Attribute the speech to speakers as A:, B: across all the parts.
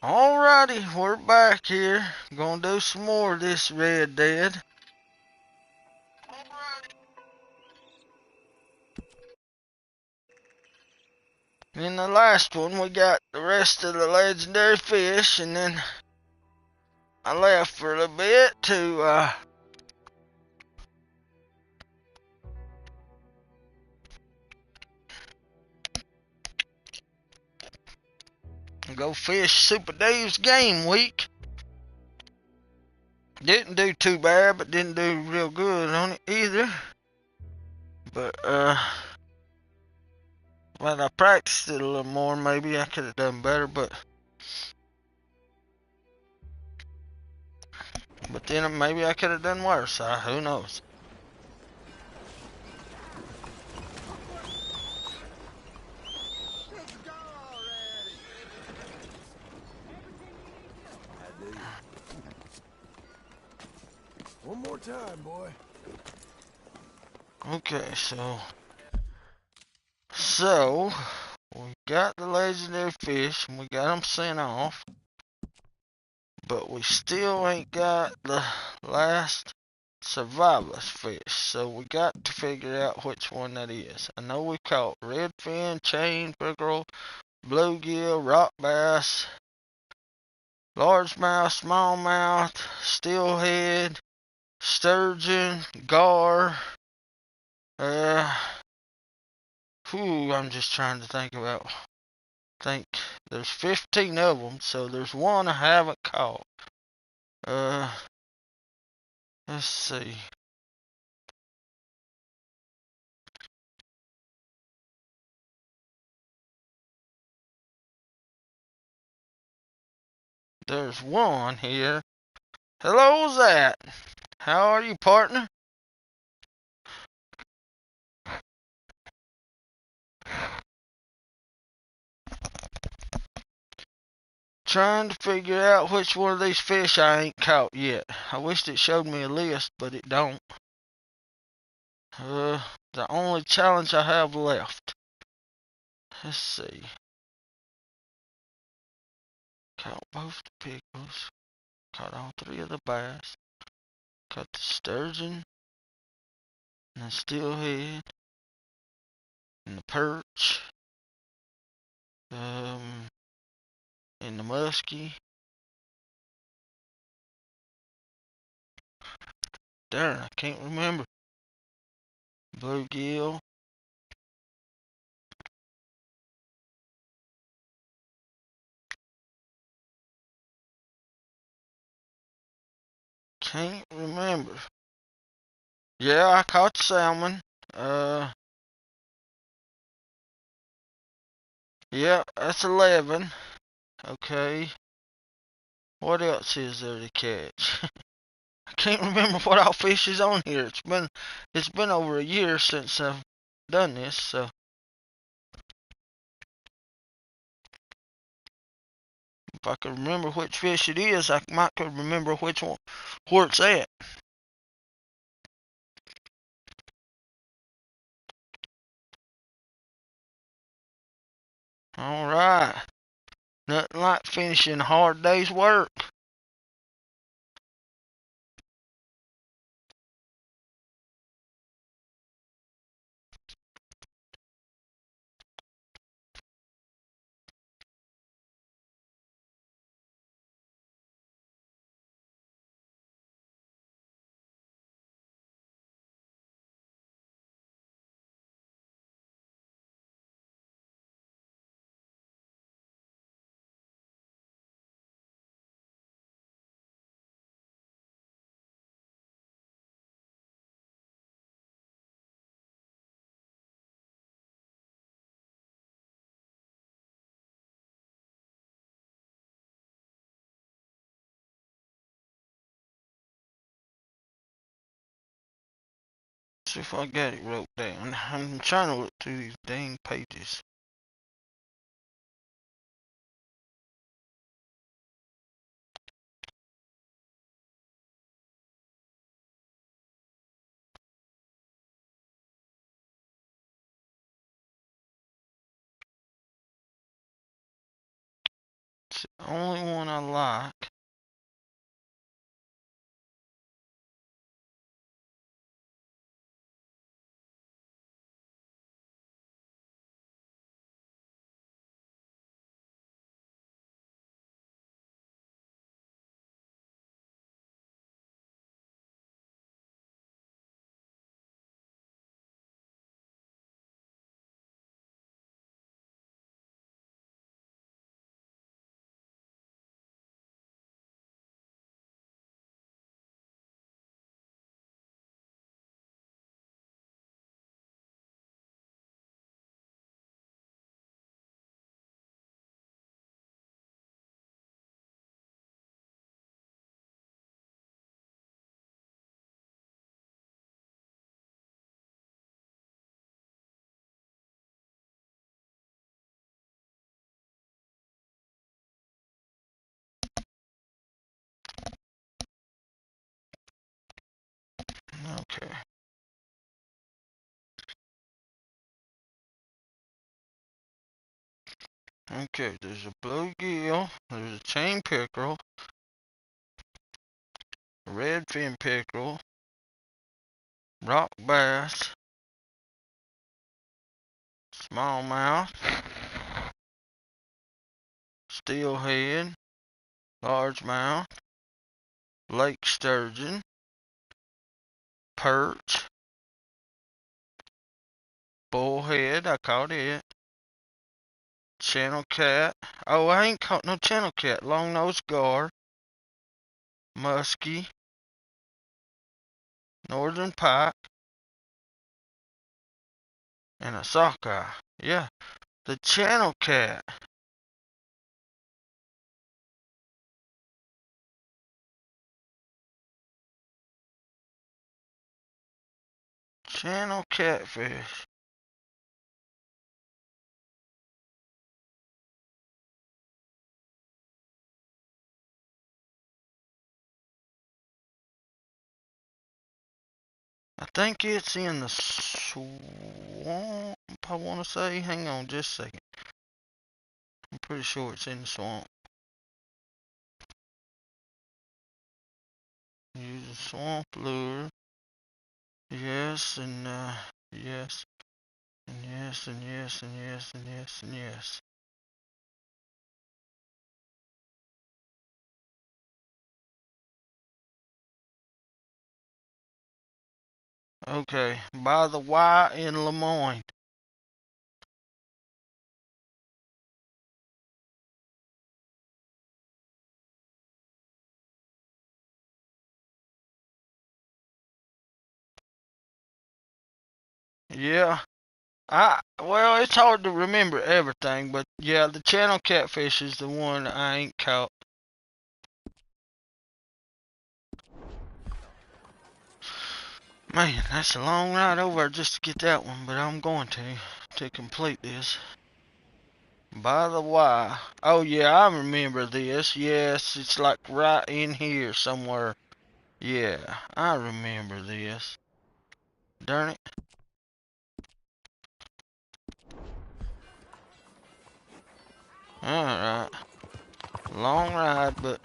A: Alrighty, we're back here. Gonna do some more of this Red Dead. In the last one, we got the rest of the legendary fish, and then I left for a little bit to go fish Super Dave's game week. Didn't do too bad, but didn't do real good on it either. But when I practiced it a little more, maybe I could have done better. But then maybe I could have done worse. Who knows?
B: One more time, boy.
A: Okay, so we got the legendary fish and we got them sent off, but we still ain't got the last survivalist fish. So we got to figure out which one that is. I know we caught redfin, chain pickerel, bluegill, rock bass, largemouth, smallmouth, steelhead, sturgeon, gar. I'm just trying to think there's 15 of them, so there's one I haven't caught. Let's see. There's one here. Hello, Zach. How are you, partner? Trying to figure out which one of these fish I ain't caught yet. I wished it showed me a list, but it don't. The only challenge I have left. Let's see. Caught both the pickles. Caught all three of the bass. Caught the sturgeon. And the steelhead. And the perch. And the muskie. Darn, I can't remember. Bluegill. Can't remember. Yeah, I caught the salmon. Yeah, that's 11. Okay. What else is there to catch? I can't remember what all fish is on here. It's been over a year since I've done this, so if I could remember which fish it is, I might could remember which one, where it's at. Alright. Nothing like finishing a hard day's work. See if I got it wrote down. I'm trying to look through these dang pages. only one I like. Okay. Okay, there's a bluegill, there's a chain pickerel, a redfin pickerel, rock bass, smallmouth, steelhead, largemouth, lake sturgeon, perch, bullhead, I caught it, channel cat. Oh, I ain't caught no channel cat. Long-nosed gar, muskie, northern pike, and a sockeye. Yeah, the channel cat. Channel catfish. I think it's in the swamp, I want to say. Hang on just a second. I'm pretty sure it's in the swamp. Use a swamp lure. Yes, and yes, and yes, and yes, and yes, and yes, and yes. Okay, by the Y in Lemoyne. Yeah, well, it's hard to remember everything, but yeah, the channel catfish is the one I ain't caught. Man, that's a long ride over just to get that one, but I'm going to complete this. By the Y. Oh yeah, I remember this. Yes, it's like right in here somewhere. Yeah, I remember this. Darn it. Alright. Long ride, but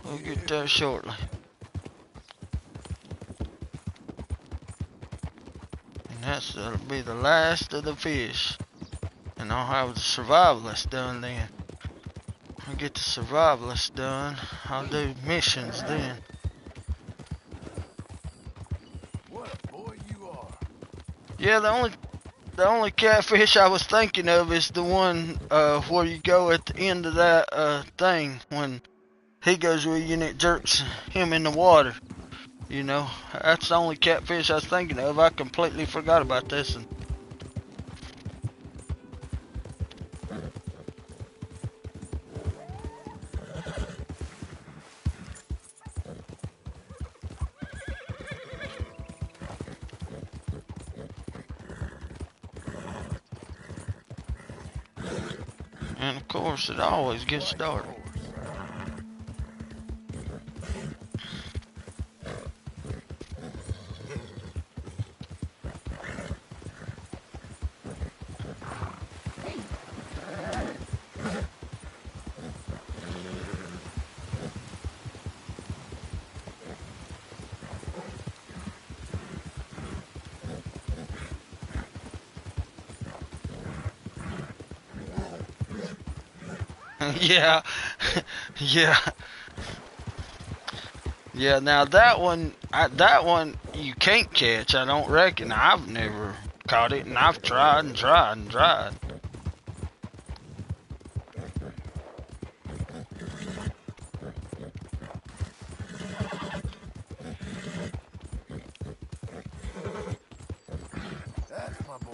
A: we'll get there shortly. And that'll be the last of the fish. And I'll have the survivalist done then. I'll get the survivalist done. I'll do missions then.
B: What a boy you are.
A: Yeah, the only catfish I was thinking of is the one where you go at the end of that thing when he goes with you and it jerks him in the water. You know, that's the only catfish I was thinking of. I completely forgot about this one. And of course, it always gets dark. Yeah, yeah, yeah. Now that one, that one you can't catch. I don't reckon. I've never caught it, and I've tried and tried and tried.
B: That's my boy.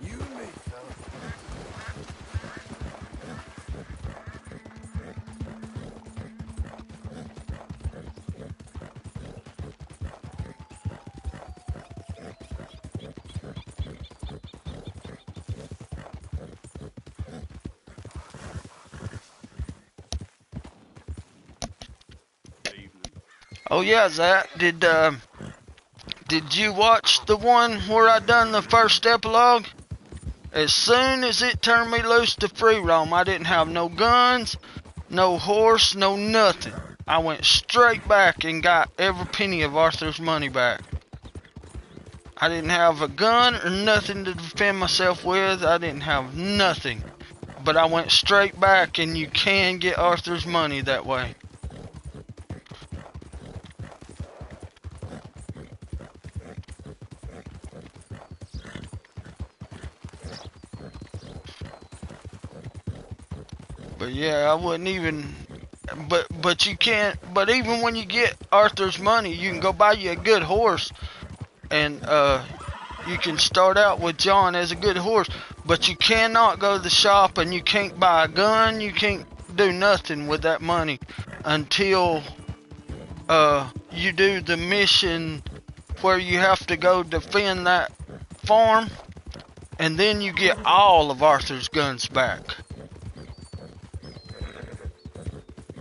B: You and me, fella.
A: Oh yeah, Zach. Did you watch the one where I done the first epilogue? As soon as it turned me loose to free roam, I didn't have no guns, no horse, no nothing. I went straight back and got every penny of Arthur's money back. I didn't have a gun or nothing to defend myself with. I didn't have nothing. But I went straight back, and you can get Arthur's money that way. But yeah, I wouldn't even. But you can't. But even when you get Arthur's money, you can go buy you a good horse, and you can start out with John as a good horse. But you cannot go to the shop, and you can't buy a gun. You can't do nothing with that money until you do the mission where you have to go defend that farm, and then you get all of Arthur's guns back.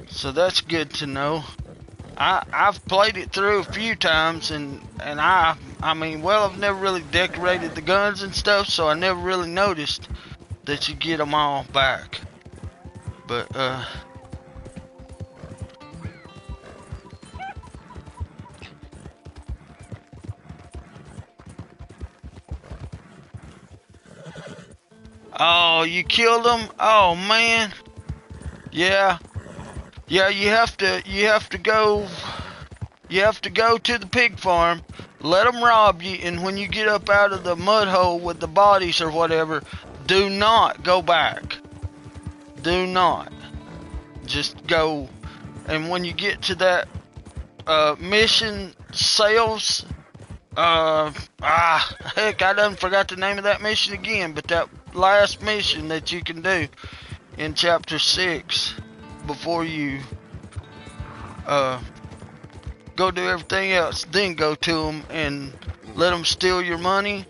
A: So that's good to know. I've played it through a few times, and I mean, well, I've never really decorated the guns and stuff, so I never really noticed that you get them all back. But oh, you killed them? Oh man. Yeah. Yeah, you have to go to the pig farm, let them rob you, and when you get up out of the mud hole with the bodies or whatever, do not go back. Do not. Just go. And when you get to that mission sales, heck, I done forgot the name of that mission again, but that last mission that you can do in chapter 6 before you go do everything else, then go to them and let them steal your money,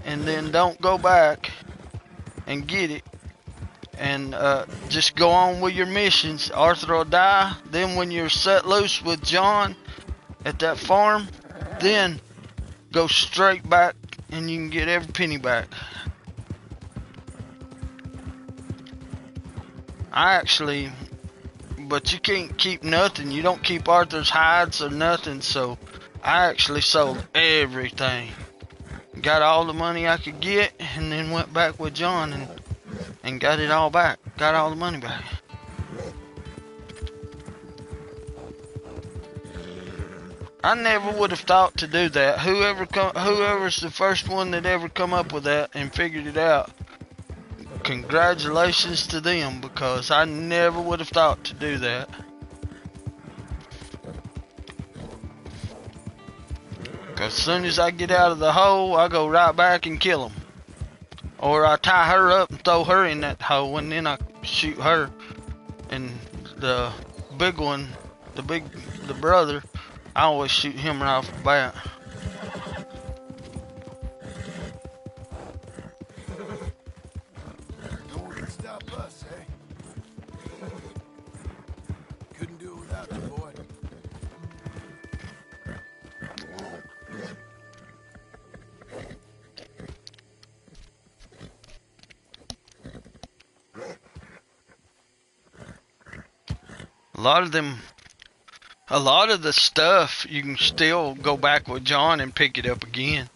A: and then don't go back and get it, and just go on with your missions. Arthur will die. Then when you're set loose with John at that farm, then go straight back and you can get every penny back. But you can't keep nothing. You don't keep Arthur's hides or nothing, so I actually sold everything. Got all the money I could get, and then went back with John and got it all back. Got all the money back. I never would have thought to do that. Whoever's the first one that ever come up with that and figured it out, congratulations to them, because I never would have thought to do that. Because as soon as I get out of the hole, I go right back and kill them. Or I tie her up and throw her in that hole, and then I shoot her. And the big one, the brother, I always shoot him right off the bat.
B: Know where you stop by? Got you, boy.
A: A lot of them, a lot of the stuff you can still go back with John and pick it up again.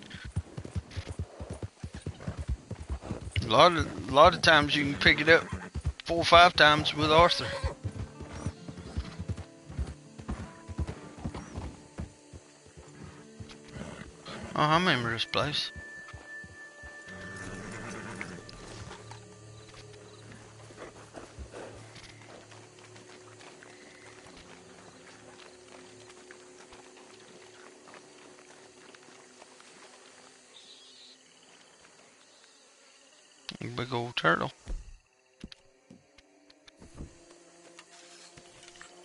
A: A lot of times you can pick it up 4 or 5 times with Arthur. Oh, I remember this place. Big old turtle.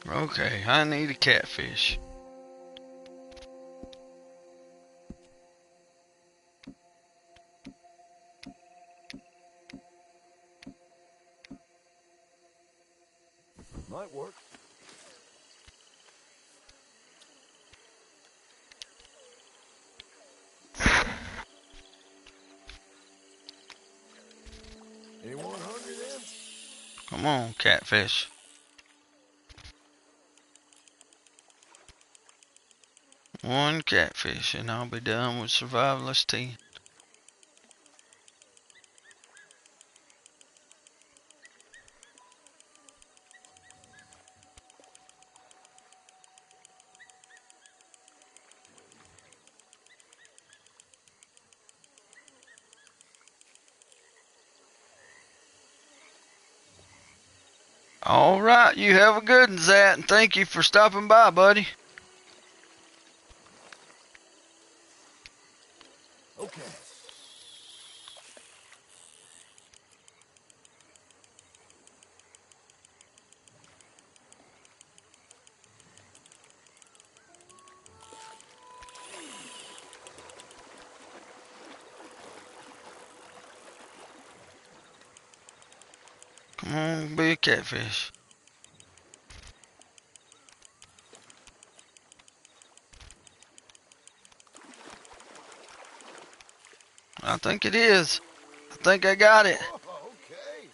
A: Okay, I need a catfish.
B: Might work. Anyone hungry then?
A: Come on, catfish. One catfish and I'll be done with Survivalist 10. Alright, you have a good one, Zat, and thank you for stopping by, buddy.
B: Okay.
A: Come on, be a catfish. I think it is. I think I got it.
B: Oh, okay.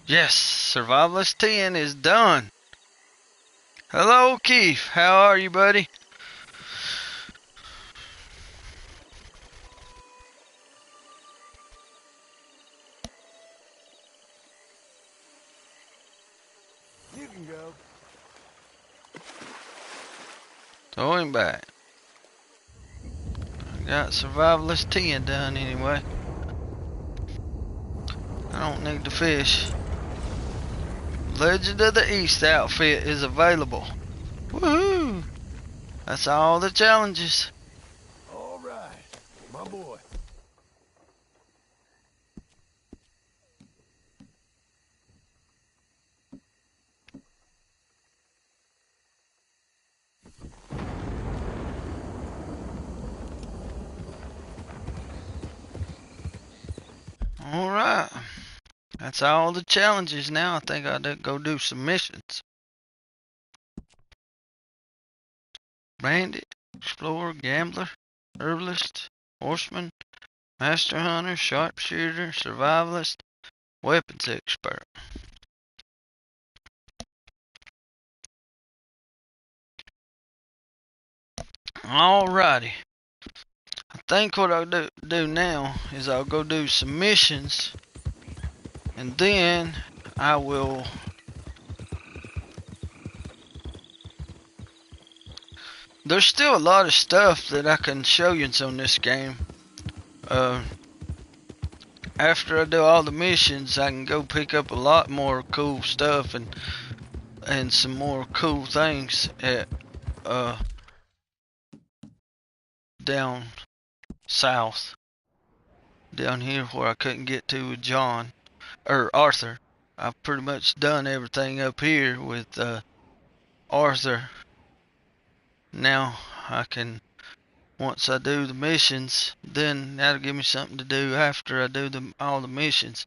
A: Yes, Survivalist 10 is done. Hello, Keith. How are you, buddy?
B: You can go.
A: Throw him back. I got Survivalist 10 done anyway. I don't need to fish. Legend of the East outfit is available. Woohoo! That's all the challenges.
B: All right. My boy.
A: Alright. That's all the challenges now. I think I'll go do some missions. Bandit, Explorer, Gambler, Herbalist, Horseman, Master Hunter, Sharpshooter, Survivalist, Weapons Expert. Alrighty. I think what I'll do now is I'll go do some missions, and then I will there's still a lot of stuff that I can show you on this game. After I do all the missions, I can go pick up a lot more cool stuff and some more cool things at down south, down here where I couldn't get to with John or Arthur. I've pretty much done everything up here with Arthur. Now I can once I do the missions, then that'll give me something to do after I do all the missions.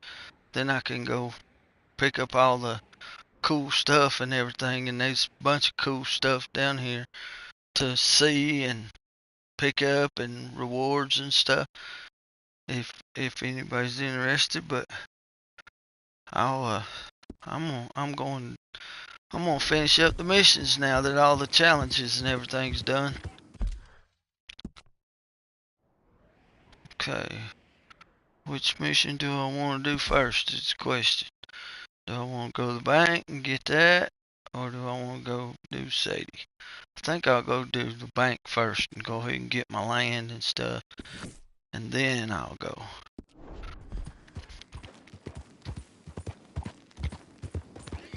A: Then I can go pick up all the cool stuff and everything, and there's a bunch of cool stuff down here to see and pick up and rewards and stuff if anybody's interested. But I'll I'm gonna finish up the missions now that all the challenges and everything's done. Okay, which mission do I want to do first is the question. Do I want to go to the bank and get that, or do I want to go do Sadie? I think I'll go do the bank first and go ahead and get my land and stuff, and then I'll go.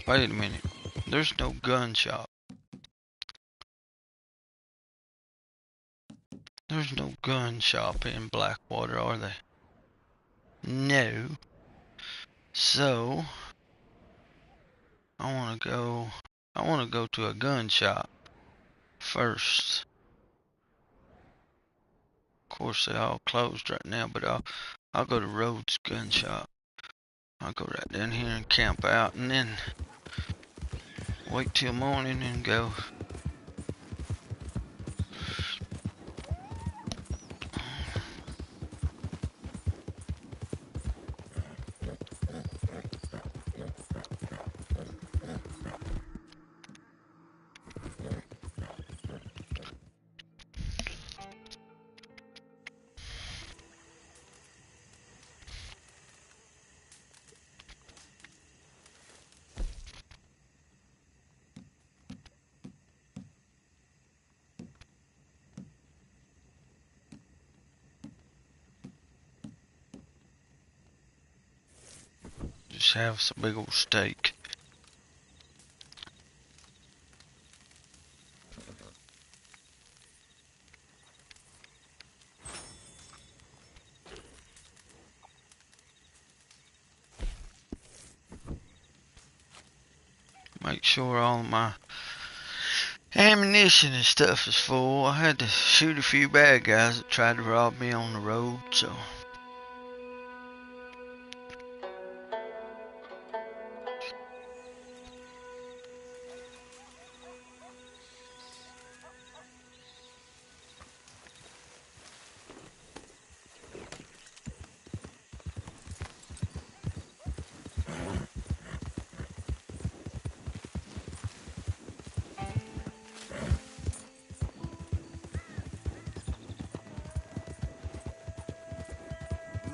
A: Wait a minute. There's no gun shop. There's no gun shop in Blackwater, are there? No. So, I want to go to a gun shop first. Of course, they're all closed right now, but I'll go to Rhodes Gun Shop. I'll go right down here and camp out, and then wait till morning and go. Just have some big old steak. Make sure all of my ammunition and stuff is full. I had to shoot a few bad guys that tried to rob me on the road, so.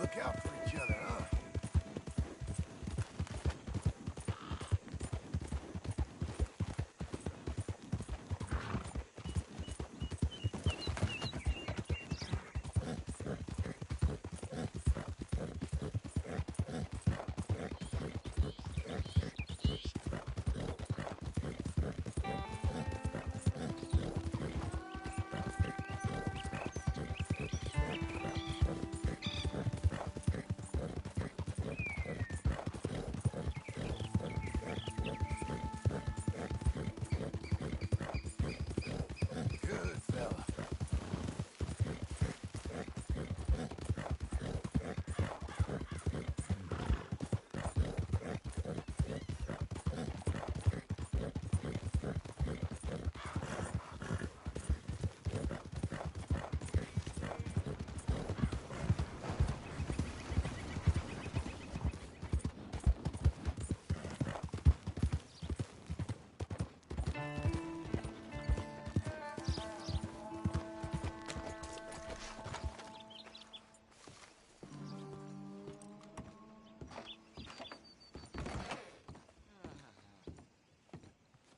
B: Look out for each other, huh? Good fella.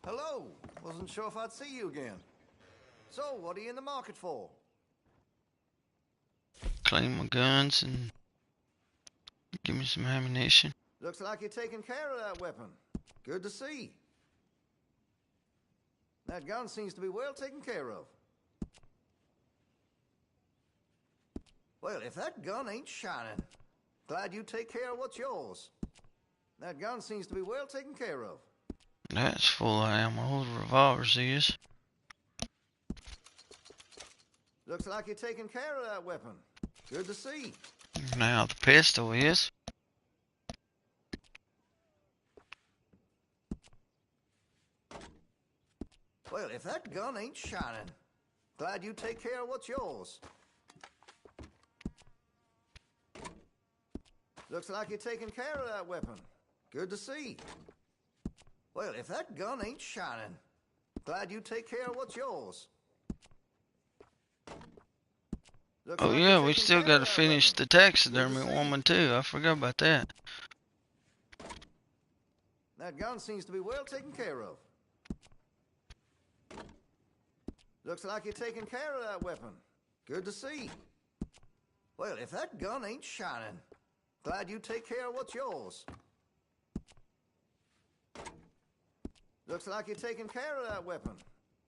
B: Hello. Wasn't sure if I'd see you again. So, what are you in the market for?
A: Clean my guns and give me some ammunition.
B: Looks like you're taking care of that weapon. Good to see. That gun seems to be well taken care of. Well, if that gun ain't shining, glad you take care of what's yours. That gun seems to be well taken care of.
A: That's full of ammo. The revolvers is.
B: Looks like you're taking care of that weapon. Good to see.
A: Now the pistol is.
B: Well, if that gun ain't shining, glad you take care of what's yours. Looks like you're taking care of that weapon. Good to see. Well, if that gun ain't shining, glad you take care of what's yours. Looks
A: Oh
B: like
A: yeah,
B: you're
A: we
B: taking
A: still
B: care
A: got
B: of
A: to
B: that
A: finish
B: weapon.
A: the taxidermy
B: Good to see.
A: woman too. I forgot about that.
B: That gun seems to be well taken care of. Looks like you're taking care of that weapon. Good to see. Well, if that gun ain't shining, glad you take care of what's yours. Looks like you're taking care of that weapon.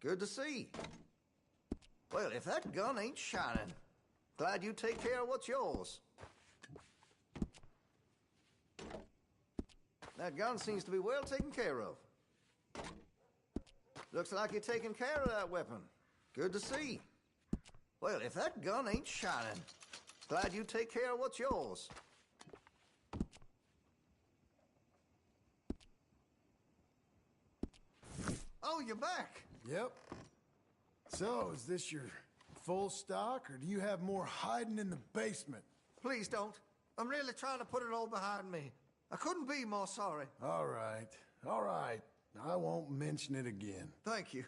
B: Good to see. Well, if that gun ain't shining, glad you take care of what's yours. That gun seems to be well taken care of. Looks like you're taking care of that weapon. Good to see. Well, if that gun ain't shining, glad you take care of what's yours. Oh, you're back.
C: Yep. So, is this your full stock, or do you have more hiding in the basement?
B: Please don't. I'm really trying to put it all behind me. I couldn't be more sorry.
C: All right. All right. I won't mention it again.
B: Thank you.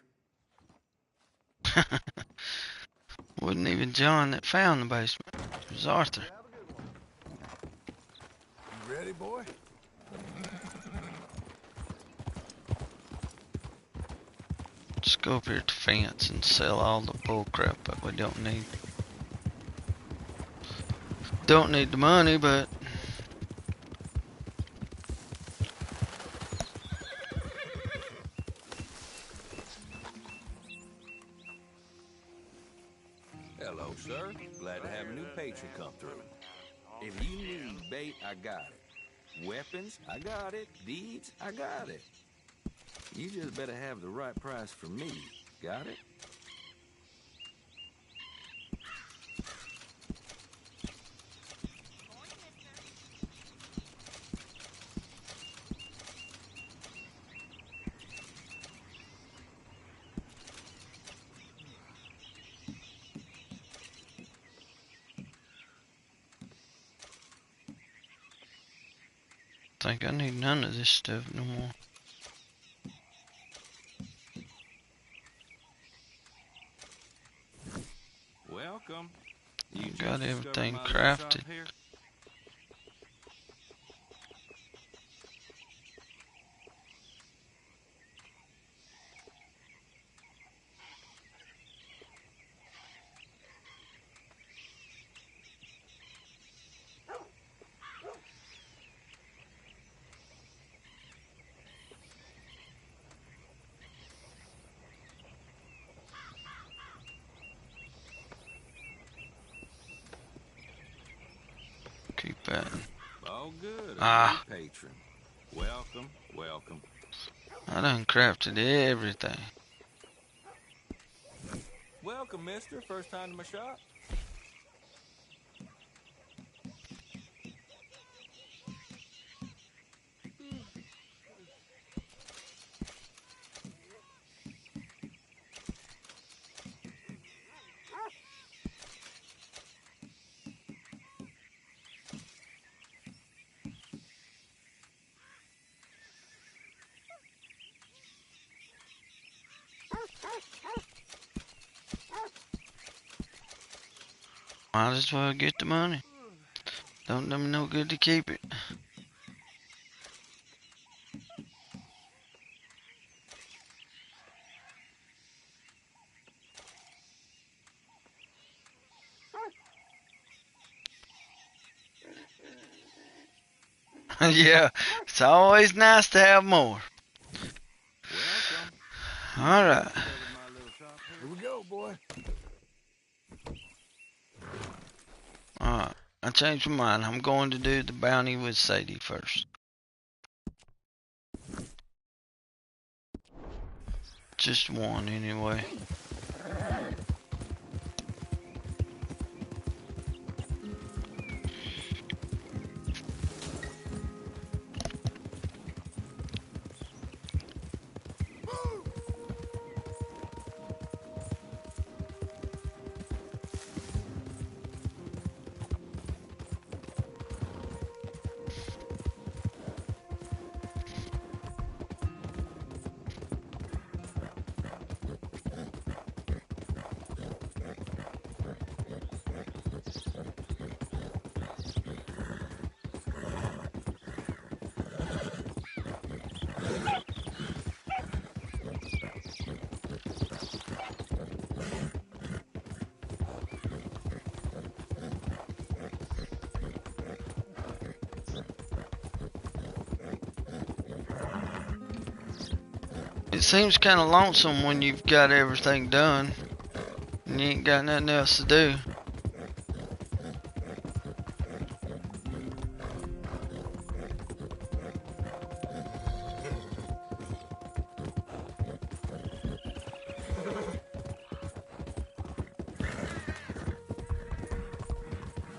A: Wasn't even John that found the basement. It was Arthur.
B: Have a good one.
C: You ready, boy?
A: Let's go up here at the fence and sell all the bull crap that we don't need. Don't need the money, but
D: Hello, sir. Glad to have a new patron come through. If you need bait, I got it. Weapons, I got it. Deeds, I got it. You just better have the right price for me. Got it?
A: think I need none of this stuff no more.
D: Welcome. You
A: Got
D: just discovered
A: everything
D: my little
A: crafted.
D: shop here?
A: Keep that.
D: Oh, good.
A: Ah.
D: A new patron. Welcome, welcome.
A: I done crafted everything.
D: Welcome, mister. First time to my shop?
A: Might as well get the money. Don't do me no good to keep it. Yeah, it's always nice to have more.
D: Welcome.
A: Alright.
D: Discovered my little shop here?
C: Here we go, boy.
A: Alright. I changed my mind. I'm going to do the bounty with Sadie first. Just one anyway. It seems kind of lonesome when you've got everything done and you ain't got nothing else to do.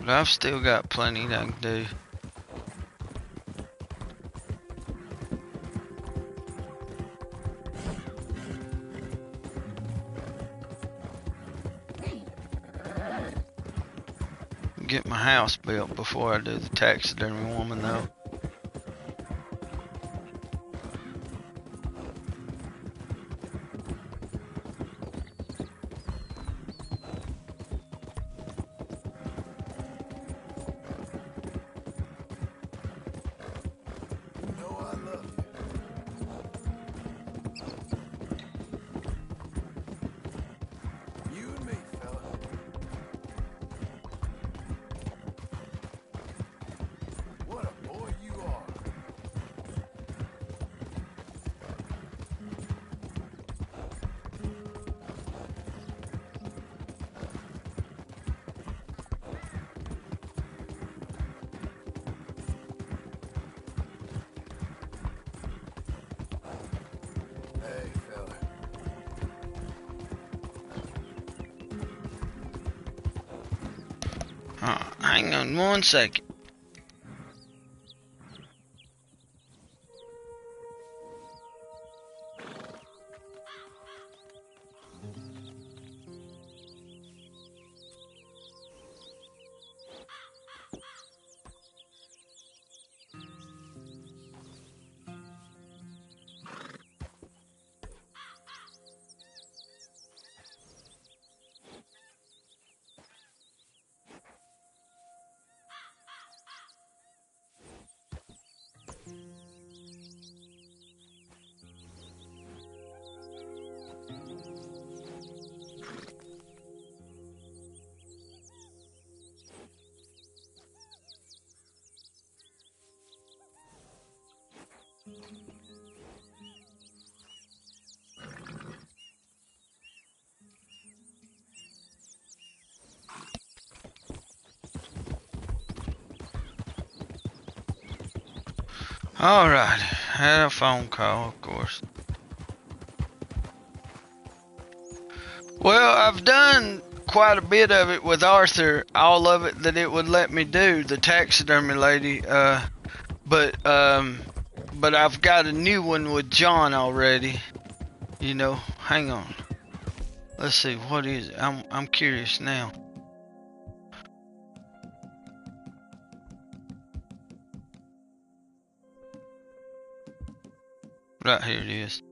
A: But I've still got plenty that I can do. Get my house built before I do the taxidermy woman, though.
C: You know I love you. You and me, fella. What a boy you are. Hey, fella.
A: Hang on 1 second. Alright, had a phone call, of course. Well, I've done quite a bit of it with Arthur, all of it that it would let me do, the taxidermy lady, but I've got a new one with John already. You know, hang on. Let's see, what is it? I'm curious now. Right here it is.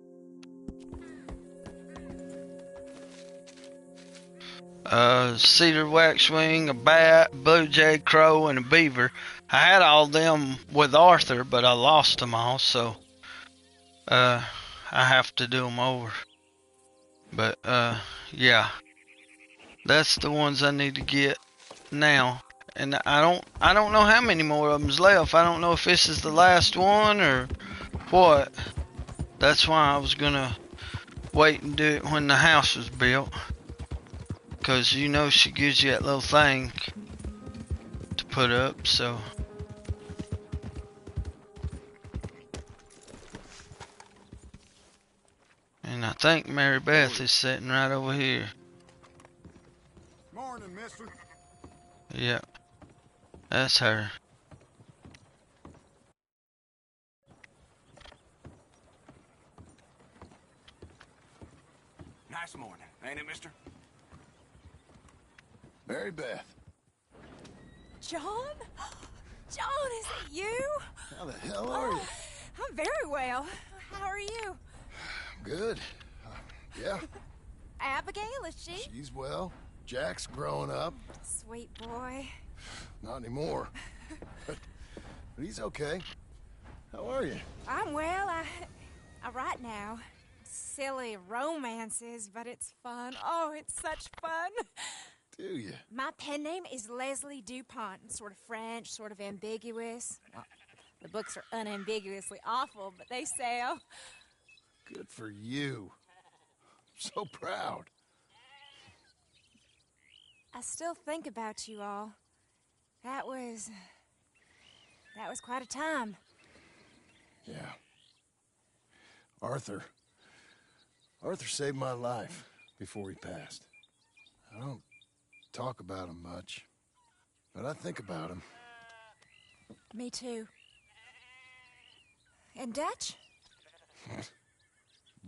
A: Cedar waxwing, a bat, blue jay, crow, and a beaver. I had all them with Arthur, but I lost them all, so I have to do them over. But yeah, that's the ones I need to get now. And I don't know how many more of them's left. I don't know if this is the last one or what. That's why I was gonna wait and do it when the house was built. Cause you know she gives you that little thing to put up, so. And I think Mary Beth is sitting right over here.
C: Morning, mister.
A: Yep, that's her.
E: Nice morning, ain't it, mister?
C: Mary Beth.
F: John? John, is it you?
C: How the hell are you?
F: I'm very well. How are you?
C: Good. Yeah,
F: Abigail, is she?
C: she's well. Jack's growing up.
F: Sweet boy.
C: Not anymore. But he's okay. How are you?
F: I'm well. I write now. Silly romances, but it's fun. Oh, it's such fun.
C: Do you?
F: My pen name is Leslie DuPont. Sort of French, sort of ambiguous. Well, the books are unambiguously awful, but they sell.
C: Good for you. So proud.
F: I still think about you all. That was quite a time.
C: Yeah. Arthur saved my life before he passed. I don't talk about him much, but I think about him.
F: Me too. And Dutch?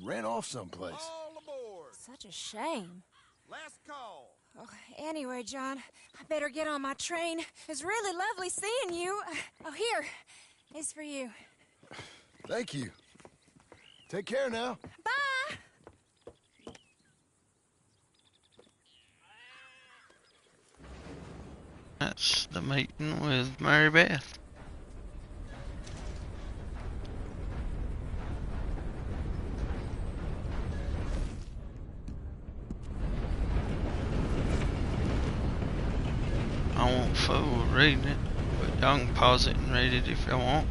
C: Ran off someplace.
B: All aboard!
F: Such a shame.
B: Last call!
F: Oh, anyway, John, I better get on my train. It was really lovely seeing you. Oh, here. It's for you.
C: Thank you. Take care now.
F: Bye!
A: That's the meeting with Mary Beth. I won't fool with reading it, but y'all can pause it and read it if y'all want.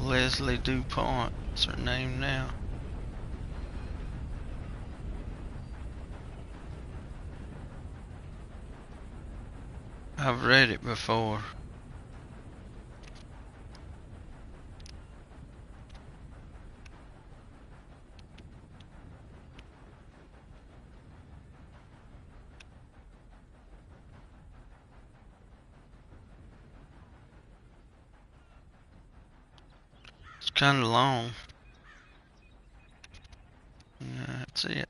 A: Leslie DuPont is her name now. I've read it before. It's kind of long. Yeah, that's it.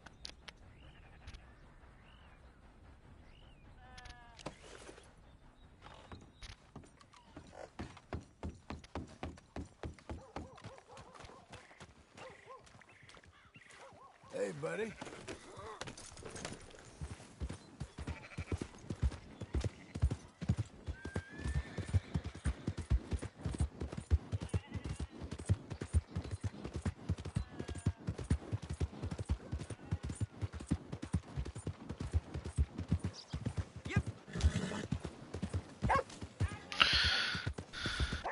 C: Hey, buddy.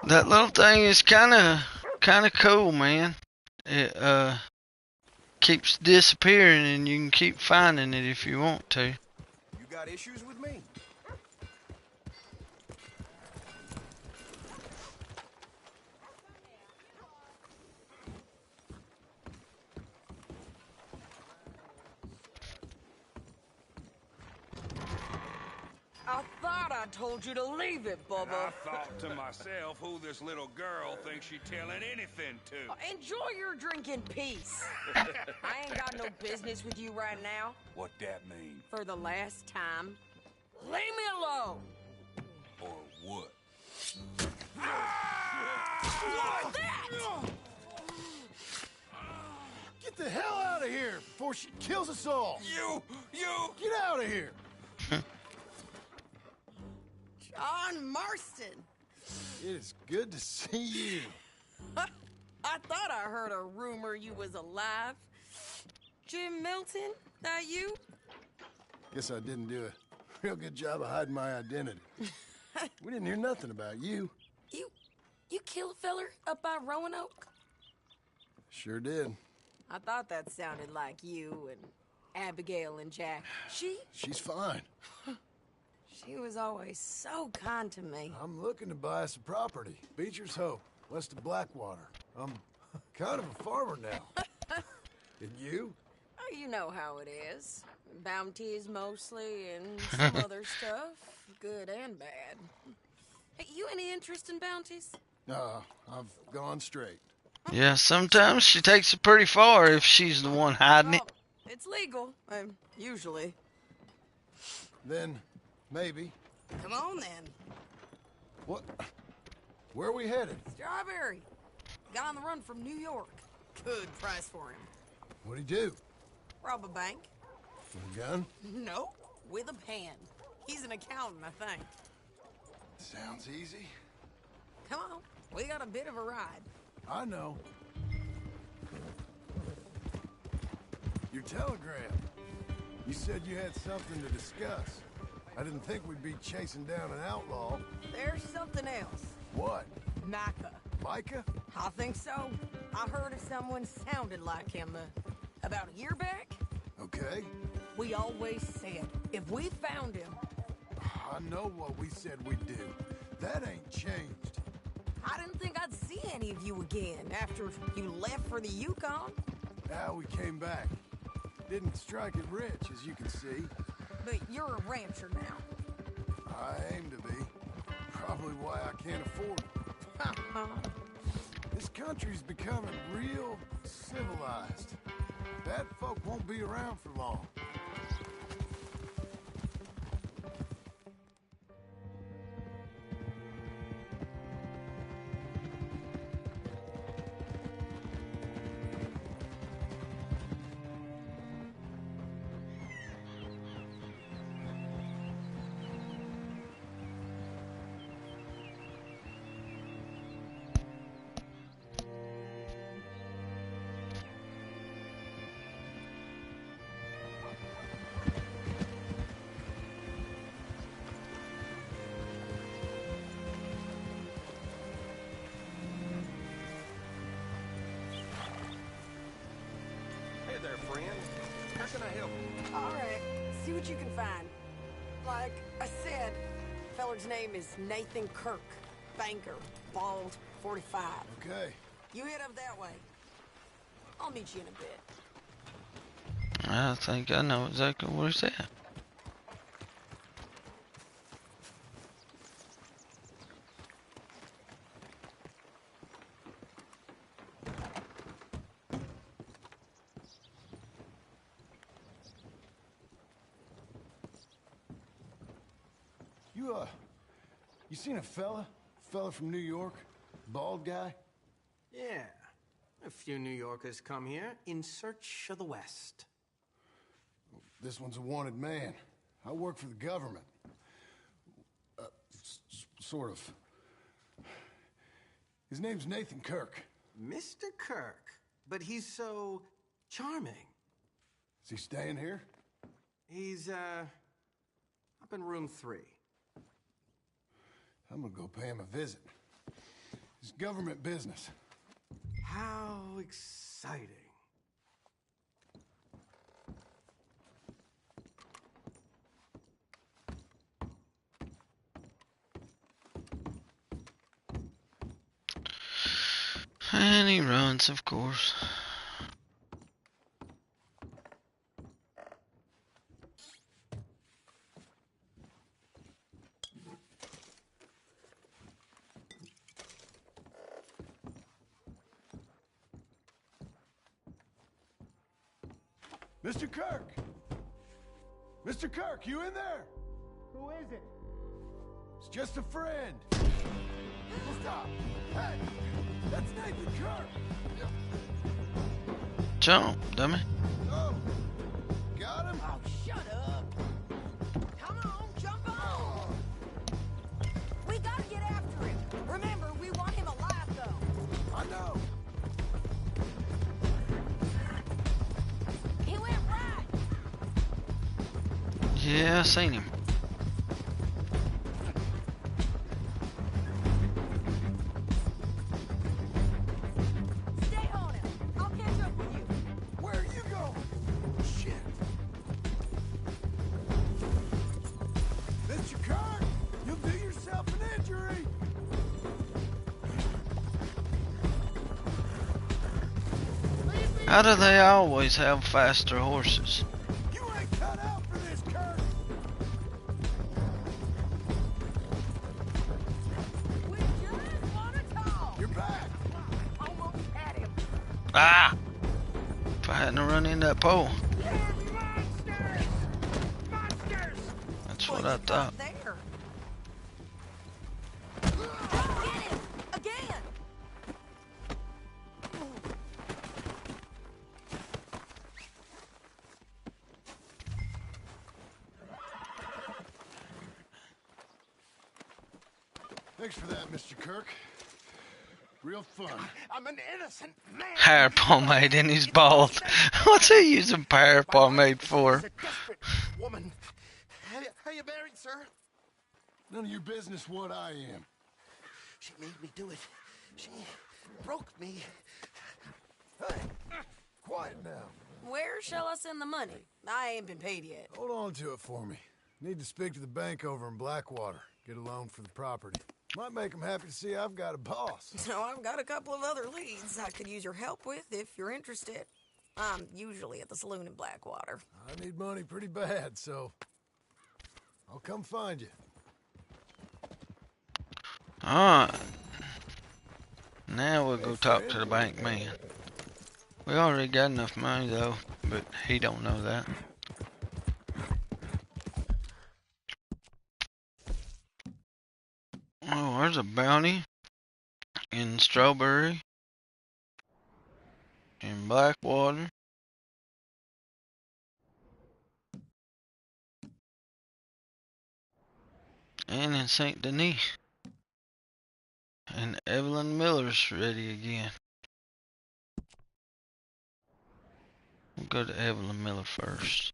A: That little thing is kind of cool, man. It keeps disappearing, and you can keep finding it if you want to.
B: You got issues with me?
G: I thought I told you to leave it,
E: I
G: Bubba.
E: thought to myself who this little girl thinks she's telling anything to.
G: Enjoy your drink in peace. I ain't got no business with you right now.
E: What that mean?
G: For the last time, leave me alone.
E: Or what?
G: What's that?
C: Get the hell out of here before she kills us all.
E: You!
C: Get out of here.
G: John Marston.
C: It is good to see you.
G: I thought I heard a rumor you was alive. Jim Milton, that you?
C: Guess I didn't do a real good job of hiding my identity. We didn't hear nothing about you.
G: You kill a feller up by Roanoke?
C: Sure did.
G: I thought that sounded like you and Abigail and Jack.
C: She's fine.
G: She was always so kind to me.
C: I'm looking to buy us a property. Beecher's Hope, west of Blackwater. I'm kind of a farmer now. And you?
G: Oh, you know how it is. Bounties mostly and some other stuff, good and bad. Hey, you any interest in bounties?
C: I've gone straight.
A: Yeah, sometimes she takes it pretty far if she's the one hiding it.
G: Oh, it's legal, usually.
C: Then, maybe.
G: Come on then.
C: What? Where are we headed?
G: Strawberry. Guy on the run from New York. Good price for him.
C: What'd he do?
G: Rob a bank?
C: With a gun?
G: No, with a pen. He's an accountant, I think.
C: Sounds easy.
G: Come on, we got a bit of a ride.
C: I know. Your telegram. You said you had something to discuss. I didn't think we'd be chasing down an outlaw.
G: There's something else.
C: What?
G: Micah.
C: Micah?
G: I think so. I heard of someone sounded like him about a year back.
C: Okay.
G: We always said if we found him,
C: I know what we said we'd do. That ain't changed.
G: I didn't think I'd see any of you again after you left for the Yukon.
C: Now we came back. Didn't strike it rich, as you can see.
G: But you're a rancher now.
C: I aim to be. Probably why I can't afford it. This country's becoming real civilized. Bad folk won't be around for long.
H: Hey there, friend. How can I help you?
G: All right, see what you can find. Like I said, feller's name is Nathan Kirk. Banker, bald, 45.
C: Okay.
G: You head up that way. I'll meet you in a bit.
A: I think I know exactly what he said.
C: You seen a fella? Fella from New York? Bald guy?
H: Yeah. A few New Yorkers come here in search of the West.
C: This one's a wanted man. I work for the government. Sort of. His name's Nathan Kirk.
H: Mr. Kirk? But he's so charming.
C: Is he staying here?
H: He's, up in room 3.
C: I'm gonna go pay him a visit. It's government business.
H: How exciting.
A: And he runs, of course.
C: Mr. Kirk! Mr. Kirk, you in there?
B: Who is it?
C: It's just a friend. Stop! Hey! That's Nathan Kirk!
A: Jump, dummy.
C: Oh! Got him?
G: Oh, shut up! Come on, jump on! We gotta get after him. Remember, we want him alive, though.
C: I know!
G: He went right.
A: Yeah, I seen him.
G: Stay on him. I'll catch up with you.
C: Where are you going? Shit! Mr. Kirk! You'll do yourself an injury!
A: How do they always have faster horses?
C: You ain't cut out for this, Kirk!
G: We just want to talk.
C: You're back!
G: Almost had him.
A: Ah! If I hadn't run in that pole.
G: Monsters! Monsters!
A: That's what I thought.
G: There. Get him! Again!
C: Thanks for that, Mr. Kirk. Real fun.
H: I'm an innocent man.
A: Hair pomade in his balls. What's he using hair pomade for?
H: She's a desperate woman. How you married, sir?
C: None of your business what I am.
H: She made me do it.
C: She broke me. Hey, quiet now.
G: Where shall I send the money? I ain't been paid yet.
C: Hold on to it for me. Need to speak to the bank over in Blackwater. Get a loan for the property. Might make them happy to see I've got a boss.
G: So I've got a couple of other leads I could use your help with if you're interested. I'm usually at the saloon in Blackwater.
C: I need money pretty bad, so I'll come find you.
A: Alright. Now we'll go talk to the bank man. We already got enough money though, but he don't know that. Oh, there's a bounty in Strawberry, in Blackwater, and in St. Denis. And Evelyn Miller's ready again. We'll go to Evelyn Miller first.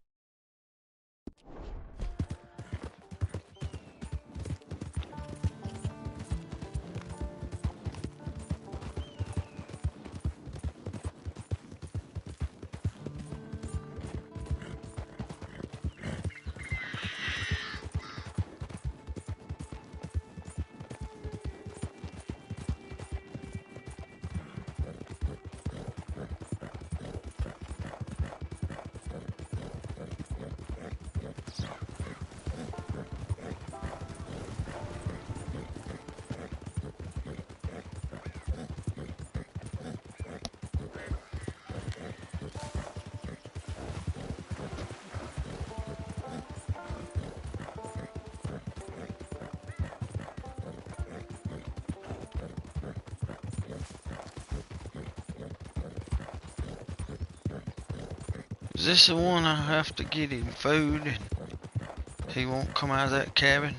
A: Is this the one I have to get him food and he won't come out of that cabin?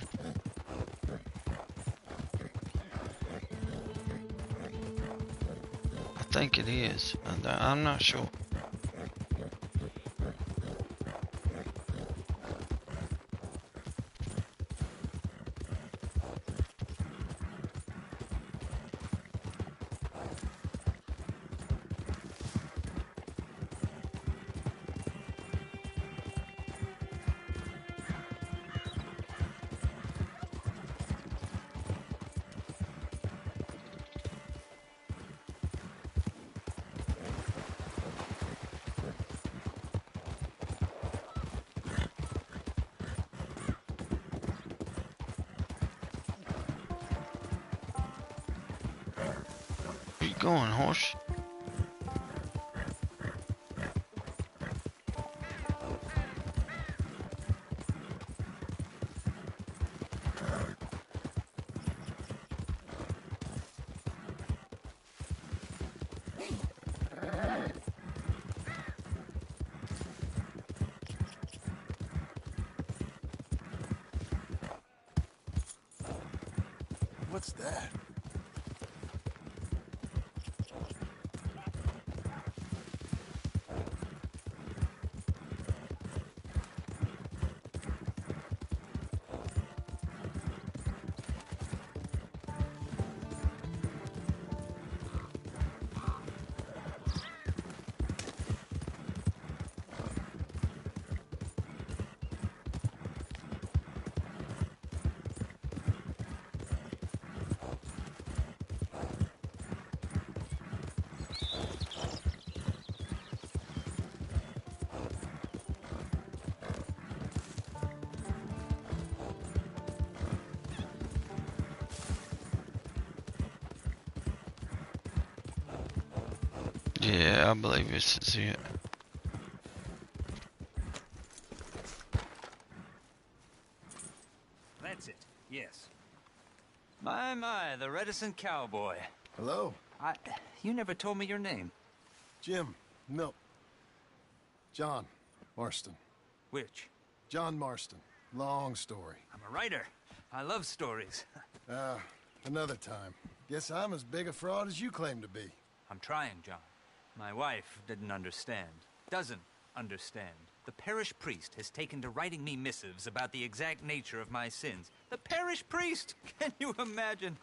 A: I think it is. I'm not sure. Where you going, horse?
C: What's that?
A: Yeah, I believe this is it.
I: That's it, yes. My, the reticent cowboy.
C: Hello?
I: You never told me your name.
C: Jim. No. John Marston.
I: Which?
C: John Marston. Long story.
I: I'm a writer. I love stories.
C: Another time. Guess I'm as big a fraud as you claim to be.
I: I'm trying, John. My wife didn't understand. Doesn't understand. The parish priest has taken to writing me missives about the exact nature of my sins. The parish priest! Can you imagine?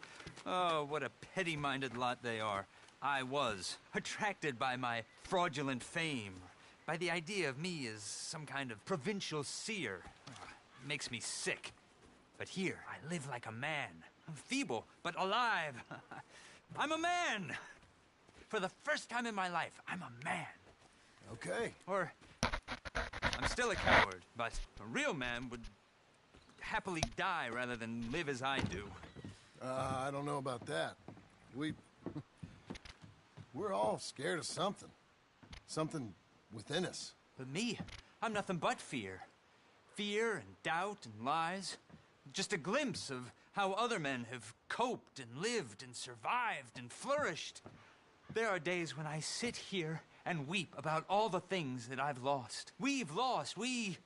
I: Oh, what a petty-minded lot they are. I was attracted by my fraudulent fame, by the idea of me as some kind of provincial seer. It makes me sick. But here, I live like a man. I'm feeble, but alive. I'm a man! For the first time in my life, I'm a man.
C: Okay.
I: Or, I'm still a coward, but a real man would happily die rather than live as I do.
C: I don't know about that. We're all scared of something. Something within us.
I: But me, I'm nothing but fear. Fear and doubt and lies. Just a glimpse of how other men have coped and lived and survived and flourished. There are days when I sit here and weep about all the things that I've lost. We've lost. We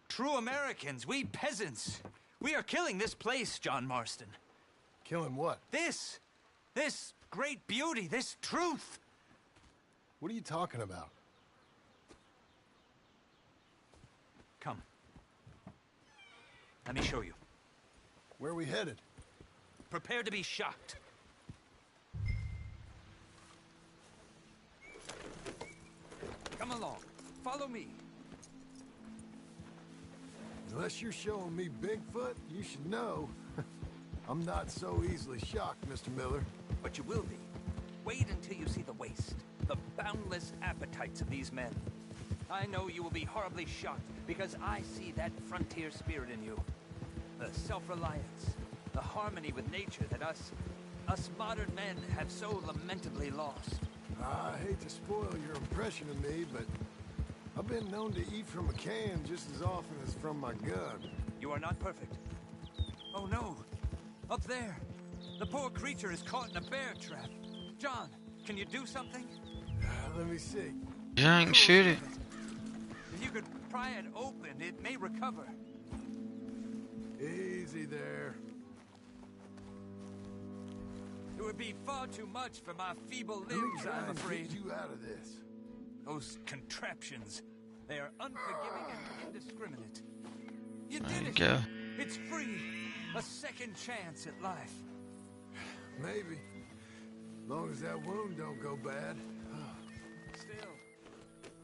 I: true Americans, we peasants. We are killing this place, John Marston.
C: Killing what?
I: This great beauty, this truth.
C: What are you talking about?
I: Come. Let me show you.
C: Where are we headed?
I: Prepare to be shocked. Come along. Follow me.
C: Unless you're showing me Bigfoot, you should know. I'm not so easily shocked, Mr. Miller.
I: But you will be. Wait until you see the waste, the boundless appetites of these men. I know you will be horribly shocked because I see that frontier spirit in you. The self-reliance, the harmony with nature that us modern men have so lamentably lost.
C: I hate to spoil your impression of me, but I've been known to eat from a can just as often as from my gun.
I: You are not perfect. Oh no! Up there! The poor creature is caught in a bear trap. John, can you do something?
C: Let me see.
A: Yeah, I can shoot it.
I: If you could pry it open, it may recover.
C: Easy there.
I: It would be far too much for my feeble
C: Let me
I: limbs,
C: try
I: I'm
C: and
I: afraid.
C: get you out of this.
I: Those contraptions, they are unforgiving and indiscriminate. You
A: There
I: did
A: you
I: it!
A: go.
I: It's free! A second chance at life.
C: Maybe. As long as that wound don't go bad.
I: Still,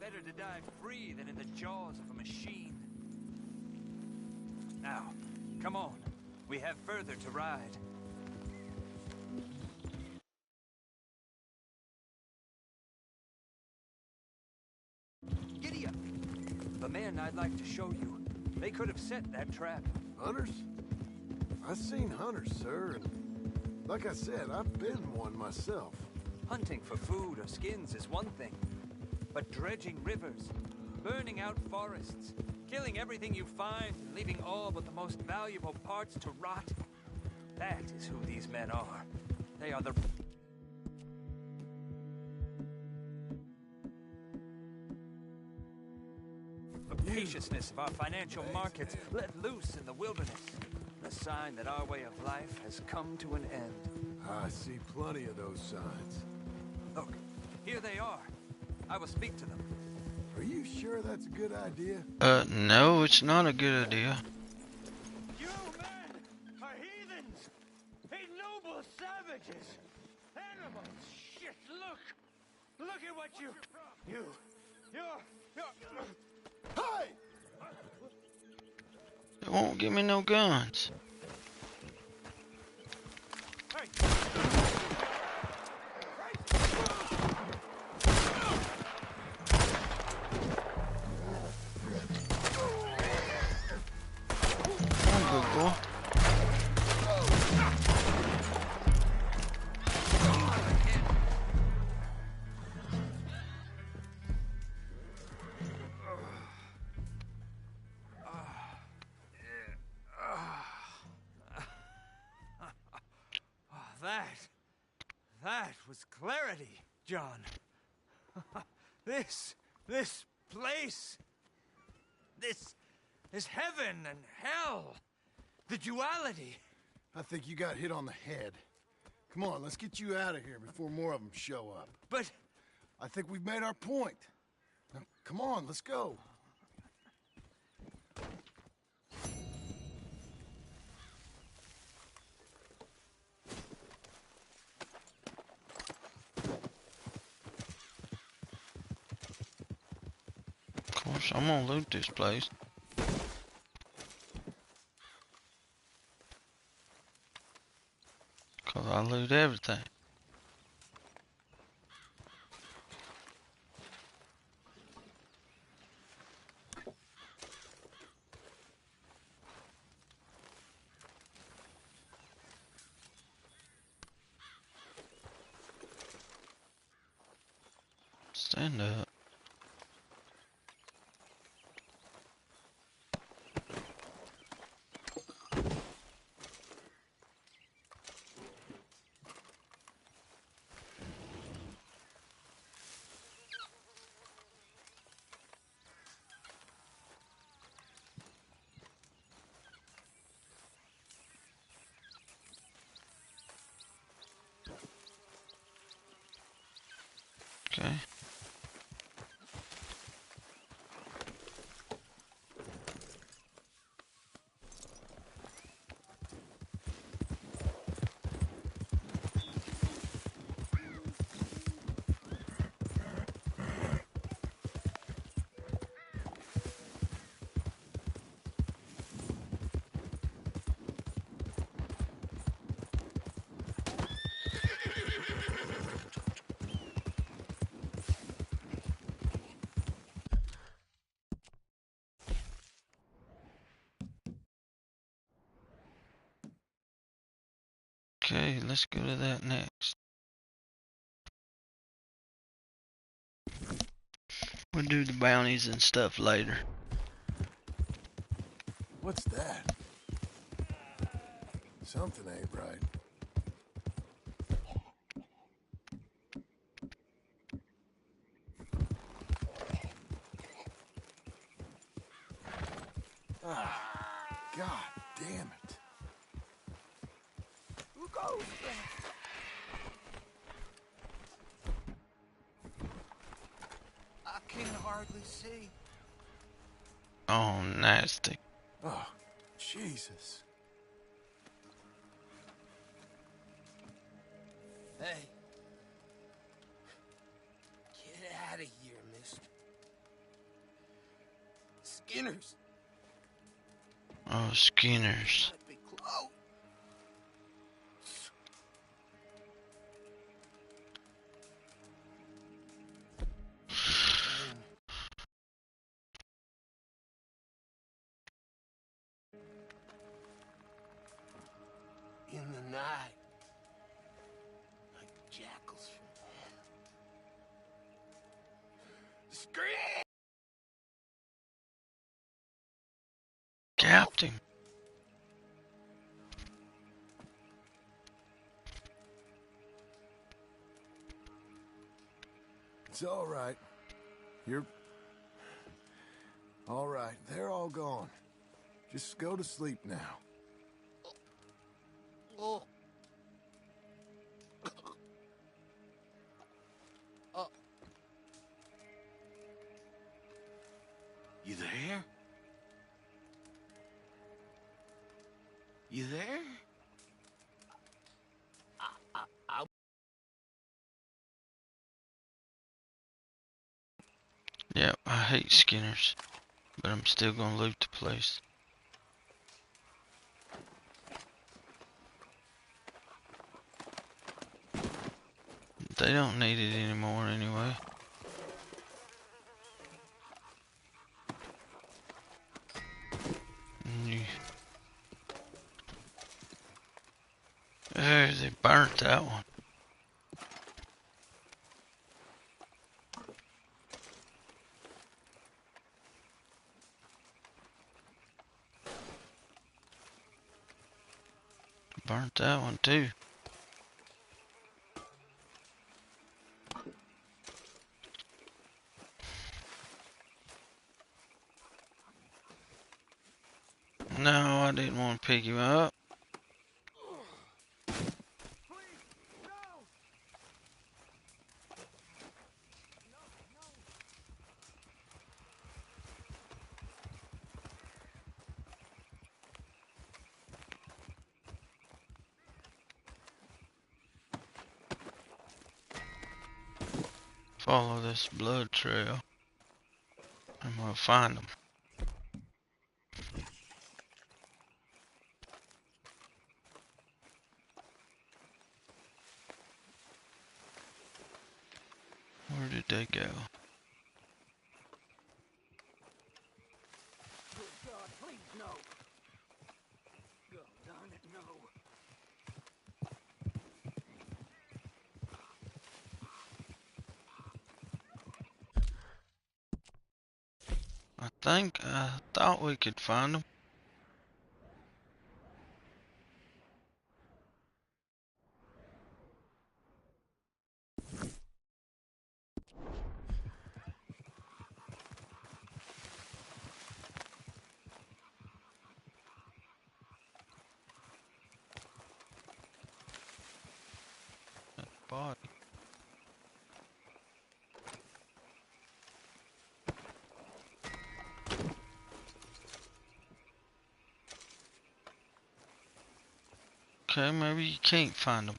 I: better to die free than in the jaws of a machine. Now, come on. We have further to ride. Giddy up. The men I'd like to show you. They could have set that trap.
C: Hunters? I've seen hunters, sir, and like I said, I've been one myself.
I: Hunting for food or skins is one thing. But dredging rivers, burning out forests, killing everything you find, and leaving all but the most valuable parts to rot, that is who these men are. They are the... rapaciousness of our financial markets let loose in the wilderness. A sign that our way of life has come to an end.
C: I see plenty of those signs.
I: Look, here they are. I will speak to them.
C: Are you sure that's a good idea?
A: No, it's not a good idea.
J: You men are heathens! Ignoble savages! Animals! Shit, look! Look at what you're...
C: Hey!
A: They won't give me no guns. Come on, good boy.
I: That was clarity, John. This place, this is heaven and hell. The duality.
C: I think you got hit on the head. Come on, let's get you out of here before more of them show up.
I: But...
C: I think we've made our point. Now, come on, let's go.
A: course, I'm gonna loot this place. Cause I loot everything. Stand up. Okay. Okay, let's go to that next. We'll do the bounties and stuff later.
C: What's that? Something ain't right. Ah, God damn it.
J: Who goes there? I can hardly see.
A: Oh, nasty.
C: Oh, Jesus.
J: Hey. Get out of here, mister. Skinner's.
A: Oh, Skinners.
J: Gotta be close. In the night, like jackals from hell. Scream!
A: Captain.
C: It's all right. You're... all right, they're all gone. Just go to sleep now.
J: Oh. Oh. You there? You there?
A: Yep, I hate Skinners. But I'm still gonna loot the place. They don't need it anymore anyway. Oh, they burnt that one. Burnt that one too. No, I didn't want to pick him up. Follow this blood trail. I'm gonna find them. Where did they go?
J: God, please, no. God darn it, no.
A: I thought we could find them. Body. Okay, maybe you can't find them.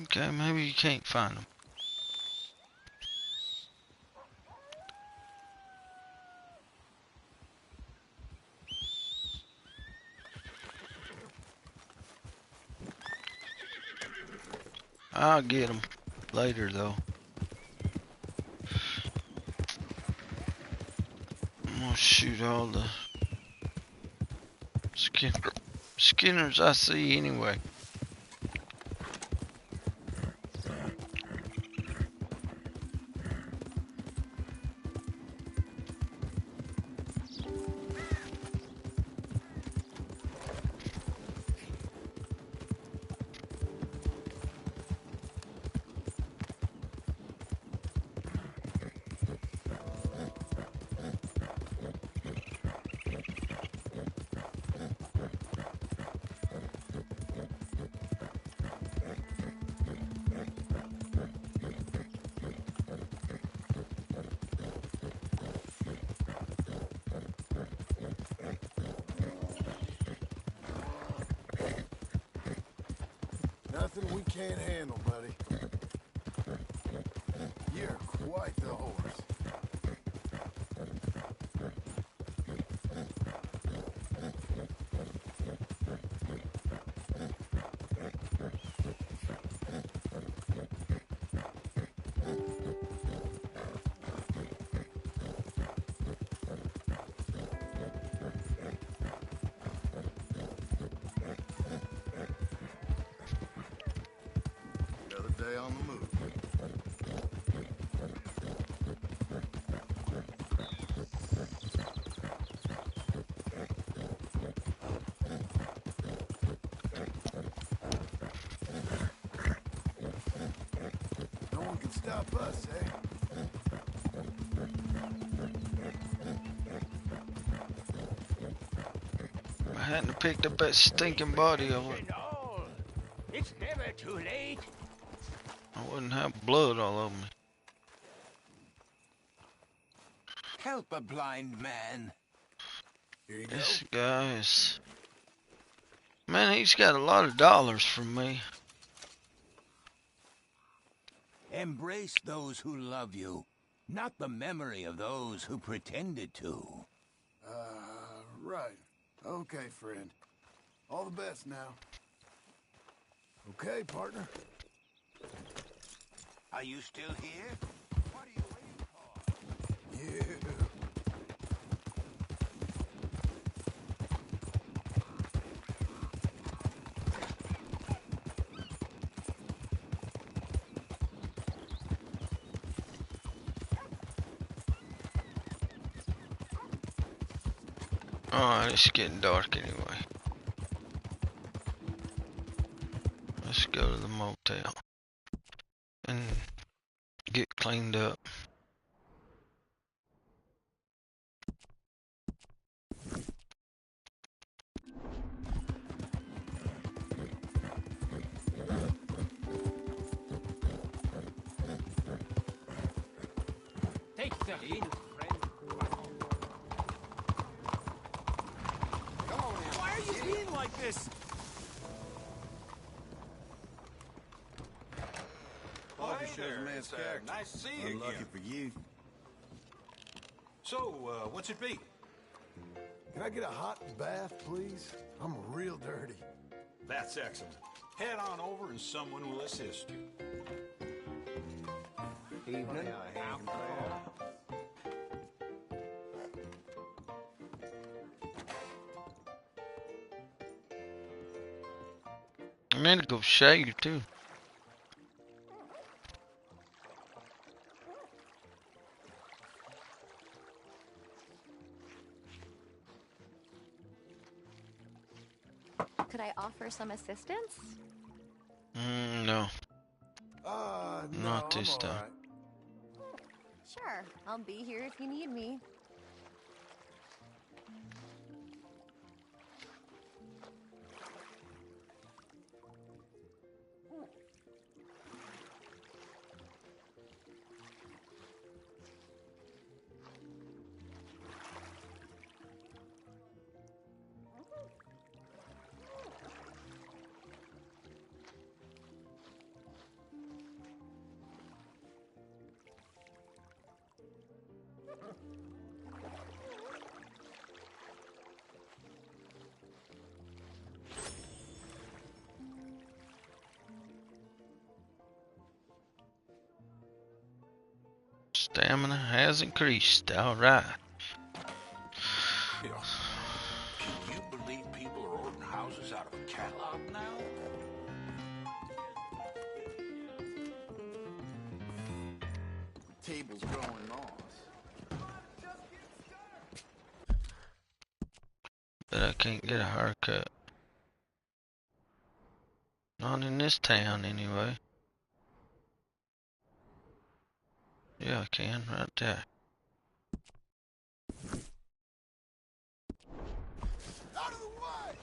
A: Okay, maybe you can't find them. I'll get them later though. I'm gonna shoot all the skinners I see anyway.
C: Nothing we can't handle, buddy. You're quite the horse. Another day on the move. No one can stop us, eh?
A: I hadn't picked up that stinking body of it.
J: It's never too late.
A: I wouldn't have blood all over me.
J: Help a blind man.
C: Here you go.
A: This guy is... Man, he's got a lot of dollars from me.
J: Embrace those who love you, not the memory of those who pretended to.
C: Right. Okay, friend. All the best now. Okay, partner.
J: Are you still here? What are you waiting for?
C: Yeah.
A: Alright, it's getting dark anyway. Let's go to the motel and get cleaned up.
J: Take the hint, friend.
C: Come on now.
J: Why are you being like this?
C: Apology shows a man's character.
E: Nice to see you
C: Unlucky
E: again.
C: for you.
E: So, what's it be?
C: Can I get a hot bath, please? I'm real dirty.
E: That's excellent. Head on over and someone will assist you.
B: Evening.
A: I need to go shave too.
K: Could I offer some assistance?
A: No,
C: No,
A: not this
C: I'm all
A: time.
C: right.
K: Sure, I'll be here if you need me.
A: Stamina has increased. All right.
E: Yeah. Can you believe people are ordering houses out of a catalog now?
B: Table's growing moss.
A: But I can't get a haircut. Not in this town, anyway. Yeah, I can, right there.
C: Out of the way!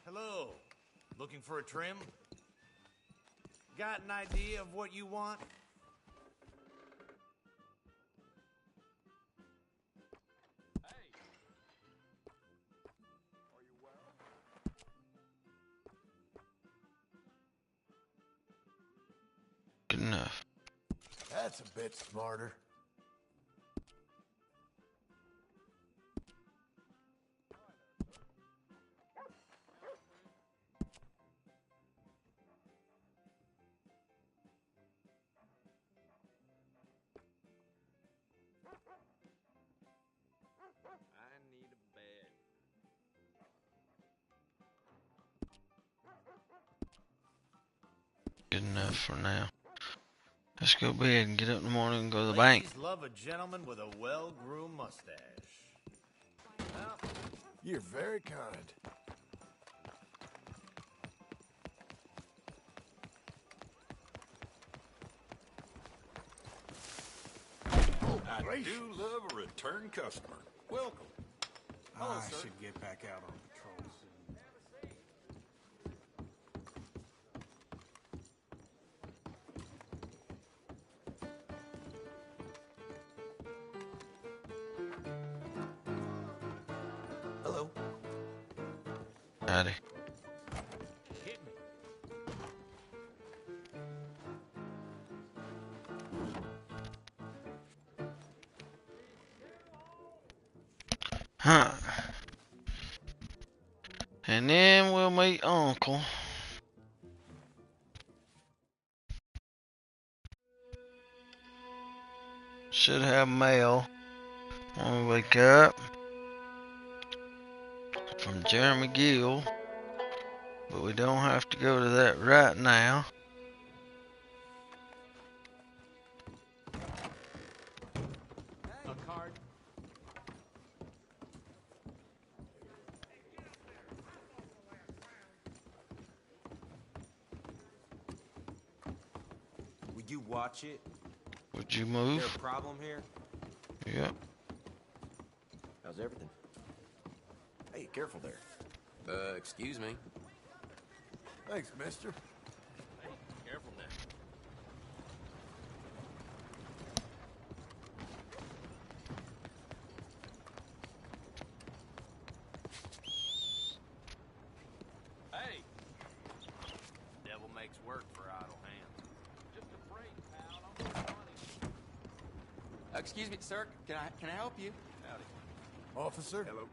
L: Hello. Looking for a trim? Got an idea of what you want?
A: Good enough.
C: That's a bit smarter.
L: I need a bed.
A: Good enough for now. Let's go to bed and get up in the morning and go to the bank.
L: Ladies love a gentleman with a well-groomed mustache. Well,
C: You're very kind.
E: I do love a return customer. Welcome.
L: I should get back out on patrol soon.
C: Hello.
A: Howdy.
L: Hit me.
A: Huh. And then we'll meet Uncle. Should have mail when we wake up from Jeremy Gill, but we don't have to go to that right now.
L: A card.
M: Would you watch it?
A: Would you
M: Is there
A: move?
M: a problem here?
A: Yep.
M: How's everything?
L: careful there.
M: Excuse me.
C: Thanks, mister.
L: Hey, careful now. Hey! Devil makes work for idle hands. Just a break, pal. I'm not funny.
M: Excuse me, sir. Can I help you?
L: Howdy.
C: Officer?
L: Hello.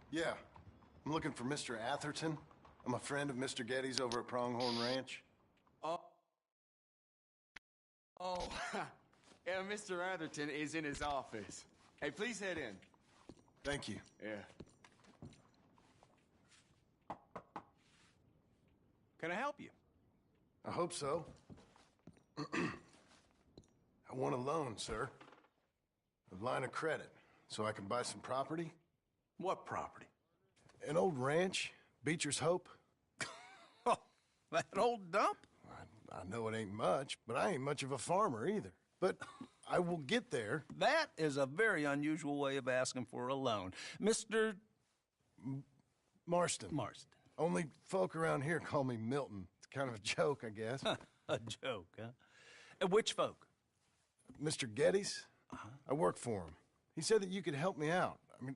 C: Yeah. I'm looking for Mr. Atherton. I'm a friend of Mr. Getty's over at Pronghorn Ranch.
N: Oh, yeah, Mr. Atherton is in his office. Hey, please head in.
C: Thank you.
N: Yeah. Can I help you?
C: I hope so. I want a loan, sir. A line of credit, so I can buy some property.
N: What property?
C: An old ranch, Beecher's Hope.
N: Oh, that old dump?
C: I know it ain't much, but I ain't much of a farmer either. But I will get there.
O: That is a very unusual way of asking for a loan. Mr.
C: Marston.
O: Marston.
C: Only folk around here call me Milton. It's kind of a joke, I guess.
O: A joke, huh? And which folk?
C: Mr. Getty's. I work for him. He said that you could help me out. I mean,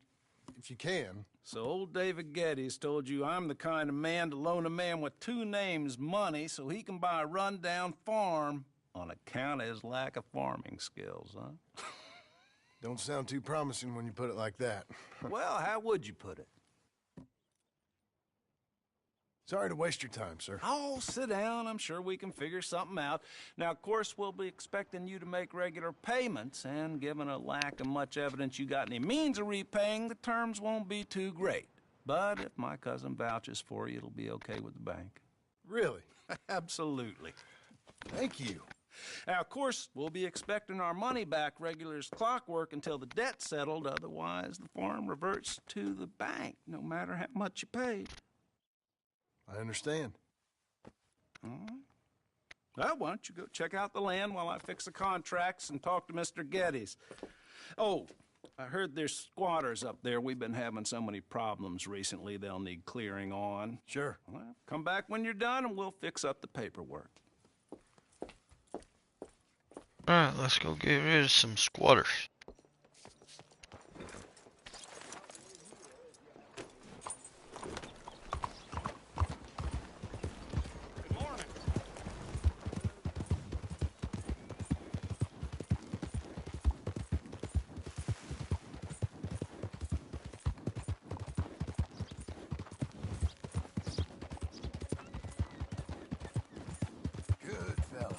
C: if you can.
O: So old David Geddes told you I'm the kind of man to loan a man with two names money so he can buy a rundown farm on account of his lack of farming skills, huh?
C: Don't sound too promising when you put it like that.
O: Well, how would you put it?
C: Sorry to waste your time, sir.
O: Oh, sit down. I'm sure we can figure something out. Now, of course, we'll be expecting you to make regular payments, and given a lack of much evidence you got any means of repaying, the terms won't be too great. But if my cousin vouches for you, it'll be okay with the bank.
C: Really?
O: Absolutely.
C: Thank you.
O: Now, of course, we'll be expecting our money back regular as clockwork until the debt's settled. Otherwise, the farm reverts to the bank, no matter how much you paid.
C: I understand.
O: All right. Well, why don't you go check out the land while I fix the contracts and talk to Mr. Geddes. Oh, I heard there's squatters up there. We've been having so many problems recently, they'll need clearing on.
C: Sure.
O: Well, come back when you're done and we'll fix up the paperwork.
A: Alright, let's go get rid of some squatters.
C: Good fella.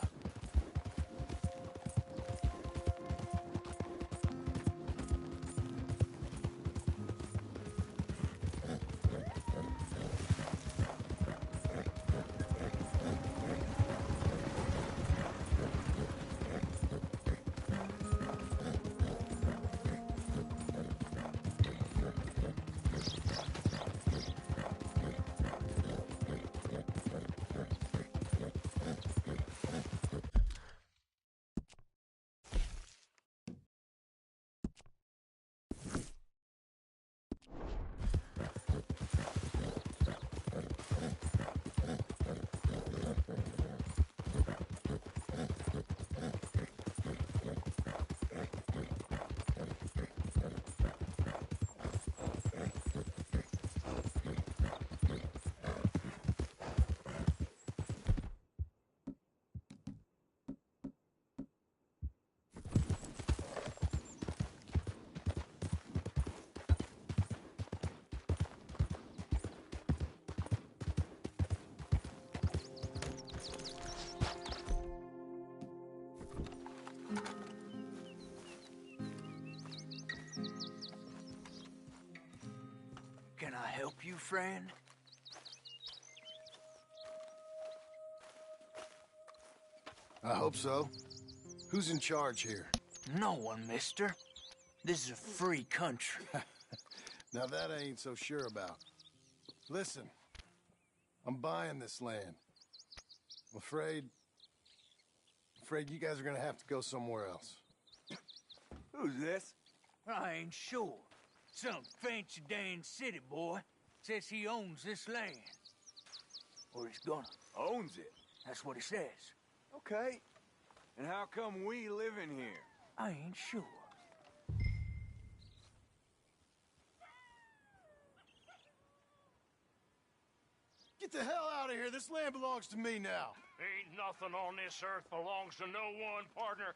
P: Can I help you, friend?
C: I hope so. Who's in charge here?
P: No one, mister. This is a free country.
C: Now that I ain't so sure about. Listen, I'm buying this land. I'm afraid you guys are gonna have to go somewhere else.
N: Who's this?
P: I ain't sure. Some fancy Dan city boy says he owns this land. Or he's gonna.
C: Owns it?
P: That's what he says.
C: Okay. And how come we live in here?
P: I ain't sure.
C: Get the hell out of here. This land belongs to me now.
E: Ain't nothing on this earth belongs to no one, partner.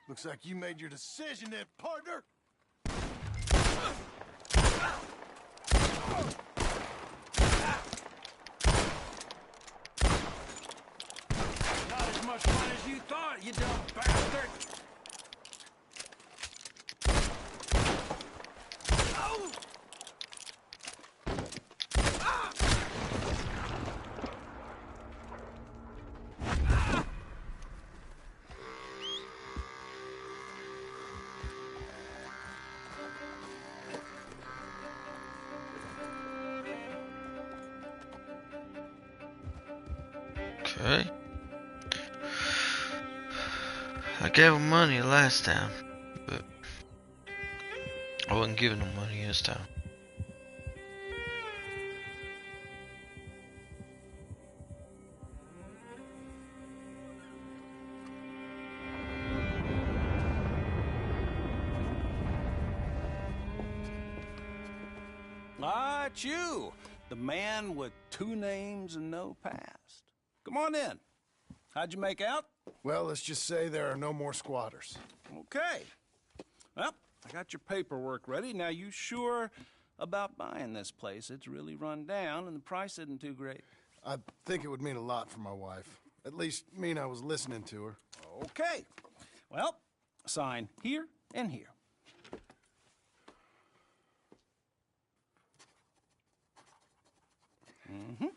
C: Looks like you made your decision then, partner.
P: Not as much fun as you thought, you dumb bastard! Oh! Ah!
A: Okay. I gave him money last time, but I wasn't giving him money this time.
O: Ah, it's you, the man with 2 names and no past. Come on in. How'd you make out?
C: Well, let's just say there are no more squatters.
O: Okay. Well, I got your paperwork ready. Now, you sure about buying this place? It's really run down, and the price isn't too great.
C: I think it would mean a lot for my wife. At least mean I was listening to her.
O: Okay. Well, sign here and here. Mm-hmm.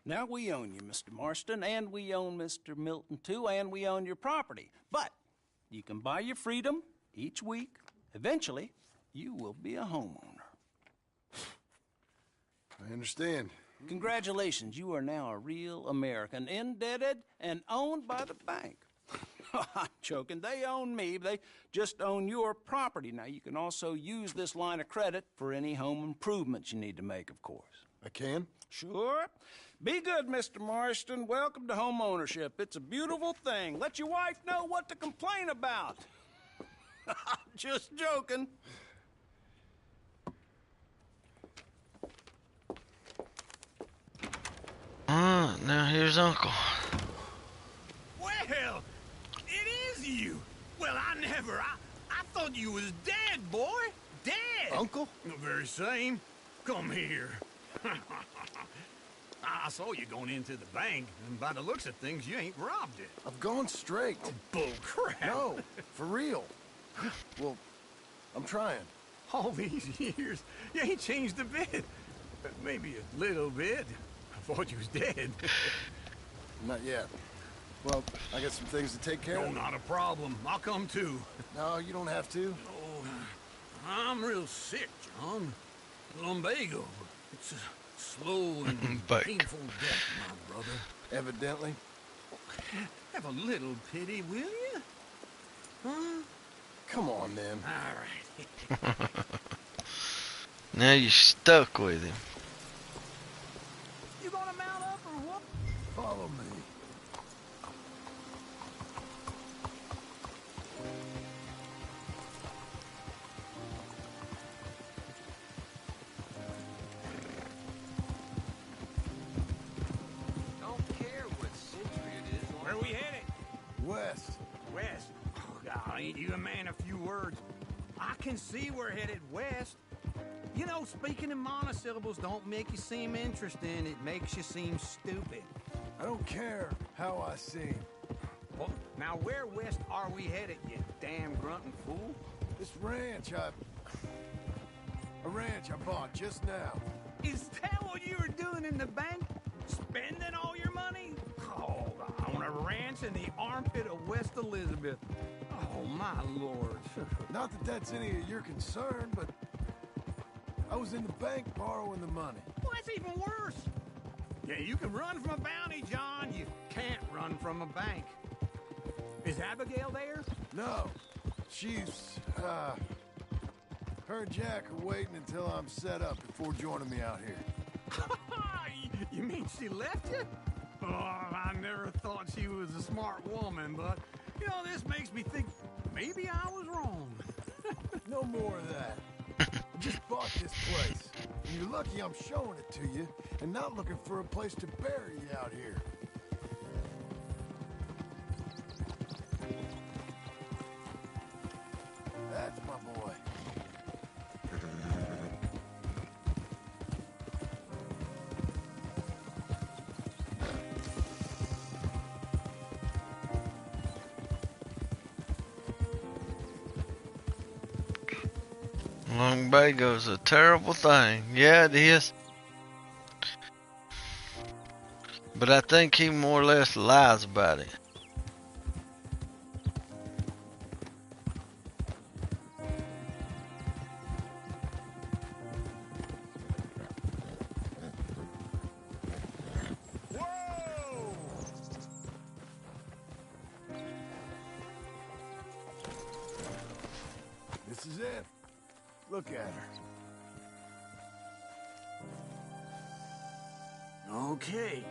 O: Now, we own you, Mr. Marston, and we own Mr. Milton, too, and we own your property. But you can buy your freedom each week. Eventually, you will be a homeowner.
C: I understand.
O: Congratulations, you are now a real American, indebted and owned by the bank. I'm joking. They own me. They just own your property. Now, you can also use this line of credit for any home improvements you need to make, of course.
C: I can?
O: Sure. Be good, Mr. Marston. Welcome to home ownership. It's a beautiful thing. Let your wife know what to complain about. Just joking.
A: Now here's Uncle.
P: Well, it is you. Well, I thought you was dead, boy. Dead.
C: Uncle?
P: The very same. Come here. I saw you going into the bank, and by the looks of things, you ain't robbed it.
C: I've gone straight.
P: Oh, bull crap.
C: No, for real. Well, I'm trying.
P: All these years, you ain't changed a bit. Maybe a little bit. I thought you was dead.
C: Not yet. Well, I got some things to take care of.
P: No, not a problem. I'll come too.
C: No, you don't have to.
P: Oh, I'm real sick, John. Lumbago. It's a slow and painful death, my brother.
C: Evidently.
P: Have a little pity, will you? Huh?
C: Come on, then.
P: All right.
A: Now you're stuck with him.
P: You gonna mount up or what?
C: Follow me.
L: Don't care what century it is.
P: Where we headed?
C: West.
P: West. Oh, God, ain't you a man of few words? I can see we're headed west. You know, speaking in monosyllables don't make you seem interesting. It makes you seem stupid.
C: I don't care how I seem.
P: Well, now where west are we headed, you damn grunting fool?
C: This ranch a ranch I bought just now.
P: Is that what you were doing in the bank? Spending all your money? Oh, on a ranch in the armpit of West Elizabeth. Oh, my lord.
C: Not that that's any of your concern, but I was in the bank borrowing the money.
P: Well, that's even worse. Yeah, you can run from a bounty, John. You can't run from a bank. Is Abigail there?
C: No. She's, her and Jack are waiting until I'm set up before joining me out here.
P: You mean she left you? Oh, I never thought she was a smart woman, but, you know, this makes me think maybe I was wrong.
C: No more of that. I just bought this place. And you're lucky I'm showing it to you and not looking for a place to bury you out here. That's my boy.
A: Lumbago's a terrible thing. Yeah, it is. But I think he more or less lies about it.
C: This is it. Look at her.
P: Okay.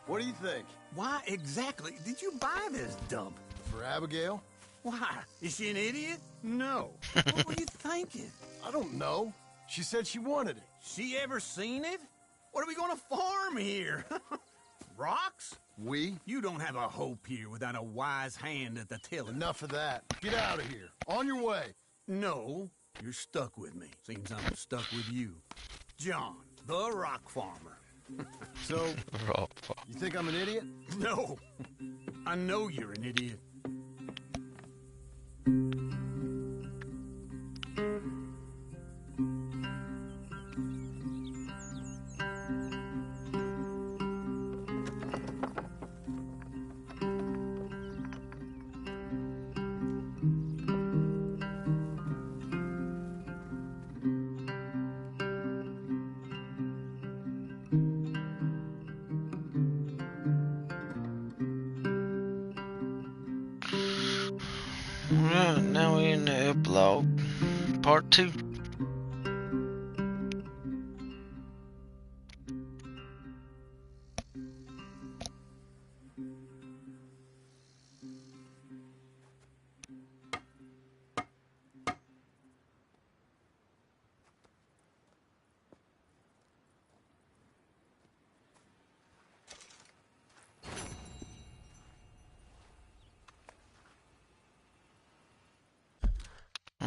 C: What do you think?
P: Why exactly did you buy this dump?
C: For Abigail?
P: Why? Is she an idiot? No. What were you thinking?
C: I don't know. She said she wanted it.
P: She ever seen it? What are we gonna farm here? Rocks?
C: We?
P: You don't have a hope here without a wise hand at the tiller.
C: Enough of that. Get out of here. On your way.
P: No, you're stuck with me. Seems I'm stuck with you. John, the rock farmer.
C: So, you think I'm an idiot?
P: No. I know you're an idiot.
A: Alright, now we're in the Epilog, part 2.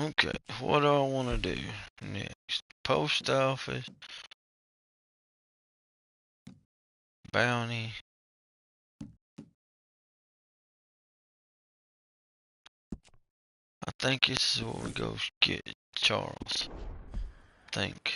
A: Okay, what do I want to do next? Post office, bounty. I think this is where we go get Charles. I think.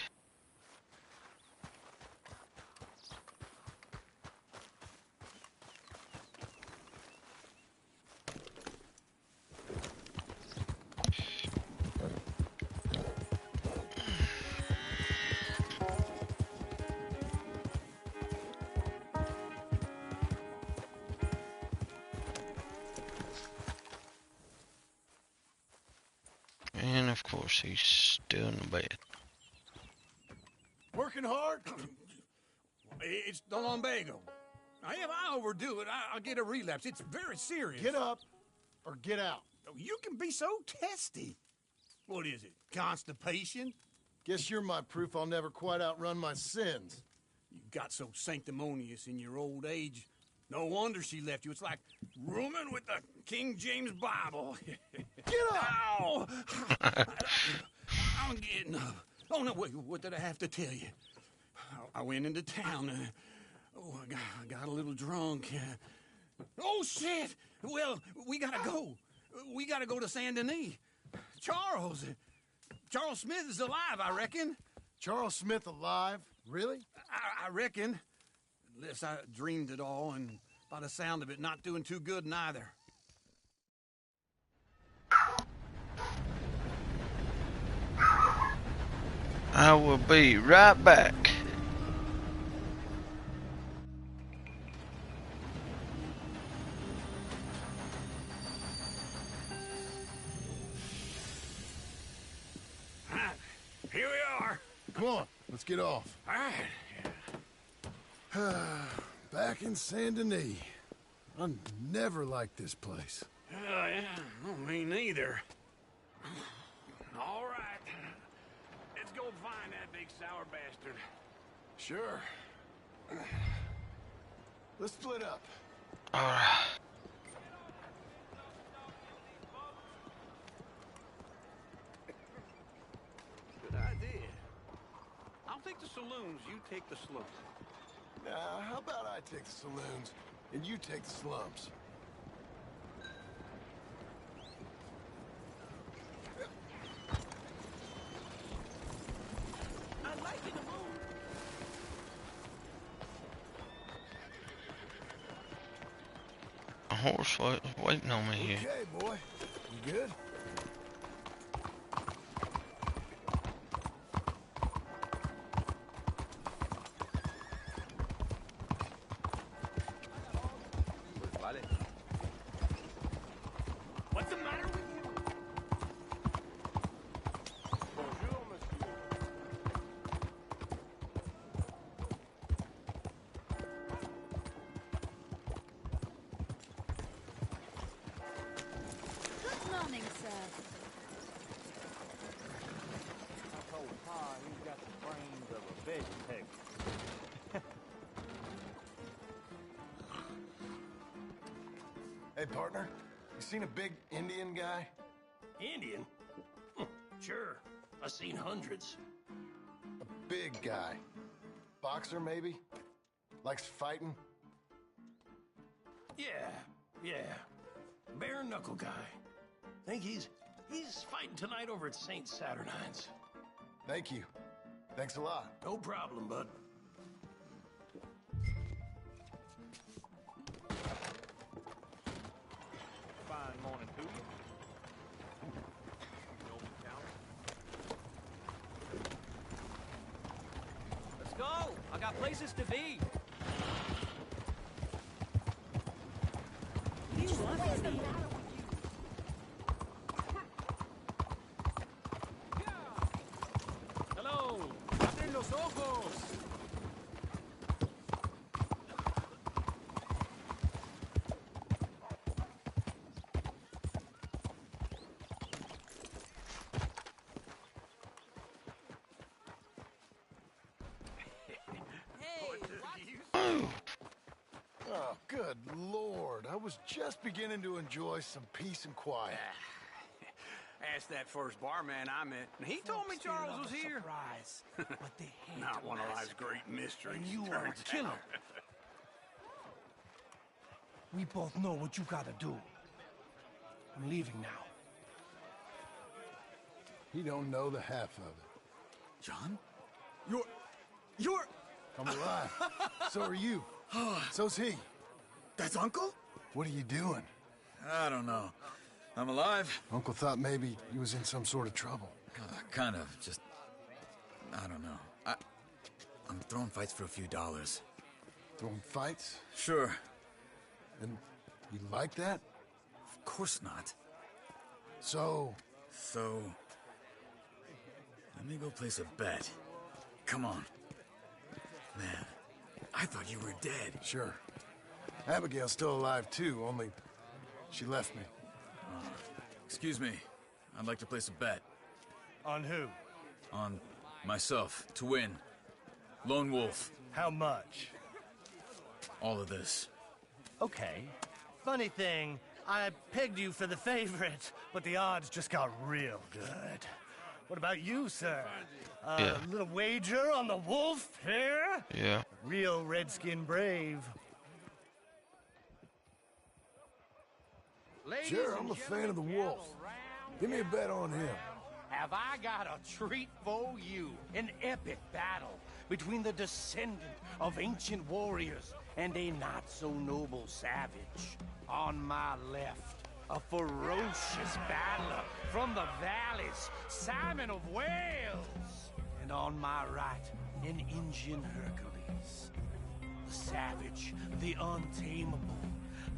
A: And of course, he's still in the bed.
C: Working hard?
P: It's the lumbago. If I overdo it, I'll get a relapse. It's very serious.
C: Get up or get out.
P: You can be so testy. What is it, constipation?
C: Guess you're my proof I'll never quite outrun my sins.
P: You got so sanctimonious in your old age. No wonder she left you. It's like rooming with the King James Bible.
C: Get up!
P: Ow! I'm getting up. Oh, no, wait, what did I have to tell you? I went into town. I got a little drunk. Oh, shit! Well, we gotta go. We gotta go to Saint Denis. Charles Smith is alive, I reckon.
C: Charles Smith alive? Really?
P: I reckon. Unless I dreamed it all, and by the sound of it, not doing too good neither.
A: I will be right back.
C: Here we are. Come on, let's get off.
P: All right.
C: Back in Saint Denis. I never liked this place.
P: Yeah, no, me neither. All right. Let's go find that big sour bastard.
C: Sure. Let's split up.
A: Alright.
P: Good idea. I'll take the saloons, you take the slums.
C: How about I take the saloons, and you take the slums?
P: I'd like you to move.
A: A horse waiting on me here.
C: Okay, boy. You good?
P: What's the matter with you?
Q: Good morning, sir.
L: I told Pa he's got the brains of a vegetative.
C: Hey, partner. You seen a big Indian guy?
R: Indian? Sure. I've seen hundreds.
C: A big guy. Boxer, maybe? Likes fighting?
R: Yeah. Bare knuckle guy. Think he's fighting tonight over at St. Saturnine's.
C: Thank you. Thanks a lot.
R: No problem, bud.
L: Fine morning to you.
I: Let's go. I got places to be.
L: Hello. Abren los ojos.
C: Oh, good Lord. I was just beginning to enjoy some peace and quiet.
P: Asked that first barman I met, and he told me Charles was here.
H: But they hate
P: Not one of life's great mysteries.
H: And you are a killer. We both know what you gotta do. I'm leaving now.
C: He don't know the half of it.
P: John?
C: You're... I'm alive. So are you. So's he.
S: That's Uncle?
C: What are you doing?
S: I don't know. I'm alive.
C: Uncle thought maybe he was in some sort of trouble.
S: Kind of. Just... I don't know. I'm throwing fights for a few dollars.
C: Throwing fights?
S: Sure.
C: And you like that?
S: Of course not.
C: So...
S: Let me go place a bet. Come on. Man, I thought you were dead.
C: Sure. Abigail's still alive, too, only she left me.
S: Excuse me. I'd like to place a bet.
T: On who?
S: On myself, to win. Lone Wolf.
T: How much?
S: All of this.
T: Okay. Funny thing, I pegged you for the favorite, but the odds just got real good. What about you, sir?
A: Yeah.
T: A little wager on the wolf here?
A: Yeah.
T: Real redskin brave.
C: Sure, I'm a fan of the wolf. Give me a bet on him.
U: Have I got a treat for you? An epic battle
T: between the descendant of ancient warriors and a not-so-noble savage. On my left, a ferocious battler from the valleys, Simon of Wales. And on my right, an Indian Hercules. The savage, the untamable,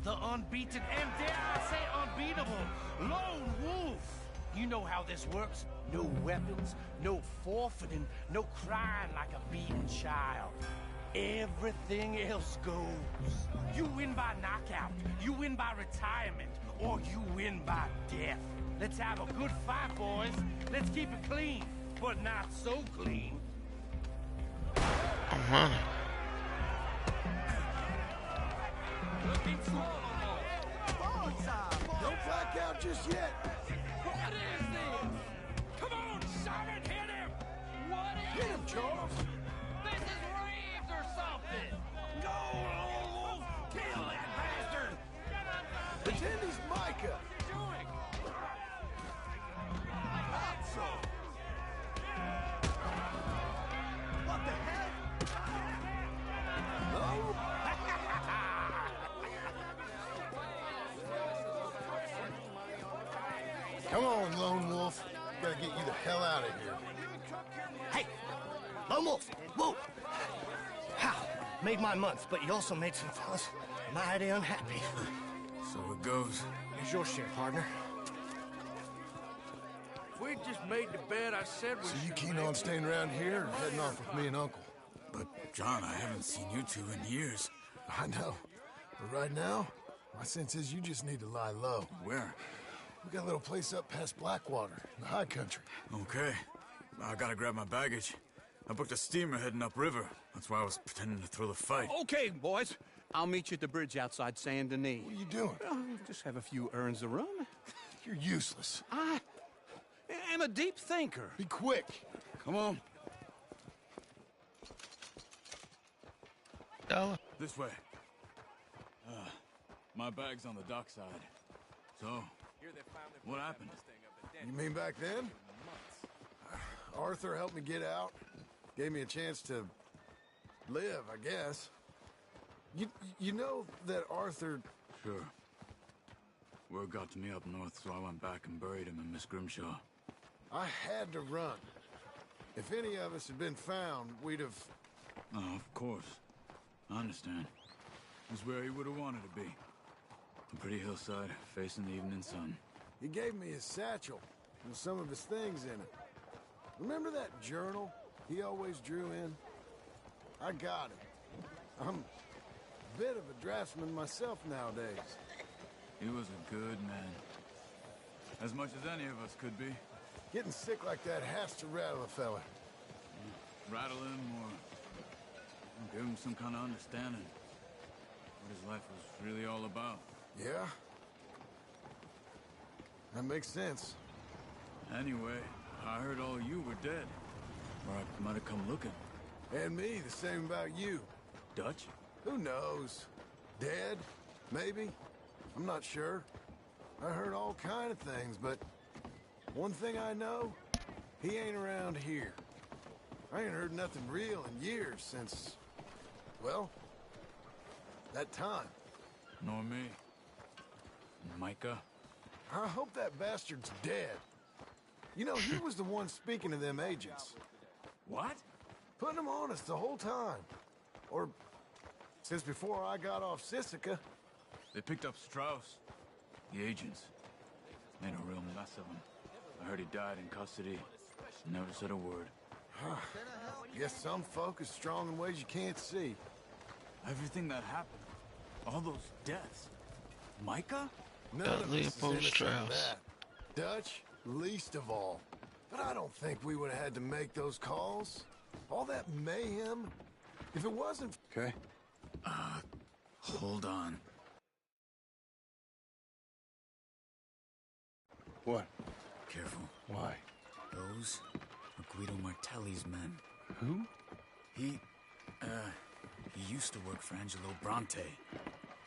T: the unbeaten, and dare I say unbeatable, lone wolf. You know how this works. No weapons, no forfeiting, no crying like a beaten child. Everything else goes. You win by knockout, you win by retirement, or you win by death. Let's have a good fight, boys. Let's keep it clean, but not so clean.
A: Uh-huh.
C: Looking slow. Don't black out just yet.
L: What is this? Come on, Simon, hit him! What is
C: Hit him, Charles.
L: This is Reeves or something!
C: Go, old wolf. Kill that bastard. Pretend he's Micah.
L: Doing?
C: Not so. What the heck? No? Come on, Lone Wolf. Gotta get you the hell out of here.
T: Hey, Lone Wolf, whoa! How? Made my month, but you also made some fellas mighty unhappy.
S: So it goes.
T: Here's your share, partner.
L: If we just made the bed I said we
C: So you
L: should
C: keen
L: make,
C: on staying around here or heading off with me and Uncle?
S: But, John, I haven't seen you two in years.
C: I know. But right now, my sense is you just need to lie low.
S: Where?
C: We got a little place up past Blackwater, in the high country.
S: Okay. I gotta grab my baggage. I booked a steamer heading upriver. That's why I was pretending to throw the fight.
P: Okay, boys. I'll meet you at the bridge outside Saint Denis.
C: What are you doing?
P: Just have a few urns of rum.
C: You're useless.
P: I am a deep thinker.
C: Be quick.
S: Come on.
A: Dollar.
S: This way. My bag's on the dockside. So, what happened?
C: You mean back then? Arthur helped me get out. Gave me a chance to live, I guess. You know that Arthur...
S: Sure. Word got to me up north, so I went back and buried him in Miss Grimshaw.
C: I had to run. If any of us had been found, we'd have...
S: Oh, of course. I understand. He's where he would have wanted to be. A pretty hillside, facing the evening sun.
C: He gave me his satchel with some of his things in it. Remember that journal he always drew in? I got it. I'm a bit of a draftsman myself nowadays.
S: He was a good man. As much as any of us could be.
C: Getting sick like that has to rattle a fella.
S: Rattle him or give him some kind of understanding. What his life was really all about.
C: Yeah? That makes sense.
S: Anyway, I heard all you were dead. Or I might have come looking.
C: And me, the same about you.
S: Dutch?
C: Who knows? Dead? Maybe? I'm not sure. I heard all kind of things, but one thing I know, he ain't around here. I ain't heard nothing real in years since, well, that time.
S: Nor me. Micah?
C: I hope that bastard's dead. You know, he was the one speaking to them agents.
S: What?
C: Putting them on us the whole time. Or since before I got off Sisika.
S: They picked up Strauss. The agents. Made a real mess of him. I heard he died in custody. Never said a word.
C: Guess some folk is strong in ways you can't see.
S: Everything that happened. All those deaths. Micah?
C: None of us is
A: Leopold
C: innocent of
A: Strauss.
C: that. Dutch, least of all. But I don't think we would have had to make those calls. All that mayhem. If it wasn't...
S: Okay. Hold on.
C: What?
S: Careful.
C: Why?
S: Those are Guido Martelli's men.
C: Who?
S: He used to work for Angelo Bronte.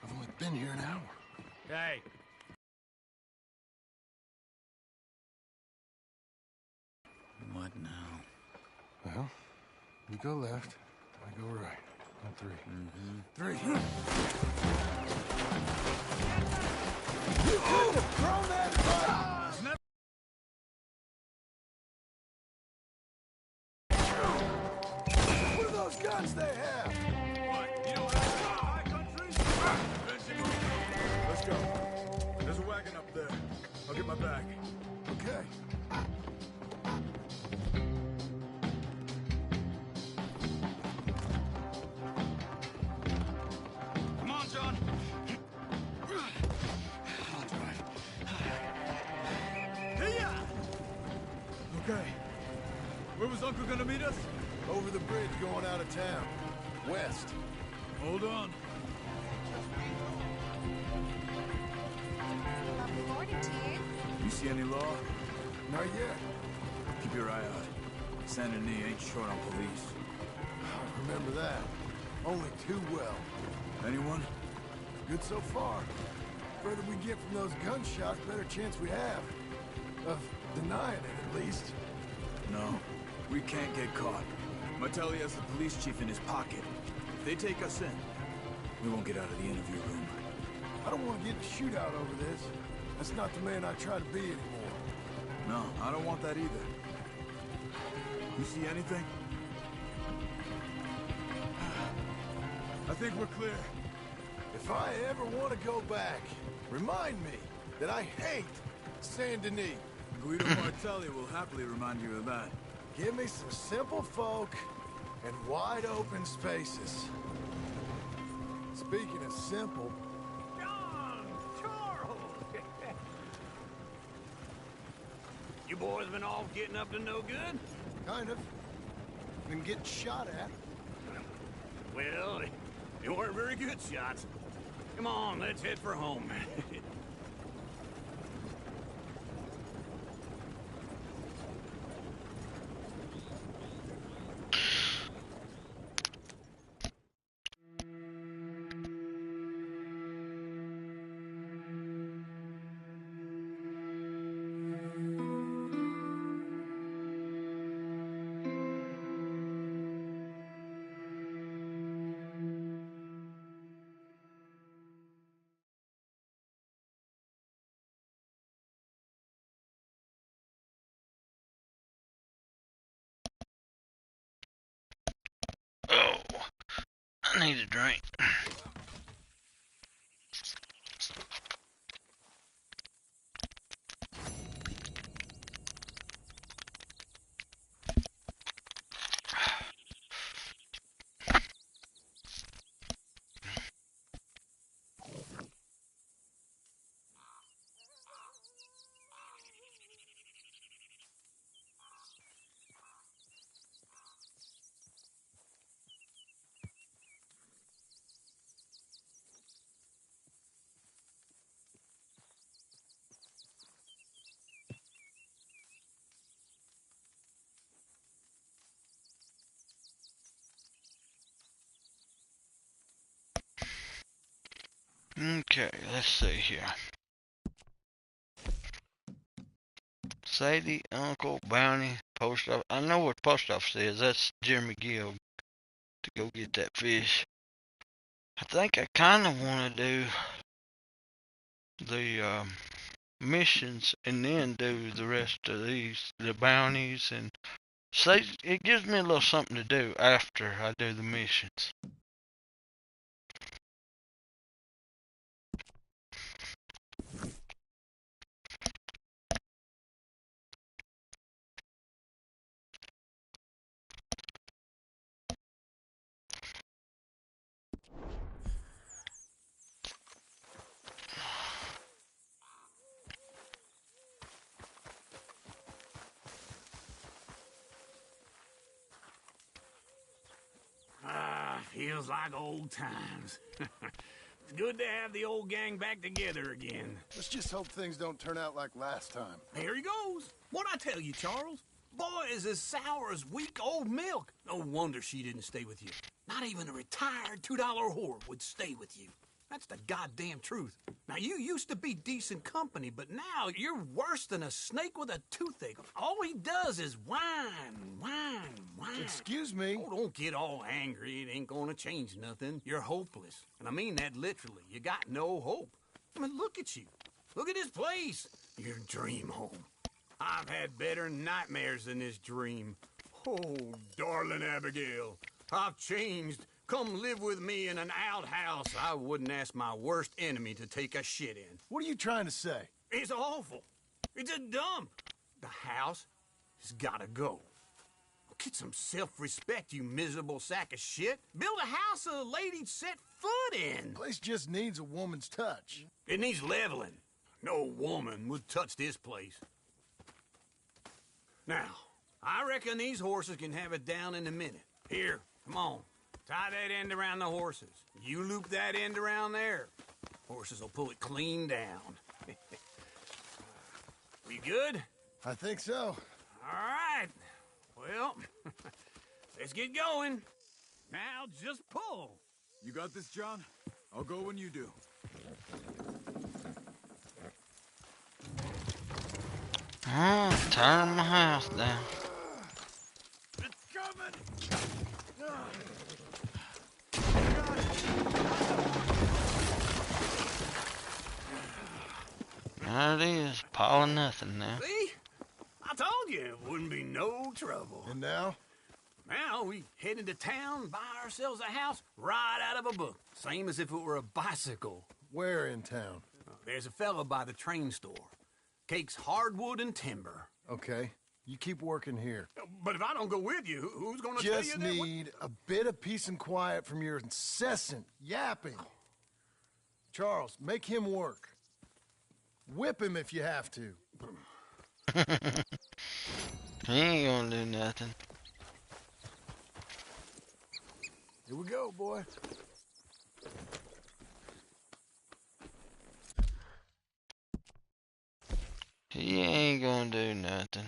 C: I've only been here an hour.
T: Hey.
S: What now?
C: Well, You go left, I go right. On three. Three. Throw that butt! What are those guns they have?
S: What? You don't have high country? Let's go. There's a wagon up there. I'll get my bag.
C: Okay.
S: Come on, John. I'll drive. Hey-ya! Okay. Where was Uncle gonna meet us?
C: Over the bridge going out of town. West.
S: Hold on.
K: Lovely morning to you.
S: You see any law?
C: Not yet.
S: Keep your eye out. Saint Denis ain't short on police.
C: I remember that. Only too well.
S: Anyone?
C: Good so far. Further we get from those gunshots, better chance we have. Of denying it, at least.
S: No. We can't get caught. Martelli has the police chief in his pocket. If they take us in, we won't get out of the interview room.
C: I don't want to get in a shootout over this. That's not the man I try to be anymore.
S: No, I don't want that either. You see anything? I think we're clear.
C: If I ever want to go back, remind me that I hate Saint Denis.
S: Guido Martelli will happily remind you of that.
C: Give me some simple folk and wide open spaces. Speaking of simple...
P: John! Charles! You boys been all getting up to no good?
C: Kind of. Been getting shot at.
P: Well, they weren't very good shots. Come on, let's head for home.
A: Oh, I need a drink. Okay, let's see here. Sadie, Uncle, Bounty, Post Office. I know what Post Office is. That's Jeremy Gill to go get that fish. I think I kind of want to do the missions and then do the rest of these, the bounties, and say it gives me a little something to do after I do the missions.
P: Feels like old times. It's good to have the old gang back together again.
C: Let's just hope things don't turn out like last time.
P: There he goes. What'd I tell you, Charles? Boy is as sour as week-old milk. No wonder she didn't stay with you. Not even a retired $2 whore would stay with you. That's the goddamn truth. Now, you used to be decent company, but now you're worse than a snake with a toothache. All he does is whine.
C: Excuse me?
P: Oh, don't get all angry. It ain't gonna change nothing. You're hopeless. And I mean that literally. You got no hope. I mean, look at you. Look at this place. Your dream home. I've had better nightmares than this dream. Oh, darling Abigail, I've changed. Come live with me in an outhouse I wouldn't ask my worst enemy to take a shit in.
C: What are you trying to say?
P: It's awful. It's a dump. The house has gotta go. Get some self-respect, you miserable sack of shit. Build a house a lady'd set foot in.
C: Place just needs a woman's touch.
P: It needs leveling. No woman would touch this place. Now, I reckon these horses can have it down in a minute. Here, come on. Tie that end around the horses. You loop that end around there. Horses will pull it clean down. We good?
C: I think so.
P: All right. Well, let's get going. Now just pull.
S: You got this, John? I'll go when you do.
A: Turn my house down.
S: It's coming!
A: There it is, pile of nothing now.
P: See? I told you it wouldn't be no trouble.
C: And now?
P: Now we head into town, buy ourselves a house right out of a book. Same as if it were a bicycle.
C: Where in town?
P: There's a fella by the train store. Cakes hardwood and timber.
C: Okay. You keep working here.
P: But if I don't go with you, who's gonna tell you
C: Just
P: that?
C: need a bit of peace and quiet from your incessant yapping. Charles, make him work. Whip him if you have to.
A: He ain't gonna do nothing.
C: Here we go, boy.
A: He ain't gonna do nothing.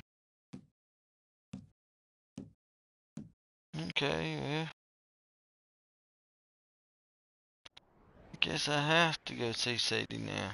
A: Okay, well. I guess I have to go see Sadie now.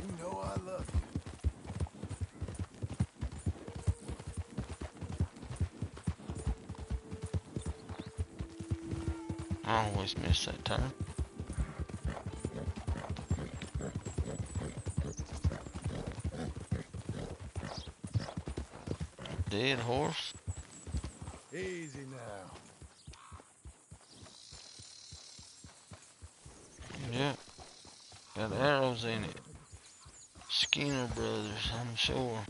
C: You know I love you.
A: I always miss that turn. Dead horse.
C: Easy now.
A: Yep. Got arrows in it. Skinner Brothers, I'm sure.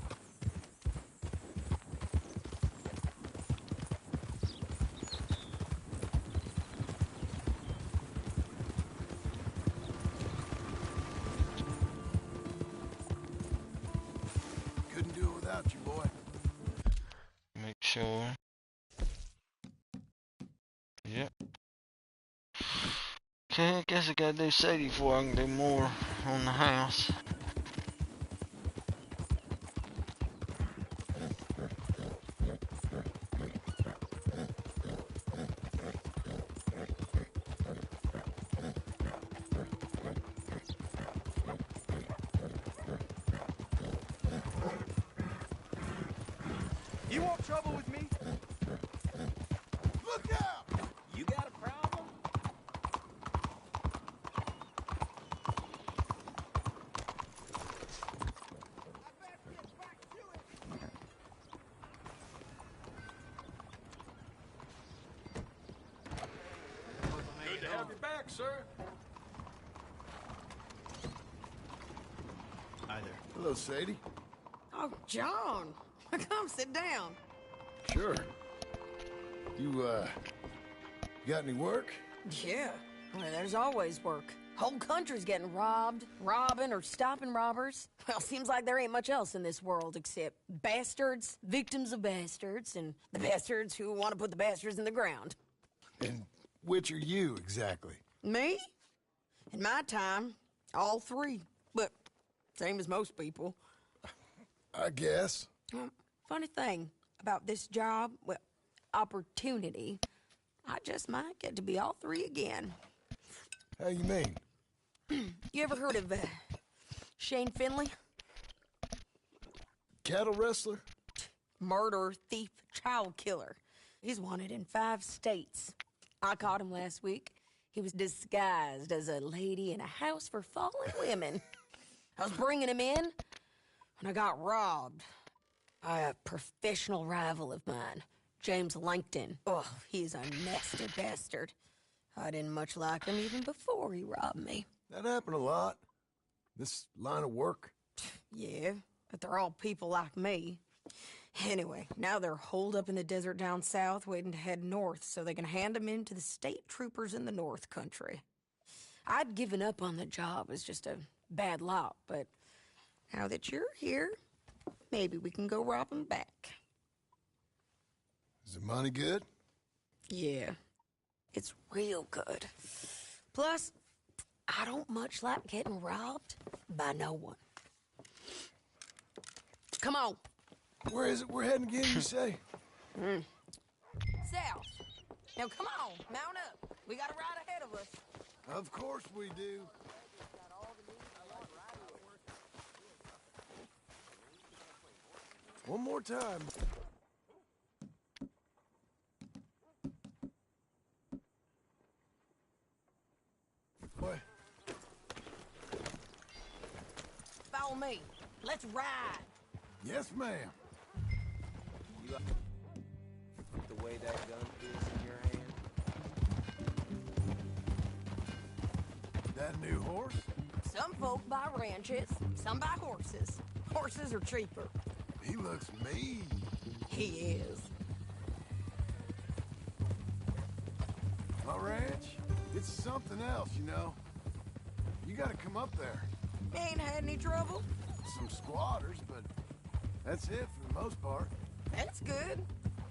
C: Couldn't do it without you, boy.
A: Make sure. Yep. Okay, I guess I gotta do Sadie before I can do more on the house.
M: You want trouble with me?
C: Look out!
M: You got a problem?
E: Good to have you back, sir.
C: Hi there. Hello, Sadie.
G: Oh, John. Come sit down.
C: Sure. You got any work?
G: Yeah. Well, there's always work. Whole country's getting robbed, robbing, or stopping robbers. Well, seems like there ain't much else in this world except bastards, victims of bastards, and the bastards who want to put the bastards in the ground.
C: And which are you, exactly?
G: Me? In my time, all three. But same as most people.
C: I guess.
G: Funny thing about this job, well, opportunity, I just might get to be all three again.
C: How you mean?
G: You ever heard of Shane Finley?
C: Cattle wrestler?
G: Murderer, thief, child killer. He's wanted in 5 states. I caught him last week. He was disguised as a lady in a house for fallen women. I was bringing him in when I got robbed by a professional rival of mine, James Langton. Oh, he's a nasty bastard. I didn't much like him even before he robbed me.
C: That happened a lot. This line of work.
G: Yeah, but they're all people like me. Anyway, now they're holed up in the desert down south waiting to head north so they can hand them in to the state troopers in the north country. I'd given up on the job as just a bad lot, but now that you're here, maybe we can go rob them back.
C: Is the money good?
G: Yeah, it's real good. Plus, I don't much like getting robbed by no one. Come on.
C: Where is it we're heading again, you say?
G: South. Now come on, mount up. We got a ride ahead of us.
C: Of course we do. One more time. What?
G: Follow me. Let's ride.
C: Yes, ma'am.
M: You like the way that gun feels in your hand?
C: That new horse?
G: Some folk buy ranches, some buy horses. Horses are cheaper.
C: He looks mean.
G: He is.
C: My ranch, it's something else, you know. You gotta come up there.
G: Ain't had any trouble?
C: Some squatters, but that's it for the most part.
G: That's good.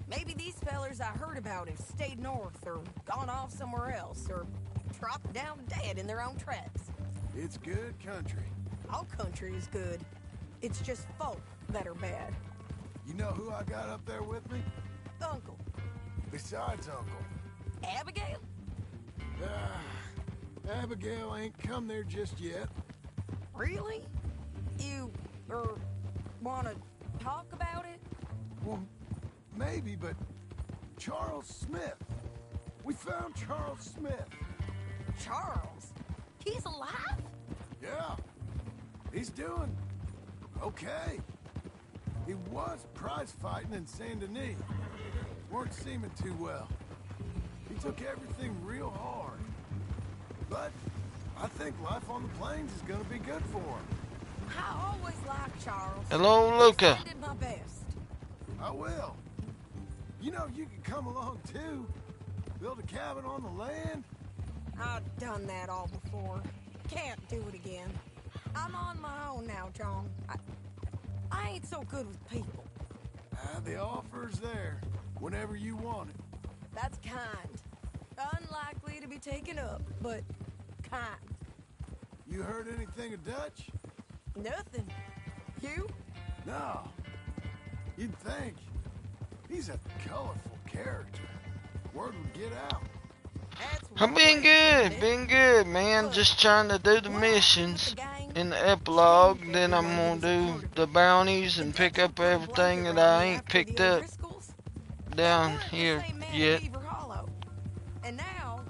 G: Maybe these fellers I heard about have stayed north or gone off somewhere else or dropped down dead in their own tracks.
C: It's good country.
G: All country is good. It's just folk that are bad.
C: You know who I got up there with me?
G: Uncle.
C: Besides Uncle.
G: Abigail?
C: Abigail ain't come there just yet.
G: Really? You, wanna talk about it?
C: Well, maybe, but Charles Smith. We found Charles Smith.
G: Charles? He's alive?
C: Yeah. He's doing okay. He was prize fighting in Saint Denis. Weren't seeming too well. He took everything real hard. But I think life on the plains is gonna be good for him.
G: I always liked Charles.
A: Hello, Luca.
G: I did my best.
C: I will. You know, you can come along too. Build a cabin on the land.
G: I've done that all before. Can't do it again. I'm on my own now, John. I ain't so good with people.
C: The offer's there whenever you want it.
G: That's kind. Unlikely to be taken up, but kind.
C: You heard anything of Dutch?
G: Nothing. You?
C: No. You'd think. He's a colorful character. Word would get out.
A: I'm being good, man. Just trying to do the missions in the epilogue. Then I'm gonna do the bounties and pick up everything that I ain't picked up down here yet.
G: And now,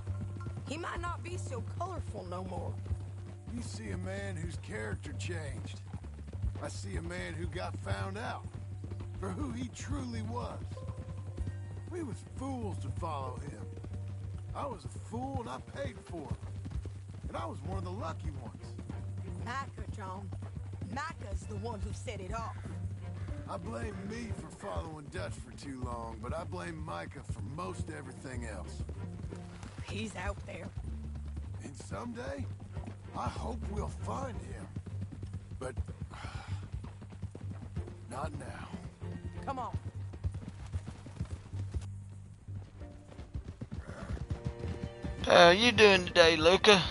G: he might not be so colorful no more.
C: You see a man whose character changed. I see a man who got found out for who he truly was. We was fools to follow him. I was a fool and I paid for it. And I was one of the lucky ones.
G: Micah, John. Micah's the one who set it off.
C: I blame me for following Dutch for too long, but I blame Micah for most everything else.
G: He's out there.
C: And someday, I hope we'll find him. But... not now.
G: Come on.
A: How you doing today, Luca?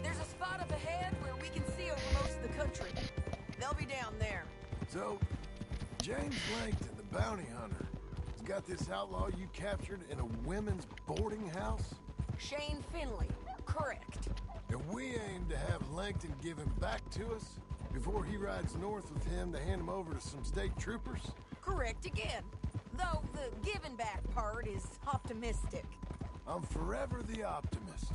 G: There's a spot up ahead where we can see over most of the country. They'll be down there.
C: So, James Langton, the bounty hunter, has got this outlaw you captured in a women's boarding house?
G: Shane Finley. Correct.
C: And we aim to have Langton give him back to us before he rides north with him to hand him over to some state troopers?
G: Correct again. Though the giving back part is optimistic.
C: I'm forever the optimist.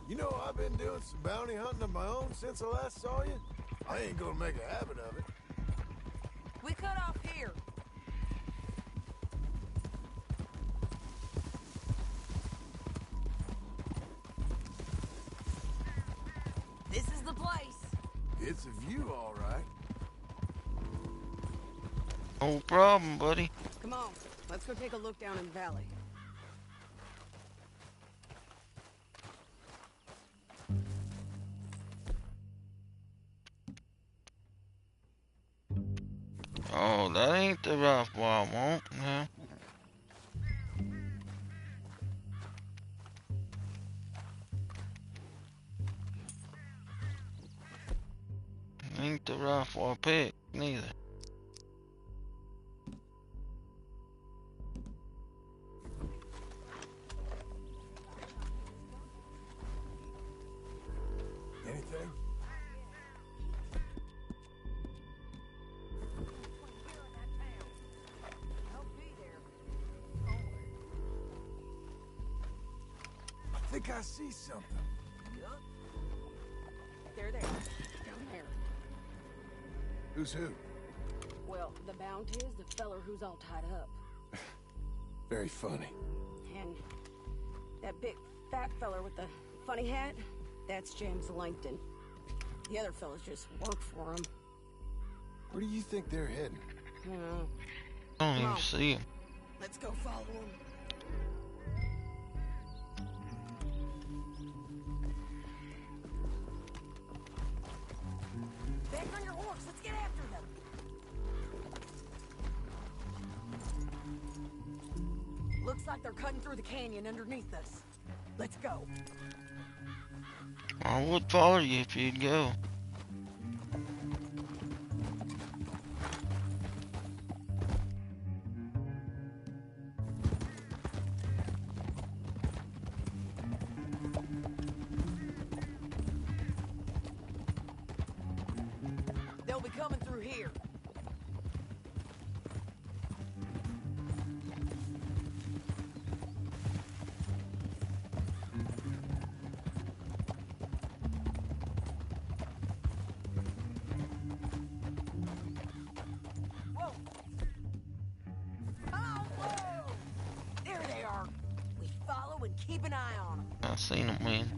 C: You know, I've been doing some bounty hunting of my own since I last saw you. I ain't gonna make a habit of it.
G: We cut off here. This is the place.
C: It's a view, all right.
A: No problem, buddy.
G: Come on, let's go take a look down in the valley.
A: Oh, that ain't the rifle I want, no. Ain't the rifle I picked, neither.
C: Anything? I think I see something.
G: There, down there.
C: Who's who?
G: Well, the bounty is the feller who's all tied up.
C: Very funny.
G: And that big fat feller with the funny hat, that's James Langton. The other fellas just work for him.
C: Where do you think they're heading?
G: You know.
A: I don't even see him.
G: Let's go follow him. Back on your horse, let's get after them. Looks like they're cutting through the canyon underneath us. Let's go.
A: I would follow you if you'd go.
G: They'll be coming through here. Whoa! Oh, whoa! There they are. We follow and keep an eye on them.
A: I seen him, man.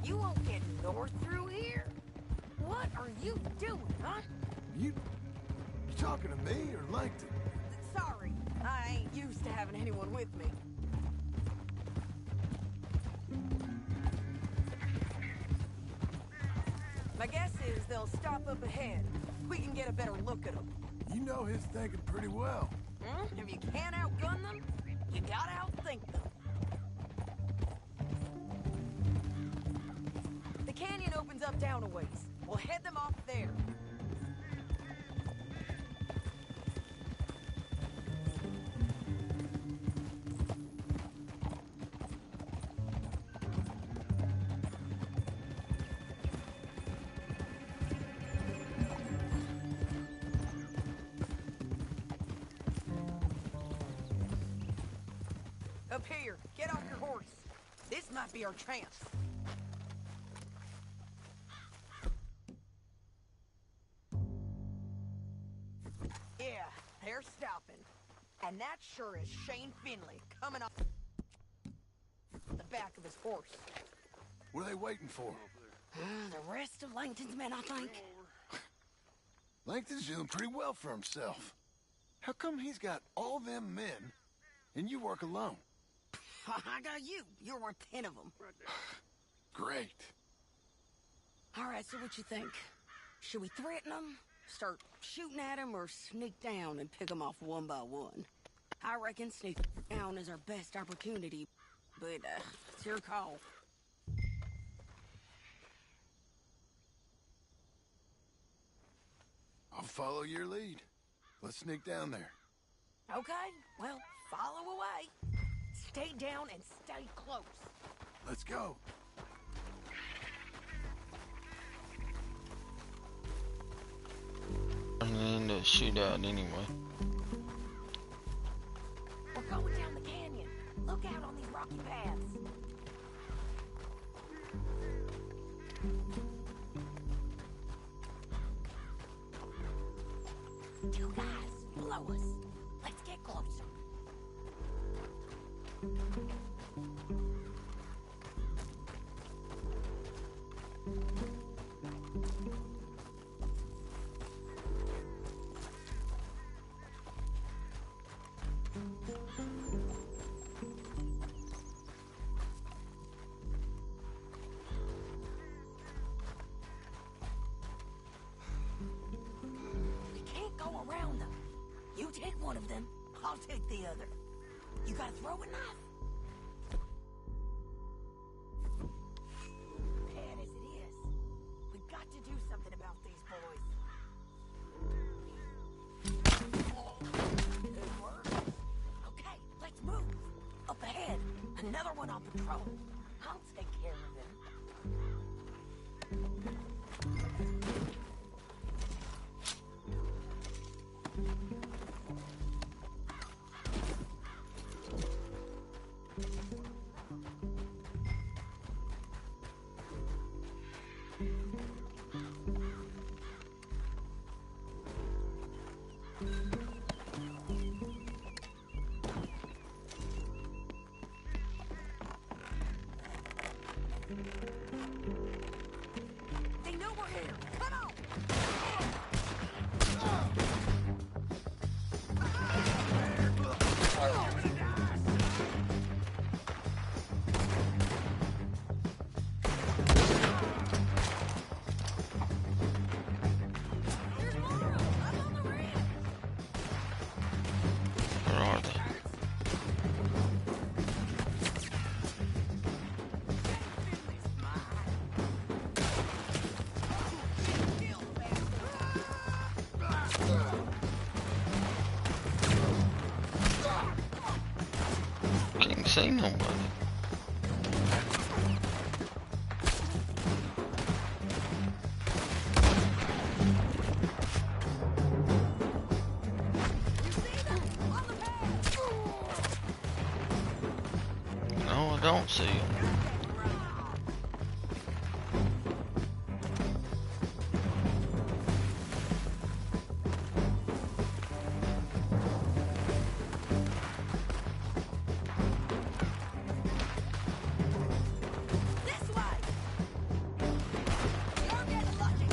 G: You won't get north through here? What are you doing, huh?
C: You talking to me or Langton?
G: Sorry, I ain't used to having anyone with me. My guess is they'll stop up ahead. We can get a better look at them.
C: You know his thinking pretty well.
G: If you can't outgun them, you gotta outthink them. The canyon opens up down a ways. We'll head them off there. Up here, get off your horse. This might be our chance. Yeah, they're stopping. And that sure is Shane Finley coming off the back of his horse.
C: What are they waiting for?
G: The rest of Langton's men, I think.
C: Langton's doing pretty well for himself. How come he's got all them men, and you work alone?
G: I got you. You're worth 10 of them.
C: Great.
G: All right, so what you think? Should we threaten them, start shooting at them, or sneak down and pick them off one by one? I reckon sneak down is our best opportunity, but it's your call.
C: I'll follow your lead. Let's sneak down there.
G: Okay, well, follow away. Stay down and stay close.
C: Let's go.
A: And then the shootout anyway.
G: We're going down the canyon. Look out on these rocky paths. Two guys below us. Let's get closer. We can't go around them. You take one of them, I'll take the other. You got a throwing knife? Bad as it is, we've got to do something about these boys. Good work. Okay, let's move. Up ahead, another one on patrol. I'll take care of them. They know we're here. Come on!
A: Where are they? Can't see nobody. No, I don't see them.
G: This way! You're getting lucky!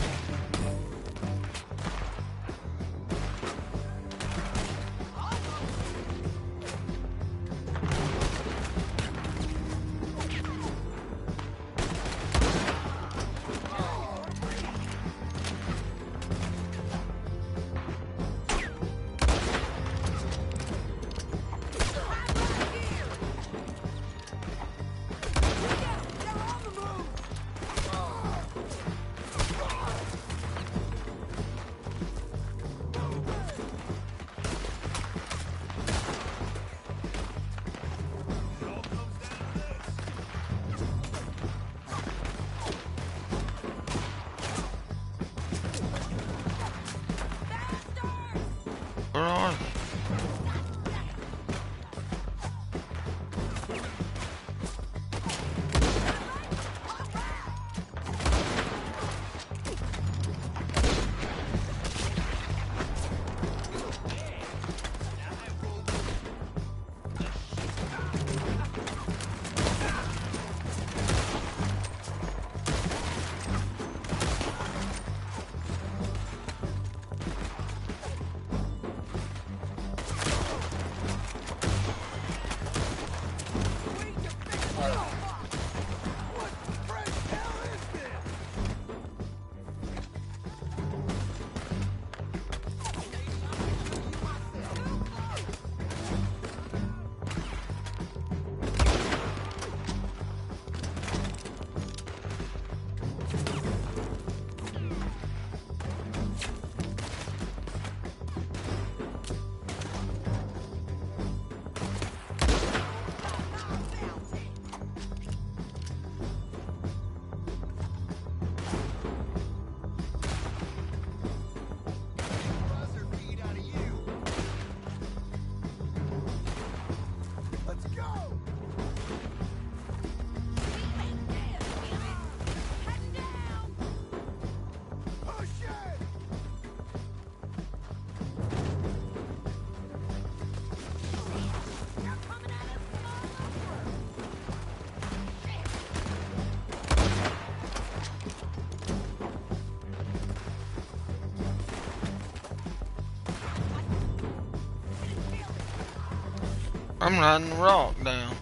A: I'm riding the rock down.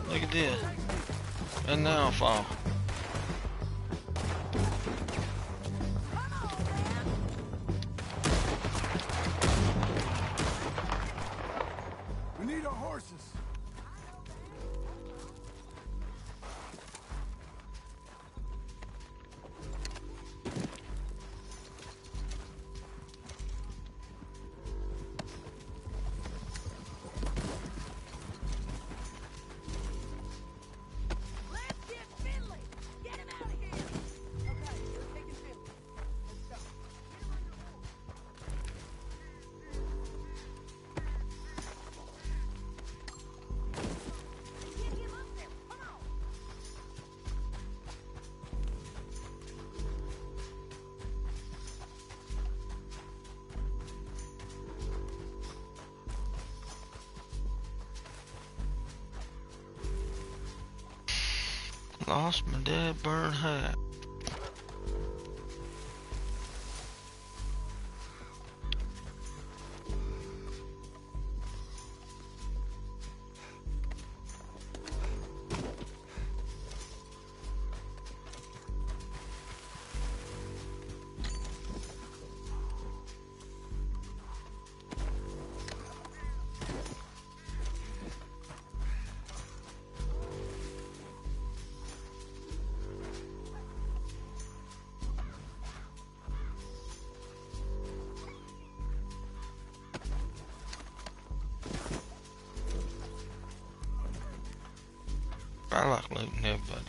A: Look at this. And now I fall.
C: We need our horses.
A: Lost my dead burn hat. I like looting everybody.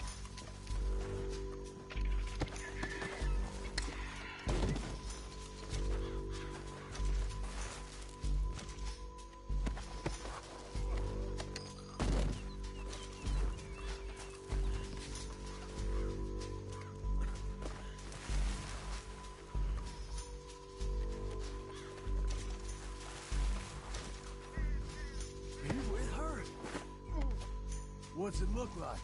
C: You with her? What's it look like?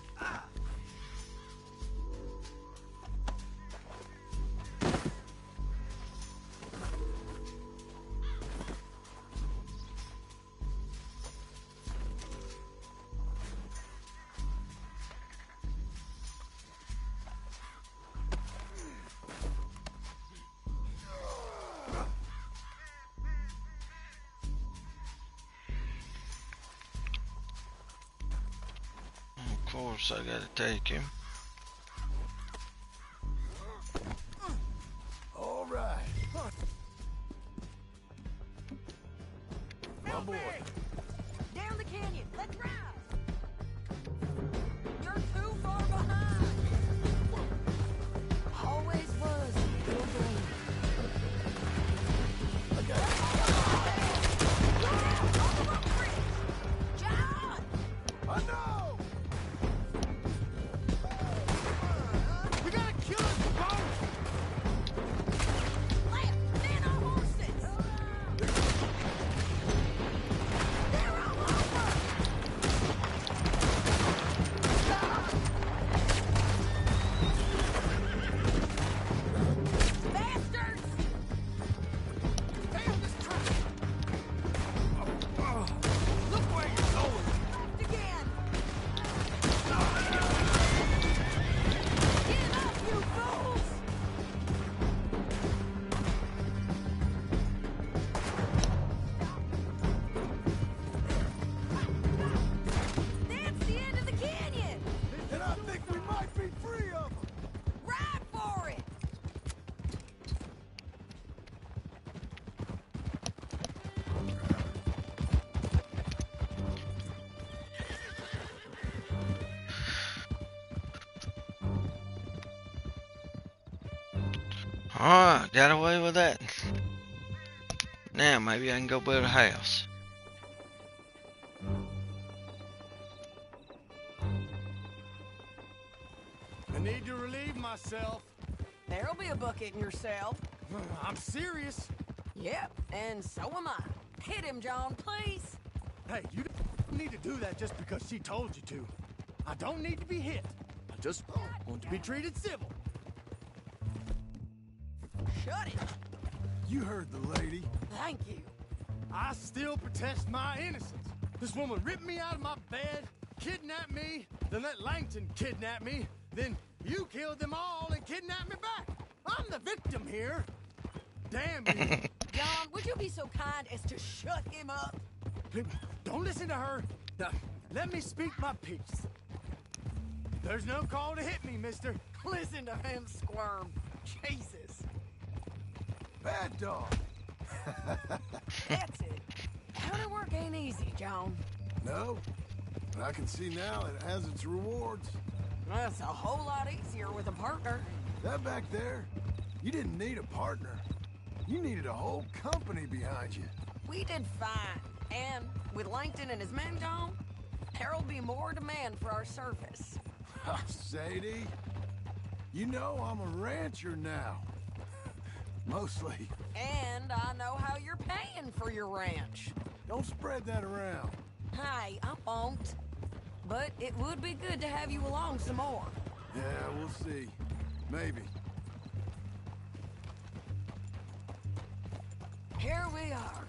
A: Of course, I gotta take him.
C: All right. My boy.
G: Down the canyon. Let's ride. You're too far behind. Always was. Little brain. John!
C: I know!
P: We gotta kill us both!
G: Left! Man on horses! They're all over! Bastards!
P: Damn this truck! Look where you're going!
G: Left again! Give up, you fools! That's the end of the canyon!
C: And I think we might be free of them.
G: Ride for it!
A: Alright, got away with that. Now maybe I can go build a house.
P: I need to relieve myself.
G: There'll be a bucket in your cell.
P: I'm serious.
G: Yep, and so am I. Hit him, John, please.
P: Hey, you don't need to do that just because she told you to. I don't need to be hit. I just want to be treated civil.
G: Shut it.
C: You heard the lady.
G: Thank you.
P: I still protest my innocence. This woman ripped me out of my bed, kidnapped me, then let Langton kidnap me, then you killed them all and kidnapped me back. I'm the victim here. Damn you.
G: John, would you be so kind as to shut him up?
P: Don't listen to her. Now, let me speak my piece. There's no call to hit me, mister.
G: Listen to him squirm. Jesus.
C: Bad dog.
G: That's it. Counter work ain't easy, John.
C: No, but I can see now it has its rewards.
G: That's a whole lot easier with a partner.
C: That back there, you didn't need a partner. You needed a whole company behind you.
G: We did fine. And with Langton and his men gone, there'll be more demand for our service.
C: Sadie, you know I'm a rancher now. Mostly.
G: And I know how you're paying for your ranch.
C: Don't spread that around.
G: Hey, I won't. But it would be good to have you along some more.
C: Yeah, we'll see. Maybe.
G: Here we are.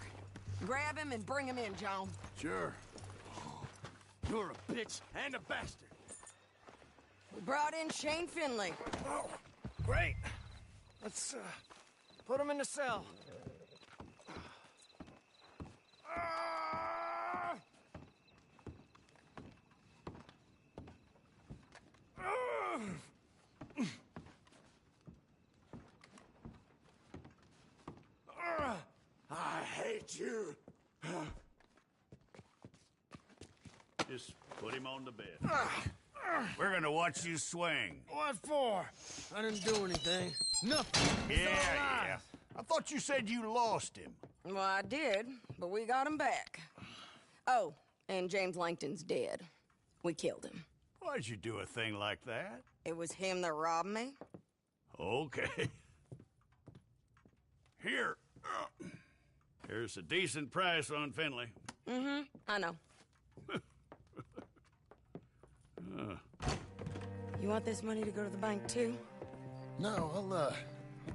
G: Grab him and bring him in, John.
C: Sure.
P: You're a bitch and a bastard.
G: We brought in Shane Finley.
P: Oh, great. Let's, put him in the cell. I hate you.
Q: Just put him on the bed. We're gonna watch you swing.
P: What for? I didn't do anything. Nothing. He's alive.
Q: I thought you said you lost him.
G: Well, I did, but we got him back. Oh, and James Langton's dead. We killed him.
Q: Why'd you do a thing like that?
G: It was him that robbed me.
Q: Okay. Here. Here's a decent price on Finley.
G: Mm-hmm, I know. You want this money to go to the bank, too?
C: No, I'll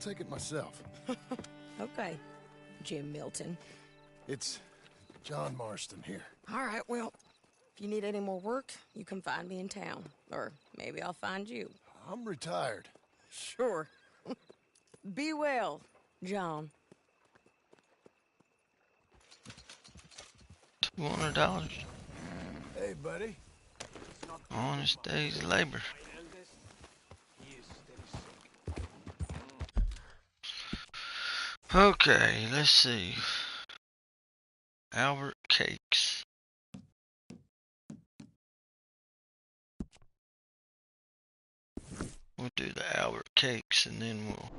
C: take it myself.
G: Okay, Jim Milton.
C: It's John Marston here.
G: All right, well, if you need any more work, you can find me in town. Or maybe I'll find you.
C: I'm retired.
G: Sure. Be well, John.
A: $200.
C: Hey, buddy.
A: Honest day's labor. Okay, let's see. Albert Cakes. We'll do the Albert Cakes and then we'll...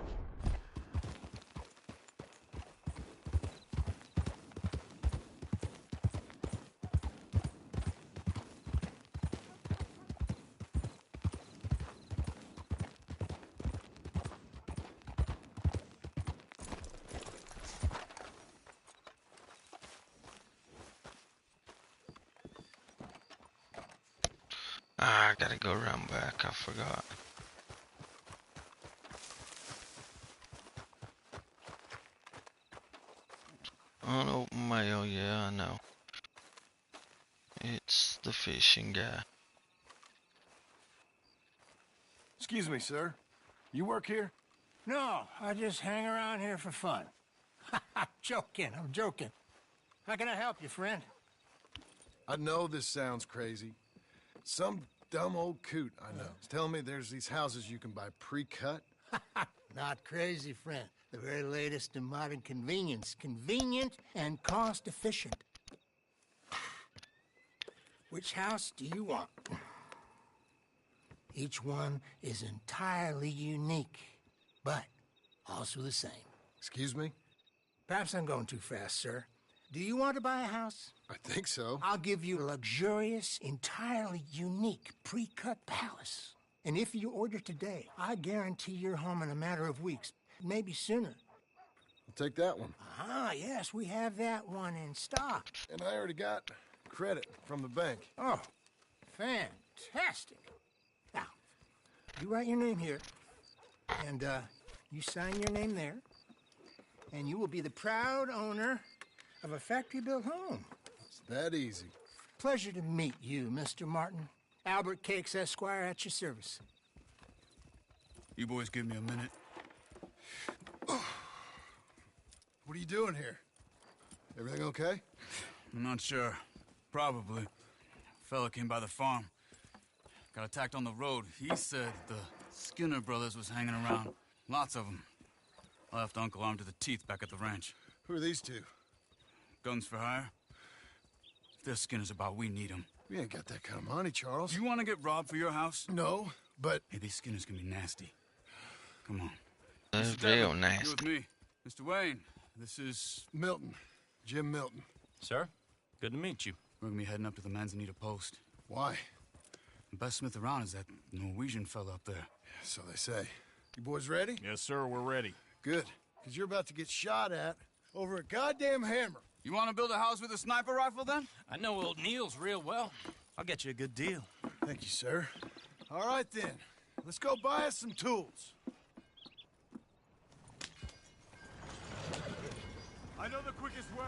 A: I gotta go around back, I forgot. Unopened mail, yeah, I know. It's the fishing guy.
C: Excuse me, sir. You work here?
T: No, I just hang around here for fun. I'm joking. How can I help you, friend?
C: I know this sounds crazy. Some dumb old coot I know is telling me there's these houses you can buy pre-cut.
T: Not crazy, friend. The very latest in modern convenience. Convenient and cost-efficient. Which house do you want? Each one is entirely unique, but also the same.
C: Excuse me?
T: Perhaps I'm going too fast, sir. Do you want to buy a house?
C: I think so.
T: I'll give you a luxurious, entirely unique pre-cut palace. And if you order today, I guarantee you're home in a matter of weeks, maybe sooner.
C: I'll take that one.
T: Ah, yes, we have that one in stock.
C: And I already got credit from the bank.
T: Oh, fantastic. Now, you write your name here, and you sign your name there, and you will be the proud owner of a factory-built home.
C: It's that easy.
U: Pleasure to meet you, Mr. Martin. Albert Cakes, Esquire, at your service.
S: You boys give me a minute.
C: What are you doing here? Everything okay?
S: I'm not sure. Probably. Fella came by the farm. Got attacked on the road. He said the Skinner brothers was hanging around. Lots of them. I left Uncle armed to the teeth back at the ranch.
C: Who are these two?
S: Guns for hire? If they're Skinner's about, we need them.
C: We ain't got that kind of money, Charles.
S: You want to get robbed for your house?
C: No, but...
S: Hey, these Skinners can be nasty. Come on.
A: That's
S: Mr.
A: real
S: Devlin,
A: nasty.
S: you with me. Mr. Wayne, this is...
C: Milton. Jim Milton.
V: Sir, good to meet you.
S: We're gonna be heading up to the Manzanita post.
C: Why?
S: The best smith around is that Norwegian fella up there.
C: So they say. You boys ready?
V: Yes, sir, we're ready.
C: Good, because you're about to get shot at over a goddamn hammer.
S: You want to build a house with a sniper rifle, then?
V: I know old Neil's real well. I'll get you a good deal.
C: Thank you, sir. All right, then. Let's go buy us some tools.
Q: I know the quickest way.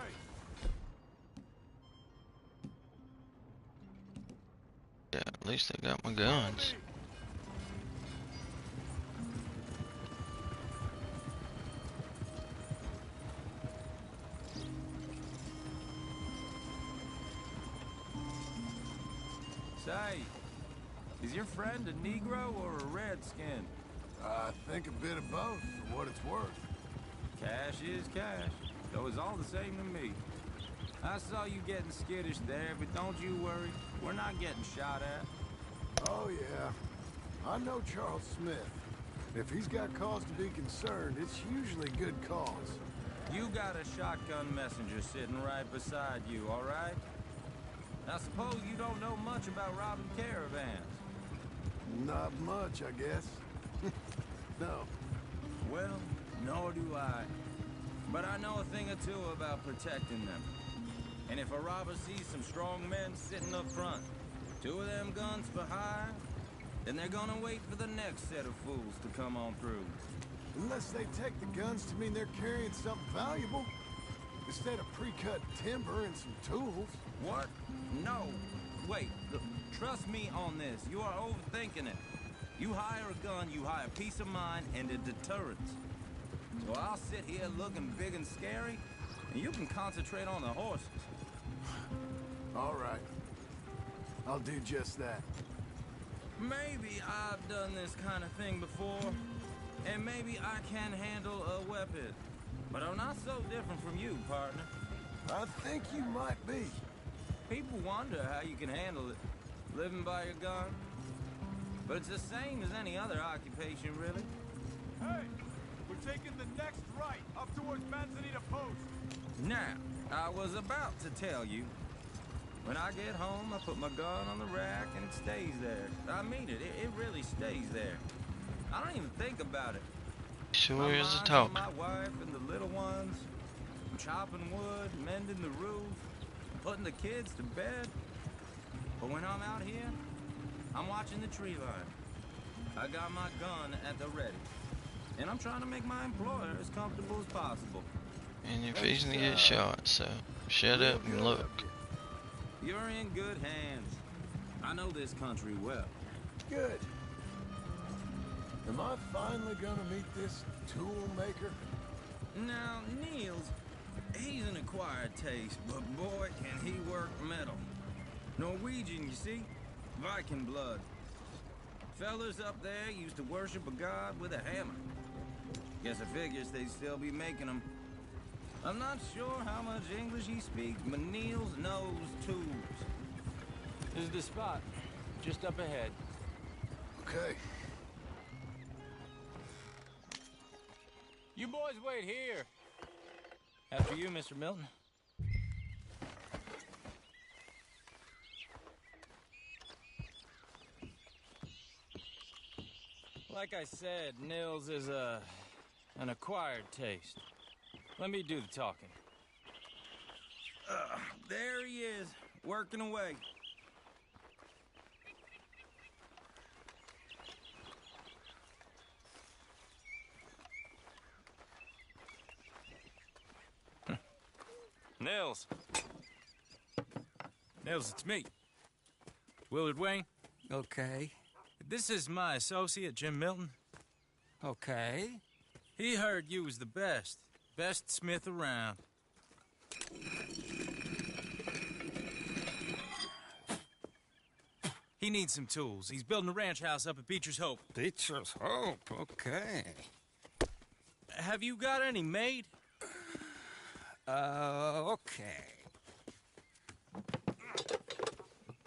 A: Yeah, at least I got my guns.
M: Say, is your friend a Negro or a Redskin?
C: I think a bit of both, for what it's worth.
M: Cash is cash, so it's all the same to me. I saw you getting skittish there, but don't you worry. We're not getting shot at.
C: Oh, yeah. I know Charles Smith. If he's got cause to be concerned, it's usually good cause.
M: You got a shotgun messenger sitting right beside you, all right? I suppose you don't know much about robbing caravans.
C: Not much, I guess. No.
M: Well, nor do I. But I know a thing or two about protecting them. And if a robber sees some strong men sitting up front, 2 of them guns for hire, then they're gonna wait for the next set of fools to come on through.
C: Unless they take the guns to mean they're carrying something valuable. Instead of pre-cut timber and some tools.
M: What? No. Wait, look, trust me on this. You are overthinking it. You hire a gun, you hire peace of mind and a deterrence. So I'll sit here looking big and scary, and you can concentrate on the horses.
C: All right. I'll do just that.
M: Maybe I've done this kind of thing before, and maybe I can handle a weapon. But I'm not so different from you, partner.
C: I think you might be.
M: People wonder how you can handle it, living by your gun. But it's the same as any other occupation, really.
Q: Hey, we're taking the next right, up towards Manzanita Post.
M: Now, I was about to tell you. When I get home, I put my gun on the rack and it stays there. I mean it, it really stays there. I don't even think about it.
A: Sure is a
M: on
A: talk.
M: my wife and the little ones. I'm chopping wood, mending the roof, putting the kids to bed. But when I'm out here, I'm watching the tree line. I got my gun at the ready. And I'm trying to make my employer as comfortable as possible.
A: And you're fixing to get shot, so shut up and look.
M: You're in good hands. I know this country well.
C: Good. Am I finally gonna meet this tool maker?
M: Now, Niels, he's an acquired taste, but boy, can he work metal. Norwegian, you see? Viking blood. Fellas up there used to worship a god with a hammer. Guess I figures they'd still be making them. I'm not sure how much English he speaks, but Niels knows tools.
V: This is the spot, just up ahead.
C: Okay.
V: You boys wait here. After you, Mr. Milton. Like I said, Nils is an acquired taste. Let me do the talking.
M: There he is, working away.
V: Nils. Nels, it's me. Willard Wayne.
H: Okay.
V: This is my associate, Jim Milton.
H: Okay.
V: He heard you was the best. Best smith around. He needs some tools. He's building a ranch house up at Beecher's Hope.
H: Beecher's Hope, okay.
V: Have you got any made?
H: Okay.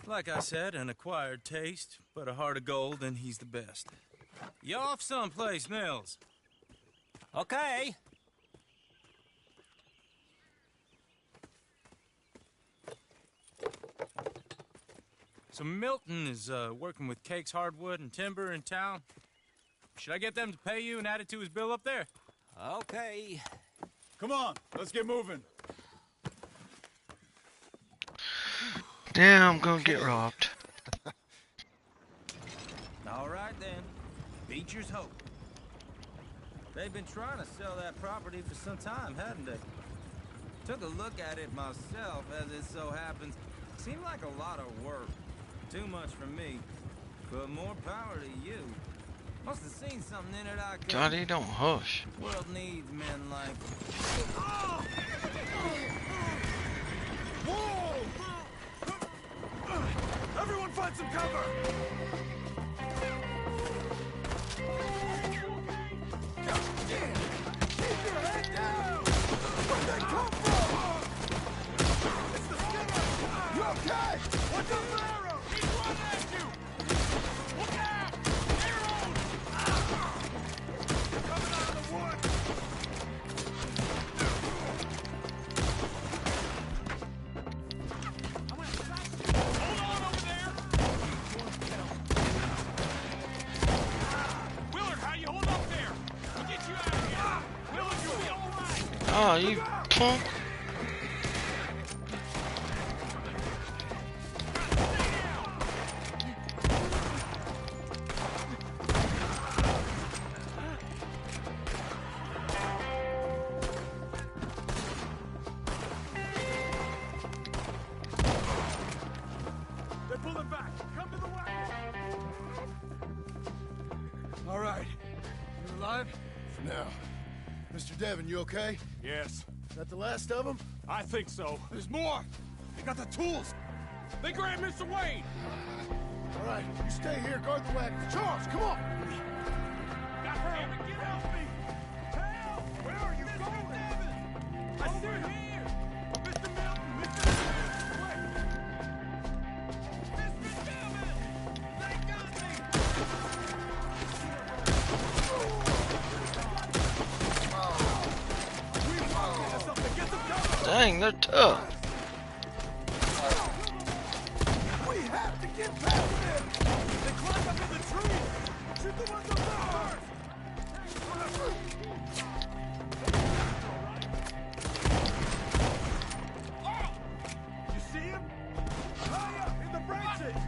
V: Like I said, an acquired taste, but a heart of gold, and he's the best. You off someplace, Nels?
H: Okay.
V: So Milton is working with Cakes Hardwood and Timber in town. Should I get them to pay you and add it to his bill up there?
H: Okay.
S: Come on, let's get moving.
A: Damn, I'm gonna get robbed.
V: All right, then. Beecher's Hope. They've been trying to sell that property for some time, hadn't they? Took a look at it myself, as it so happens. Seemed like a lot of work. Too much for me. But more power to you. Must have seen something in it I could.
A: God, he don't hush.
V: World needs men like...
C: Whoa! Everyone find some cover! God damn! Keep your head down! Where'd they come from? It's the Skinner! You okay? What's up for arrow? He's running at you! Look out! Arrows! They're coming out of the woods!
A: Oh, you punk.
C: They're pulling back. Come to the wagon. All right. You alive? For now. Mr. Devon, you okay?
Q: Yes.
C: Is that the last of them?
Q: I think so.
C: There's more! They got the tools!
Q: They grabbed Mr. Wayne!
C: All right, you stay here, guard the wagon. Charles, come on!
Q: God damn it, get help me! Help! Where are you going? Devon! I see him! Here! Mr. Milton! Mr. Wait! Mr. Devon! They got me!
A: Dang, they're tough.
C: We have to get past them! They climbed up in the trees! Shoot them on the bars! You see him? High up in the branches!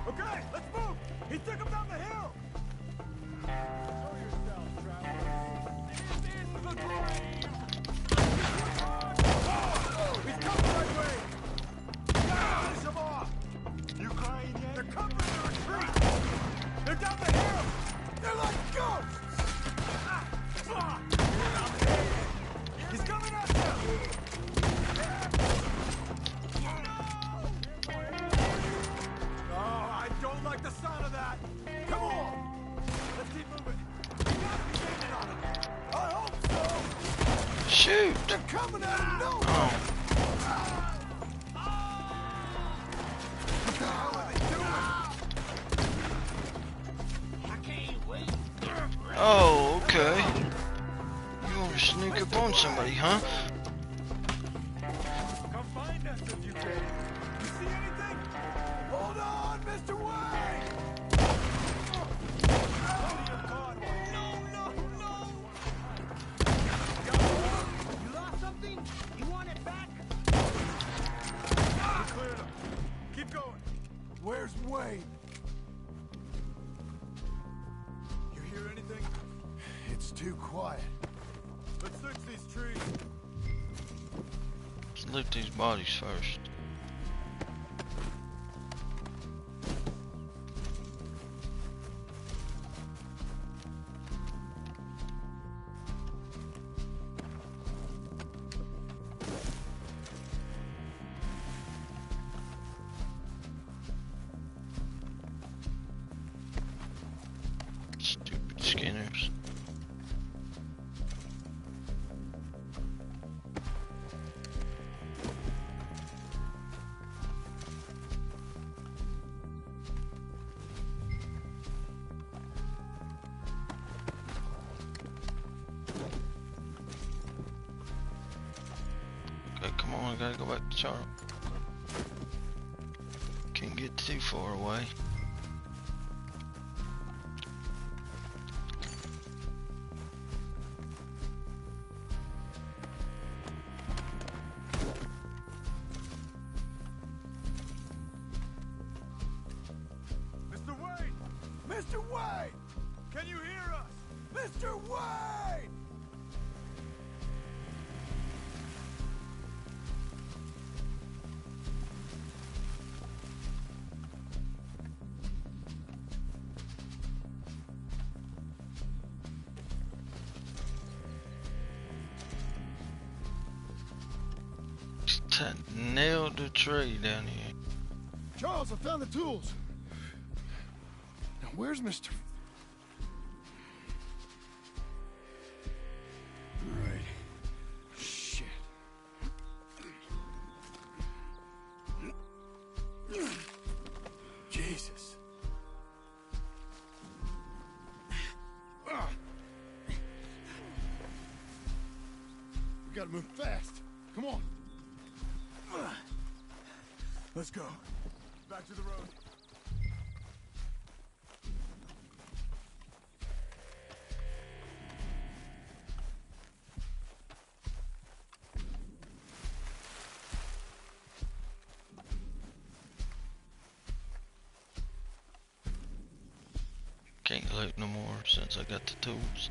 C: Okay, let's move! He took him down the hill! Show yourself, travelers! In the grave! He's coming right way! Finish him off! You crying yet? They're covering the retreat! They're down the hill! They're like ghosts! He's coming at you! No, I don't like the sound of that! Come on! Let's keep moving! You gotta be aiming on him! I hope so!
A: Shoot!
C: They're coming out of nowhere! What the hell are they doing?
T: I can't wait.
A: Oh, okay. You want to sneak up on somebody, huh?
C: Come find us if you can. You see anything? Hold on, Mr. Wayne!
P: You lost something? You want it back?
C: You cleared him. Keep going. Where's Wayne? You hear anything? It's too quiet. Let's search these trees.
A: Let's loot these bodies first. gotta go back to Charlotte. Can't get too far away.
Q: Mr. Wayne! Mr. Wayne! Can you hear us? Mr. Wayne!
A: Nailed the tree down here.
C: Charles, I found the tools. Now, where's Mr. All right. Shit. Jesus. We gotta move fast. Come on. Let's go. Back to the road.
A: Can't loot no more since I got the tools.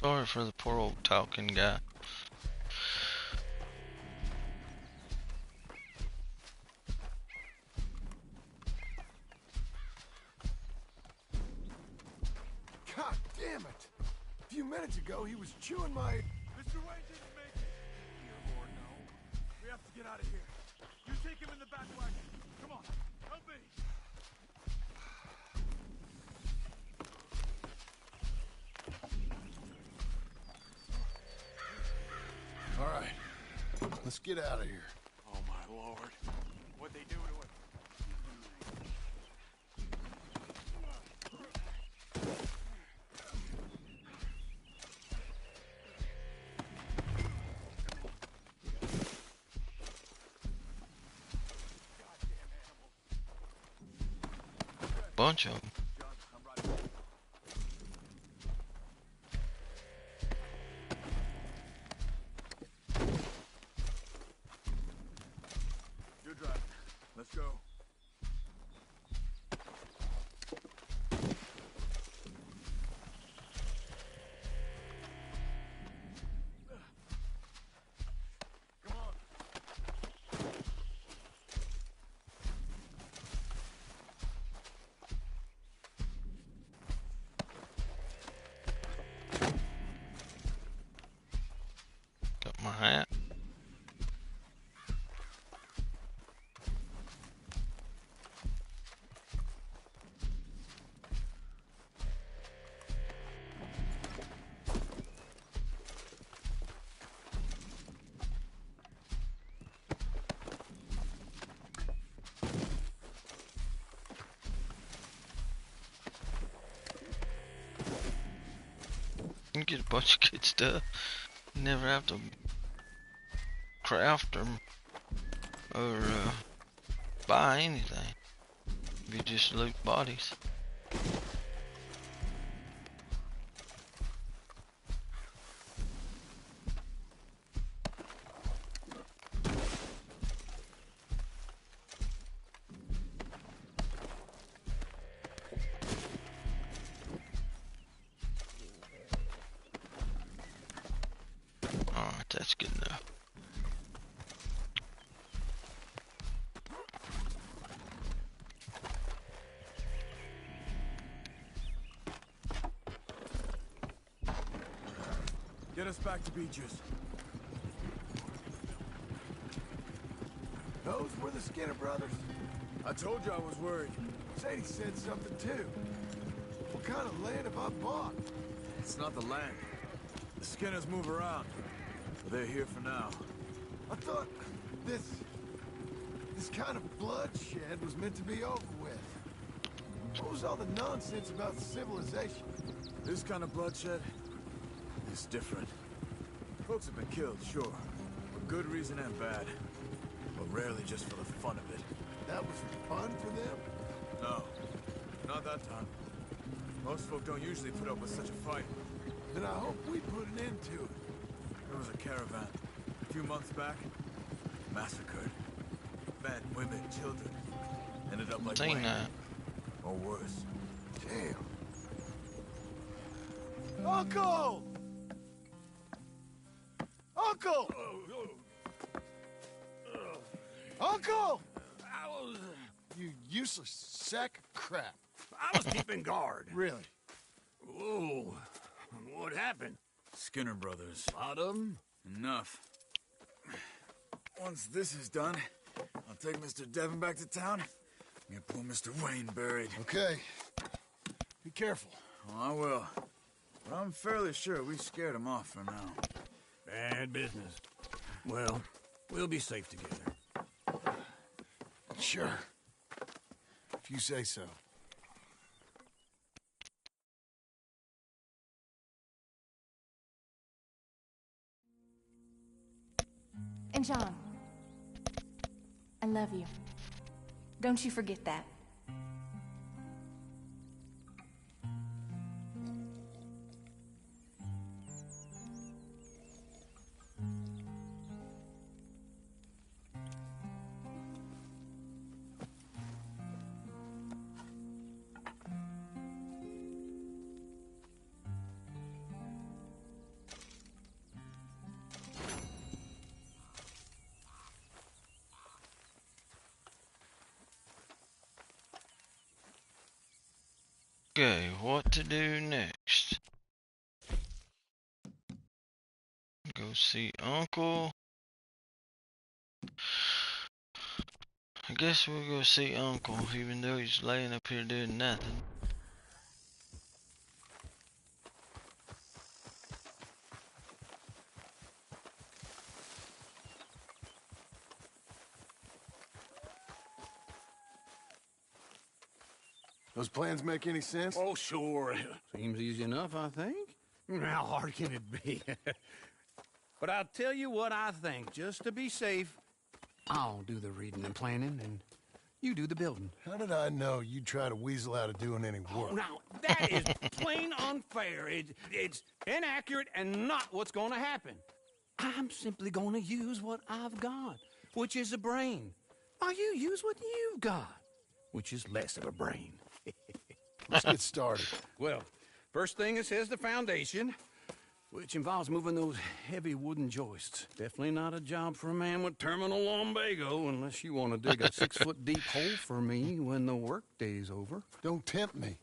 A: Sorry for the poor old talking guy.
C: God damn it! A few minutes ago, he was chewing my...
Q: Mr. Wayne didn't make it. Dear Lord, no. We have to get out of here. You take him in the back wagon. Come on, help me.
C: All right, let's get out of here.
Q: Oh, my Lord. What'd they do to him?
A: Bunch of them.
Q: You're driving. Let's go. Come on.
A: Got my hat. You get a bunch of good stuff. You never have to craft them or buy anything. You just loot bodies. Alright, that's good enough.
Q: Get us back to Beaches.
C: Those were the Skinner brothers.
Q: I told you I was worried.
C: Sadie said something too. kind of land have I bought?
D: It's not the land. The Skinners move around. But they're here for now.
C: I thought this kind of bloodshed was meant to be over with. What was all the nonsense about civilization?
D: This kind of bloodshed is different. Folks have been killed, sure. For good reason and bad. But rarely just for the fun of it.
C: That was fun for them?
D: No. Not that time. Most folk don't usually put up with such a fight.
C: Then I hope we put an end to it.
D: There was a caravan a few months back. Massacred. Men, women, children. Ended up like Wayne. Or worse.
C: Damn. Uncle! Uncle! Uncle! You useless sack of crap.
R: I was keeping guard.
C: Really?
R: Whoa. What happened?
D: Skinner brothers.
R: A lot of them?
D: Enough. Once this is done, I'll take Mr. Devon back to town. Get poor Mr. Wayne buried.
C: Okay. Be careful.
D: Oh, I will. But I'm fairly sure we scared him off for now.
R: Bad business. Well, we'll be safe together.
C: Sure. If you say so.
F: And John, I love you. Don't you forget that.
A: Okay, what to do next? Go see Uncle. I guess we'll go see Uncle, even though he's laying up here doing nothing.
C: Those plans make any sense?
R: Oh, sure. Seems easy enough, I think. How hard can it be? But I'll tell you what I think. Just to be safe, I'll do the reading and planning, and you do the building.
C: How did I know you'd try to weasel out of doing any work?
R: Oh, now, that is plain unfair. It's inaccurate and not what's going to happen. I'm simply going to use what I've got, which is a brain. While you use what you've got, which is less of a brain.
C: Let's get started.
R: Well, first thing it says the foundation, which involves moving those heavy wooden joists. Definitely not a job for a man with terminal lumbago, unless you want to dig a 6-foot deep hole for me when the workday's over.
C: Don't tempt me.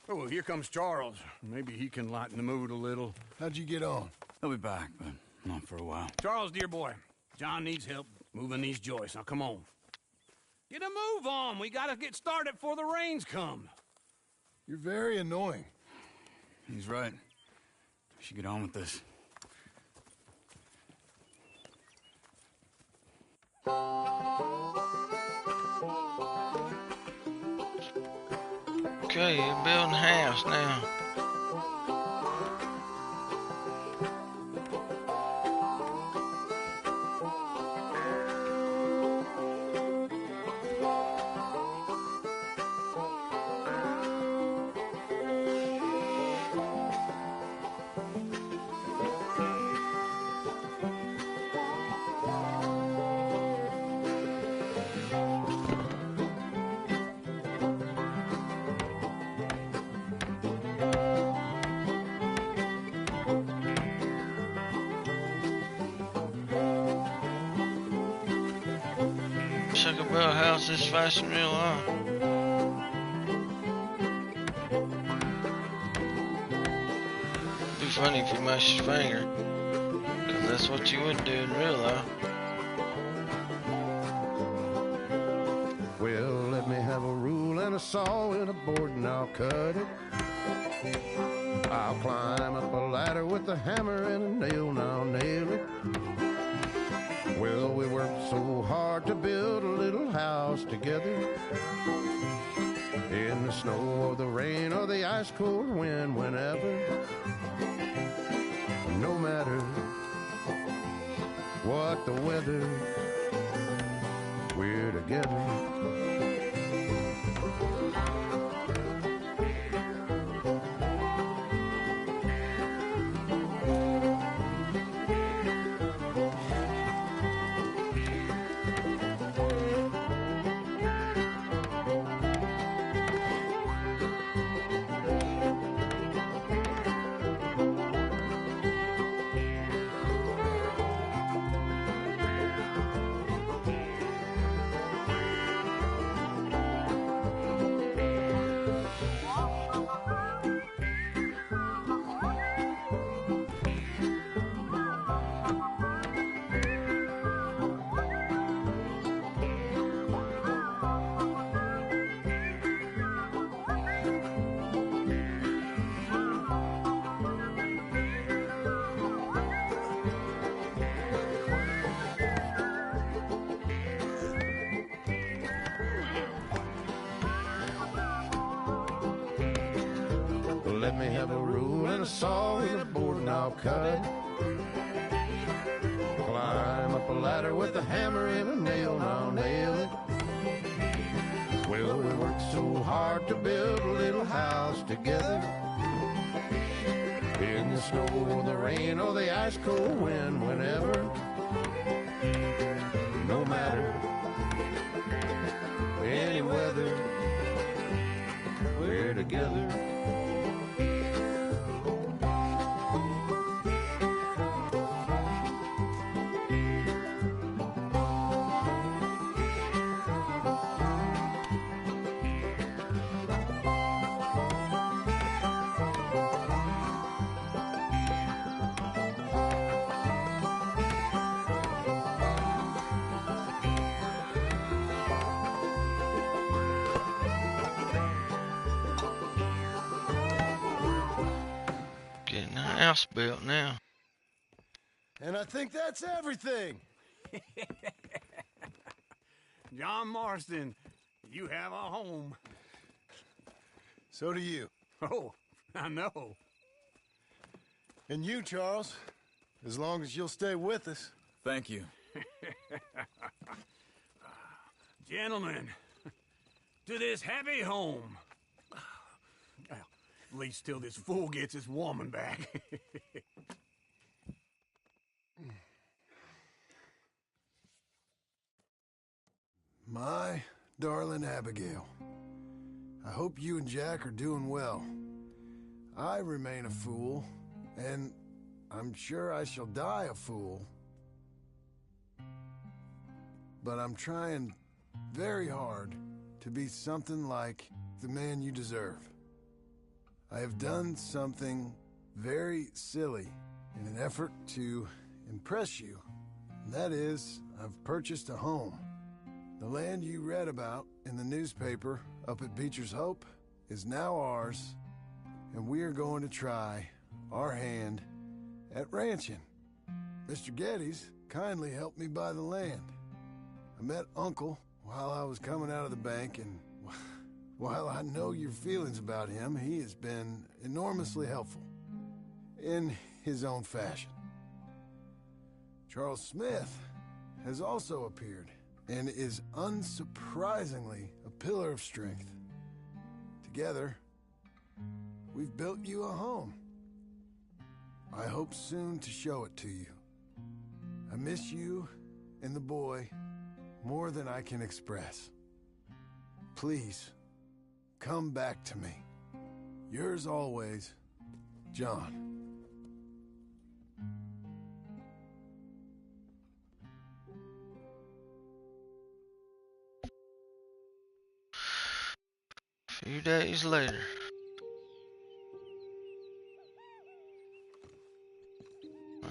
R: Oh, well, here comes Charles. Maybe he can lighten the mood a little.
C: How'd you get on?
S: He'll be back, but not for a while.
R: Charles, dear boy, John needs help moving these joists. Now, come on. Get a move on. We gotta get started before the rains come.
C: You're very annoying.
S: He's right. We should get on with this.
A: Okay, you're building a house now. Wish I could build a house this fast in real life. It'd be funny if you mashed your finger, cause that's what you would do in real life.
B: Well, let me have a rule and a saw and a board and I'll cut it.
C: I'll climb up a ladder with a hammer and a nail, and I'll nail it. Well, we worked so hard to build a little house together. In the snow or the rain or the ice cold wind, whenever. No matter what the weather, we're together. Let me have a rule and a saw and a board and I'll cut. Climb up a ladder with a hammer and a nail and I'll nail it. Well, we worked so hard to build a little house together. In the snow or the rain or the ice cold wind, whenever. No matter any weather, we're together.
A: Getting a house built now.
C: And I think that's everything.
R: John Marston, you have a home.
C: So do you.
R: Oh, I know.
C: And you, Charles, as long as you'll stay with us.
S: Thank you.
R: Gentlemen, to this happy home. Well, at least till this fool gets his woman back.
C: My darling Abigail, I hope you and Jack are doing well. I remain a fool, and I'm sure I shall die a fool. But I'm trying very hard to be something like the man you deserve. I have done something very silly in an effort to impress you. And that is, I've purchased a home. The land you read about in the newspaper up at Beecher's Hope is now ours, and we are going to try our hand at ranching. Mr. Geddes kindly helped me buy the land. I met Uncle while I was coming out of the bank, and while I know your feelings about him, he has been enormously helpful in his own fashion. Charles Smith has also appeared and is unsurprisingly a pillar of strength. Together, we've built you a home. I hope soon to show it to you. I miss you and the boy more than I can express. Please, come back to me. Yours always, John.
A: A few days later.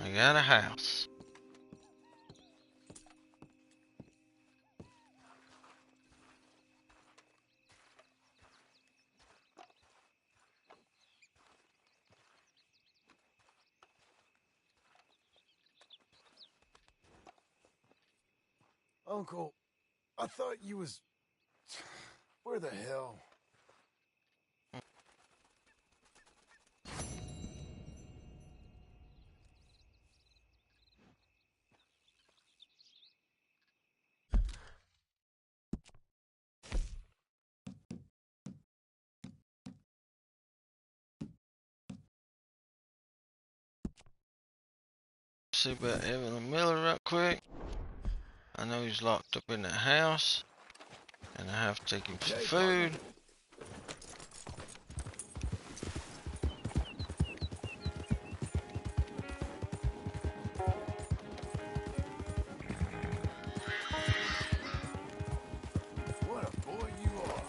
A: I got a house.
C: Uncle, I thought you was... Where the hell?
A: See about Evan Miller right quick. I know he's locked up in the house, and I have to take him some food.
C: What a boy you are.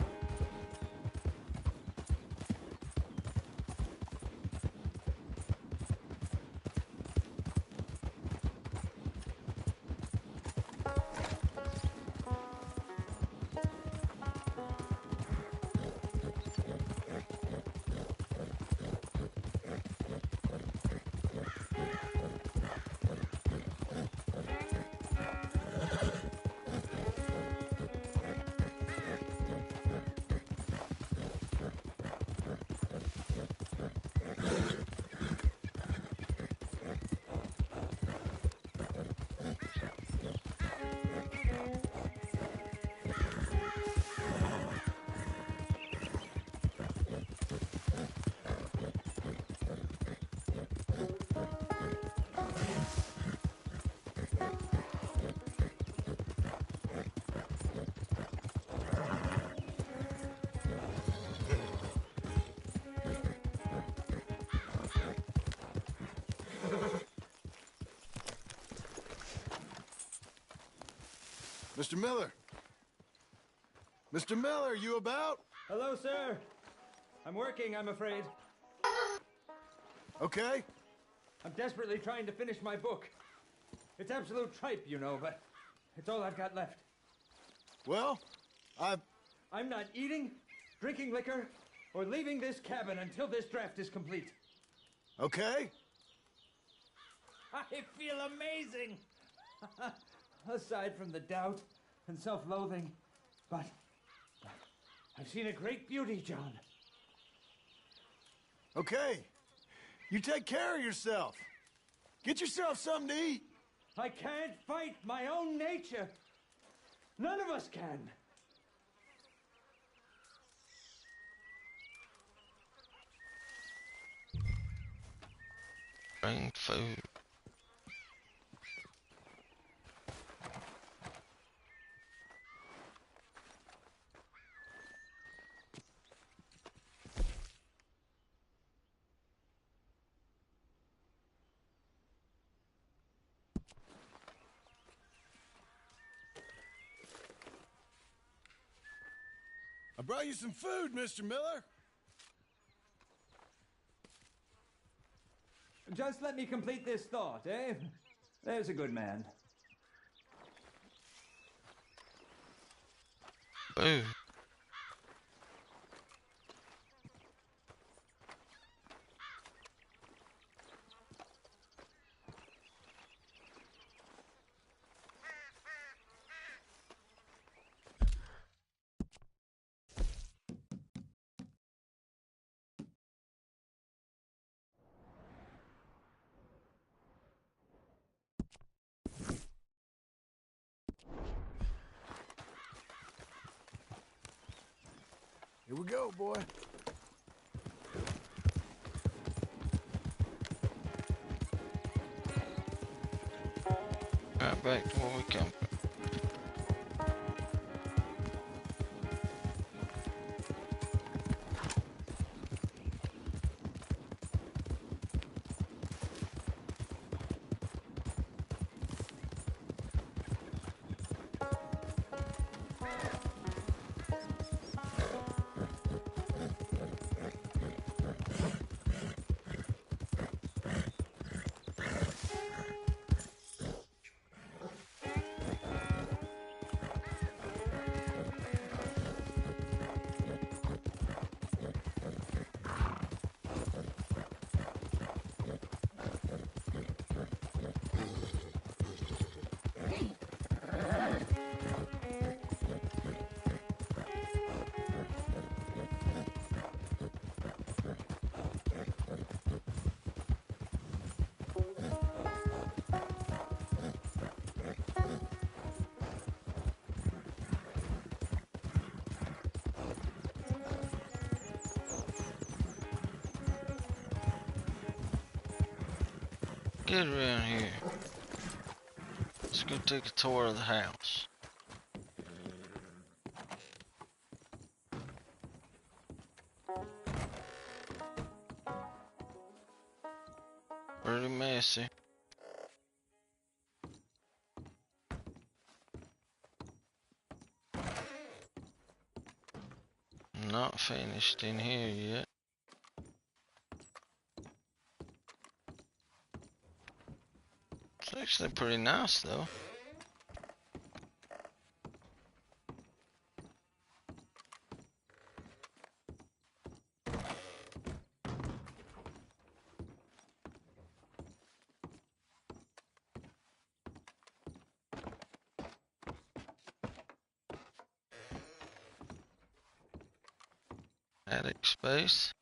C: Mr. Miller! Mr. Miller, you about?
J: Hello, sir. I'm working, I'm afraid.
C: Okay.
J: I'm desperately trying to finish my book. It's absolute tripe, you know, but it's all I've got left.
C: Well,
J: I'm not eating, drinking liquor, or leaving this cabin until this draft is complete.
C: Okay.
J: I feel amazing! Aside from the doubt and self-loathing, but I've seen a great beauty, John.
C: Okay. You take care of yourself. Get yourself something to eat.
J: I can't fight my own nature. None of us can.
A: Bring food.
C: I brought you some food, Mr. Miller.
J: Just let me complete this thought, eh? There's a good man.
A: Boo.
C: Here we go, boy.
A: Right back to where we come from. get around here. Let's go take a tour of the house. Pretty messy. Not finished in here yet. It's actually pretty nice though. Attic space.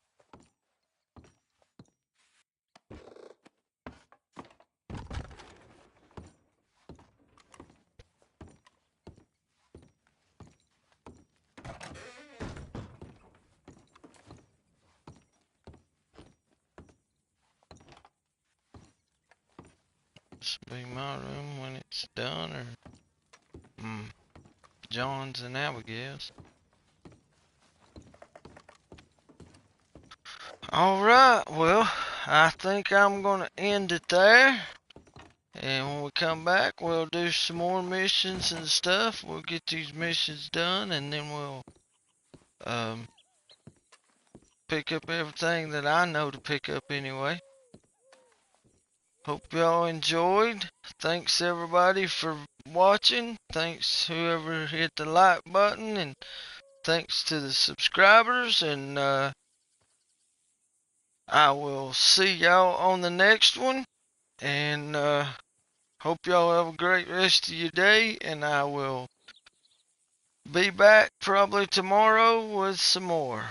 A: This will be my room when it's done, or John's and Abigail's. Alright, well, I think I'm gonna end it there. And when we come back, we'll do some more missions and stuff. We'll get these missions done, and then we'll pick up everything that I know to pick up anyway. Hope y'all enjoyed. Thanks everybody for watching. Thanks whoever hit the like button, and thanks to the subscribers. And I will see y'all on the next one. And hope y'all have a great rest of your day. And I will be back probably tomorrow with some more.